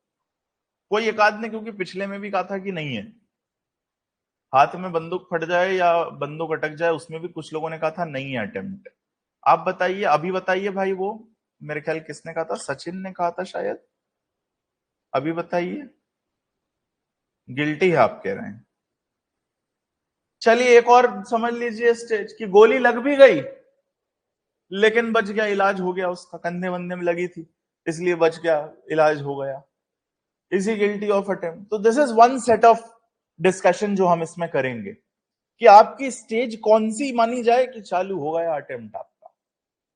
कोई एक आदमी ने क्योंकि पिछले में भी कहा था कि नहीं है, हाथ में बंदूक फट जाए या बंदूक अटक जाए, उसमें भी कुछ लोगों ने कहा था नहीं है अटेम्प्ट। आप बताइए, अभी बताइए भाई। वो मेरे ख्याल किसने कहा था? सचिन ने कहा था शायद। अभी बताइए। गिल्टी है आप कह रहे हैं। चलिए एक और समझ लीजिए स्टेज की, गोली लग भी गई लेकिन बच गया, इलाज हो गया उसका, कंधे वंधे में लगी थी इसलिए बच गया, इलाज हो गया। इसी गिल्टी ऑफ अटेम्प्ट। तो this is one set of discussion जो हम इसमें करेंगे कि आपकी स्टेज कौन सी मानी जाए कि चालू हो गया अटेम्प्ट आपका।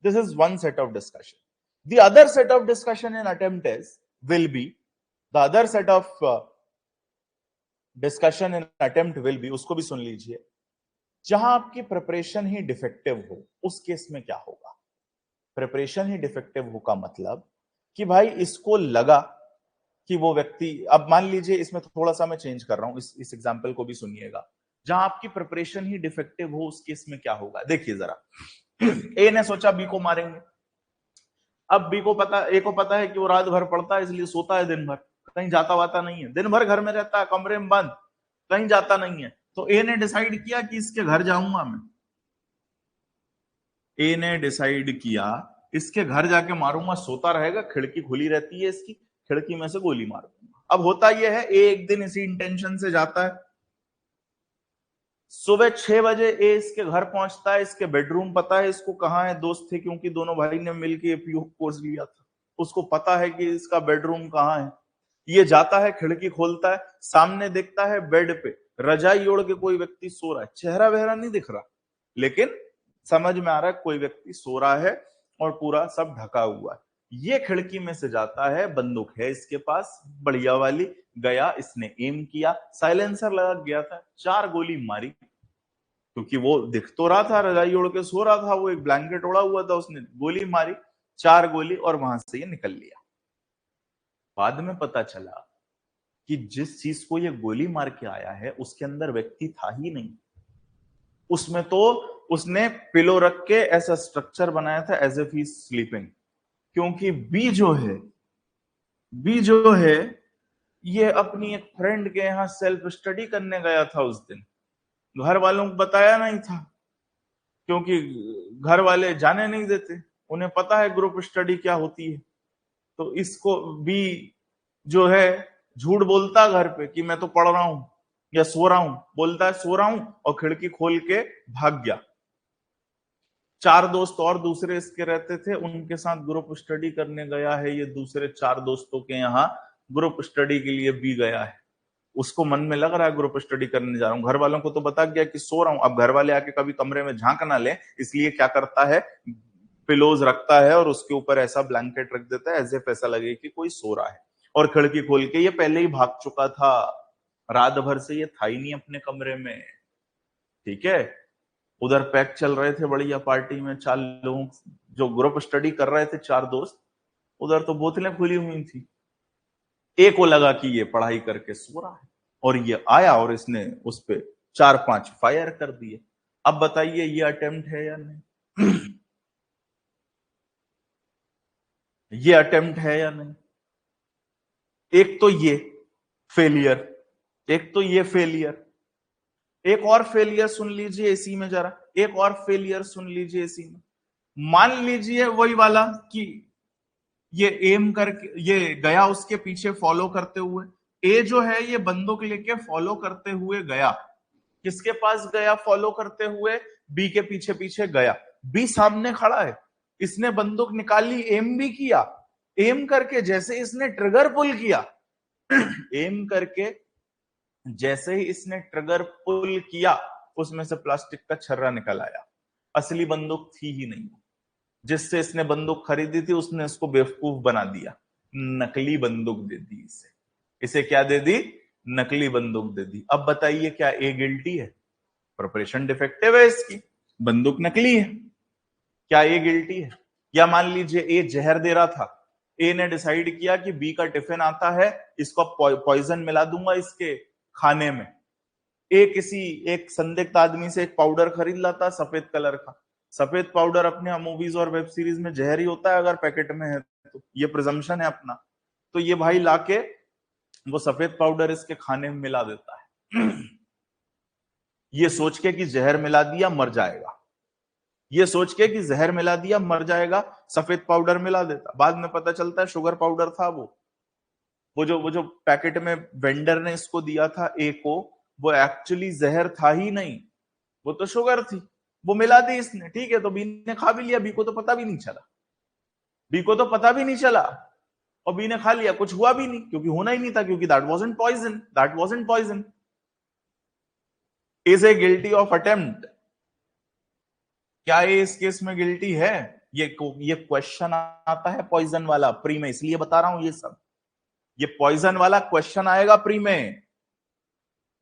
This is one set of discussion. The other set of discussion in attempt is will be, the other set of discussion in attempt will be, उसको भी सुन लीजिए, जहां आपकी प्रिपरेशन ही डिफेक्टिव हो, उस केस में क्या होगा? प्रिपरेशन ही डिफेक्टिव हो का मतलब कि भाई इसको लगा कि वो व्यक्ति, अब मान लीजिए इसमें थोड़ा सा मैं चेंज कर रहा हूं, इस एग्जांपल को भी सुनिएगा। जहां आपकी प्रिपरेशन ही डिफेक्टिव हो उस केस में क्या होगा? देखिए जरा, ए ने सोचा बी को मारेंगे। अब बी को पता, ए को पता है कि वो रात भर पढ़ता है इसलिए सोता है दिन भर, कहीं जाता वाता नहीं है, दिन भर घर में रहता है, कमरे में बंद, कहीं जाता नहीं है। तो ए ने डिसाइड किया कि इसके घर जाऊंगा मैं। ए ने डिसाइड किया इसके घर जाके मारूंगा, सोता रहेगा, खिड़की खुली रहती है इसकी, खिड़की में से गोली मार दूंगा। अब होता यह है, ए एक दिन इसी इंटेंशन से जाता है। सुबह 6 बजे ए इसके घर पहुंचता है, इसके बेडरूम पता है इसको कहाँ है, दोस्त थे क्योंकि दोनों भाई ने मिलकर एपीयू कोर्स लिया था, उसको पता है कि इसका बेडरूम कहाँ है। ये जाता है, खिड़की खोलता है, सामने देखता है बेड पे रजाई ओढ़ के कोई व्यक्ति सो रहा है, चेहरा वहरा नहीं दिख रहा, लेकिन समझ में आ रहा है कोई व्यक्ति सो रहा है और पूरा सब ढका हुआ है। ये खिड़की में से जाता है, बंदूक है इसके पास बढ़िया वाली, गया, इसने एम किया, साइलेंसर लगा गया था, 4 गोली मारी, क्योंकि वो दिख तो रहा था, रजाई ओढ़ के सो रहा था, वो एक ब्लैंकेट ओढ़ा हुआ था, उसने गोली मारी, 4 गोली, और वहां से ये निकल लिया। बाद में पता चला कि जिस चीज को ये गोली मार के आया है उसके अंदर व्यक्ति था ही नहीं, उसमें तो उसने पिलो रख के ऐसा स्ट्रक्चर बनाया था एज इफ ही स्लीपिंग, क्योंकि बी जो है ये अपनी एक फ्रेंड के यहाँ सेल्फ स्टडी करने गया था उस दिन, घर वालों को बताया नहीं था क्योंकि घर वाले जाने नहीं देते, उन्हें पता है ग्रुप स्टडी क्या होती है। तो इसको भी जो है झूठ बोलता घर पे कि मैं तो पढ़ रहा हूं या सो रहा हूं, बोलता है सो रहा हूं और खिड़की खोल के भाग गया। 4 दोस्त और दूसरे इसके रहते थे, उनके साथ ग्रुप स्टडी करने गया है, ये दूसरे 4 दोस्तों के यहाँ ग्रुप स्टडी के लिए भी गया है। उसको मन में लग रहा है ग्रुप स्टडी करने जा रहा हूँ, घर वालों को तो बता गया कि सो रहा हूं। अब घर वाले आके कभी कमरे में झांक ना ले, इसलिए क्या करता है, पिलोज रखता है और उसके ऊपर ऐसा ब्लैंकेट रख देता है एज इफ ऐसा लगे कि कोई सो रहा है, और खिड़की खोल के, ये पहले ही भाग चुका था, रात भर से ये था ही नहीं अपने कमरे में। ठीक है, उधर पैक चल रहे थे बढ़िया पार्टी में, 4 लोग जो ग्रुप स्टडी कर रहे थे, 4 दोस्त, उधर तो बोतलें खुली हुई थी। ए को लगा कि ये पढ़ाई करके सो रहा है और ये आया और इसने उस पे 4-5 फायर कर दिए। अब बताइए ये अटेम्प्ट है या नहीं? ये अटेम्प्ट है या नहीं? एक तो ये फेलियर, एक तो ये फेलियर, एक और फेलियर सुन लीजिए इसी में जरा, एक और फेलियर सुन लीजिए इसी में। मान लीजिए वही वाला कि ये एम करके ये गया उसके पीछे फॉलो करते हुए, ए जो है ये बंदूक लेके फॉलो करते हुए गया, किसके पास गया फॉलो करते हुए? बी के पीछे पीछे गया, बी सामने खड़ा है, इसने बंदूक निकाली, एम भी किया, एम करके जैसे इसने ट्रिगर पुल किया एम करके जैसे ही इसने ट्रिगर पुल किया, उसमें से प्लास्टिक का छर्रा निकल आया, असली बंदूक थी ही नहीं। जिससे इसने बंदूक खरीदी थी उसने इसको बेवकूफ बना दिया, नकली बंदूक दे दी इसे। इसे क्या दे दी? नकली बंदूक दे दी। अब बताइए क्या ए गिल्टी है? प्रिपरेशन डिफेक्टिव है इसकी, बंदूक नकली है, क्या ए गिल्टी है? या मान लीजिए ए जहर दे रहा था, ए ने डिसाइड किया कि बी का टिफिन आता है, इसको पॉइजन मिला दूंगा इसके खाने में। ए किसी एक संदिग्ध आदमी से एक पाउडर खरीद लाता सफेद कलर का, सफेद पाउडर अपने मूवीज और वेब सीरीज में जहर ही होता है अगर पैकेट में है तो, ये प्रिजम्पशन है अपना। तो ये भाई लाके वो सफेद पाउडर इसके खाने में मिला देता है ये सोच के कि जहर मिला दिया मर जाएगा, ये सोच के कि जहर मिला दिया मर जाएगा, सफेद पाउडर मिला देता। बाद में पता चलता है शुगर पाउडर था वो जो पैकेट में वेंडर ने इसको दिया था ए को, वो एक्चुअली जहर था ही नहीं, वो तो शुगर थी, वो मिला दी इसने। ठीक है, तो बी ने खा भी लिया, बी को तो पता भी नहीं चला, बी को तो पता भी नहीं चला, और बी ने खा लिया, कुछ हुआ भी नहीं क्योंकि होना ही नहीं था, क्योंकि that wasn't poison, that wasn't poison. Is a guilty of attempt? क्या ये इस केस में गिल्टी है? ये क्वेश्चन आता है पॉइजन वाला प्री में, इसलिए बता रहा हूं ये सब, ये पॉइजन वाला क्वेश्चन आएगा प्री में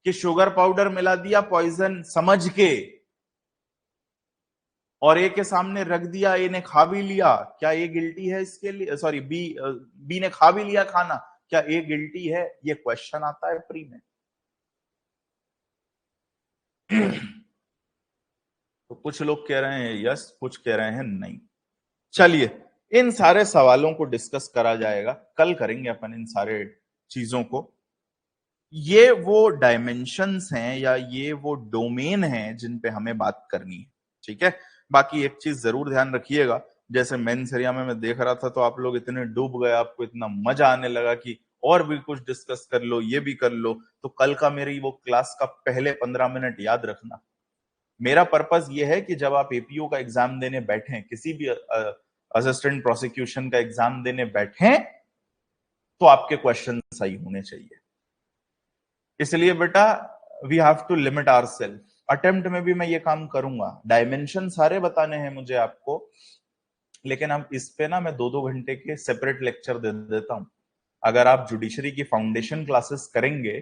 कि शुगर पाउडर मिला दिया पॉइजन समझ के और ए के सामने रख दिया, ए ने खा भी लिया, क्या ए गिल्टी है इसके लिए? सॉरी, बी ने खा भी लिया खाना, क्या ए गिल्टी है? ये क्वेश्चन आता है प्री में। तो कुछ लोग कह रहे हैं यस, कुछ कह रहे हैं नहीं। चलिए, इन सारे सवालों को डिस्कस करा जाएगा, कल करेंगे अपन इन सारे चीजों को। ये वो डायमेंशंस हैं या ये वो डोमेन हैं जिन पे हमें बात करनी है, ठीक है। बाकी एक चीज जरूर ध्यान रखिएगा, जैसे मेंस एरिया में मैं देख रहा था तो आप लोग इतने डूब गए, आपको इतना मजा आने लगा कि और भी कुछ डिस्कस कर लो, ये भी कर लो। तो कल का मेरी वो क्लास का पहले 15 मिनट याद रखना। मेरा पर्पस ये है कि जब आप एपीओ का एग्जाम देने बैठे, किसी भी असिस्टेंट प्रोसिक्यूशन का एग्जाम देने बैठे, तो आपके क्वेश्चन सही होने चाहिए। इसलिए बेटा we have to limit ourselves. Attempt में भी मैं ये काम करूंगा, डायमेंशन सारे बताने हैं मुझे आपको, लेकिन अब इस पे ना मैं 2-2 घंटे के सेपरेट लेक्चर दे देता हूं। अगर आप जुडिशरी की फाउंडेशन क्लासेस करेंगे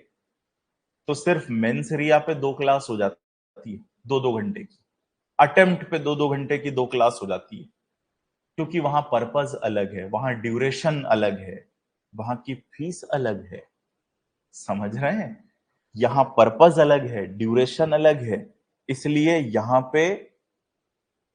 तो सिर्फ मेंस एरिया पे 2 क्लास हो जाती है, 2-2 घंटे की। अटेम्प्ट पे 2-2 घंटे की 2 क्लास हो जाती है, क्योंकि वहां पर्पस अलग है, वहां ड्यूरेशन अलग है, वहां की फीस अलग है। समझ रहे हैं? यहां पर्पस अलग है, ड्यूरेशन अलग है, इसलिए यहां पे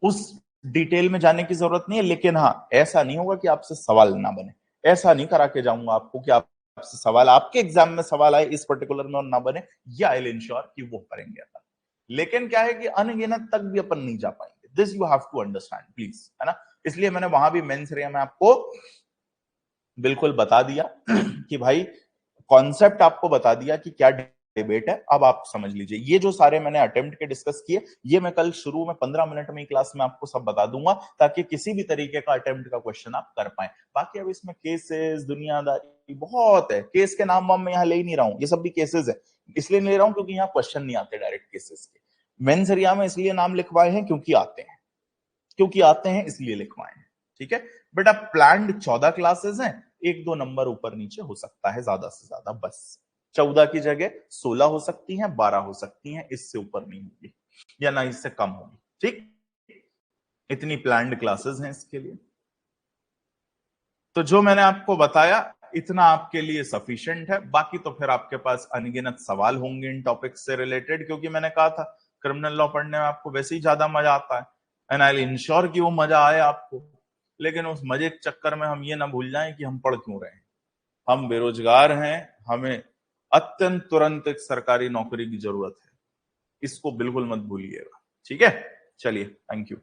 उस डिटेल में जाने की जरूरत नहीं है। लेकिन हाँ, ऐसा नहीं होगा कि आपसे सवाल ना बने, ऐसा नहीं करा के जाऊंगा आपको कि आपसे सवाल, आपके एग्जाम में सवाल आए इस पर्टिकुलर में और ना बने, या आई विल इंश्योर कि वो करेंगे अपन। लेकिन क्या है कि अनगिनत तक भी अपन नहीं जा पाएंगे, this you have to understand please, है ना। इसलिए मैंने वहां भी मेंस एरिया में आपको बिल्कुल बता दिया कि भाई कॉन्सेप्ट आपको बता दिया कि क्या डिबेट है। अब आप समझ लीजिए, ये जो सारे मैंने अटेम्प्ट के डिस्कस किए, ये मैं कल शुरू में 15 मिनट में ही क्लास में आपको सब बता दूंगा, ताकि किसी भी तरीके का अटेम्प्ट का क्वेश्चन आप कर पाए। बाकी अब इसमें केसेस, दुनियादारी बहुत है, केस के नाम वाम मैं यहाँ ले ही नहीं रहा हूँ, ये सब भी केसेस है। इसलिए नहीं ले रहा हूँ क्योंकि यहाँ क्वेश्चन नहीं आते डायरेक्ट केसेस के। मेंस एरिया में इसलिए नाम लिखवाए हैं क्योंकि आते हैं, क्योंकि आते हैं इसलिए लिखवाए हैं, ठीक है। बट अब प्लान्ड 14 क्लासेस हैं, 1-2 नंबर ऊपर नीचे हो सकता है, ज्यादा से ज्यादा, बस 14 की जगह 16 हो सकती हैं, 12 हो सकती हैं, इससे ऊपर नहीं होगी या ना इससे कम होगी, ठीक। इतनी प्लान्ड क्लासेस हैं इसके लिए। तो जो मैंने आपको बताया इतना आपके लिए सफिशिएंट है। बाकी तो फिर आपके पास अनगिनत सवाल होंगे इन टॉपिक से रिलेटेड, क्योंकि मैंने कहा था क्रिमिनल लॉ पढ़ने में आपको वैसे ही ज्यादा मजा आता है, एंड आई विल इंश्योर कि वो मजा आए आपको। लेकिन उस मजे के चक्कर में हम ये ना भूल जाएं कि हम पढ़ क्यों रहे हैं। हम बेरोजगार हैं, हमें अत्यंत तुरंत एक सरकारी नौकरी की जरूरत है, इसको बिल्कुल मत भूलिएगा, ठीक है। चलिए, थैंक यू।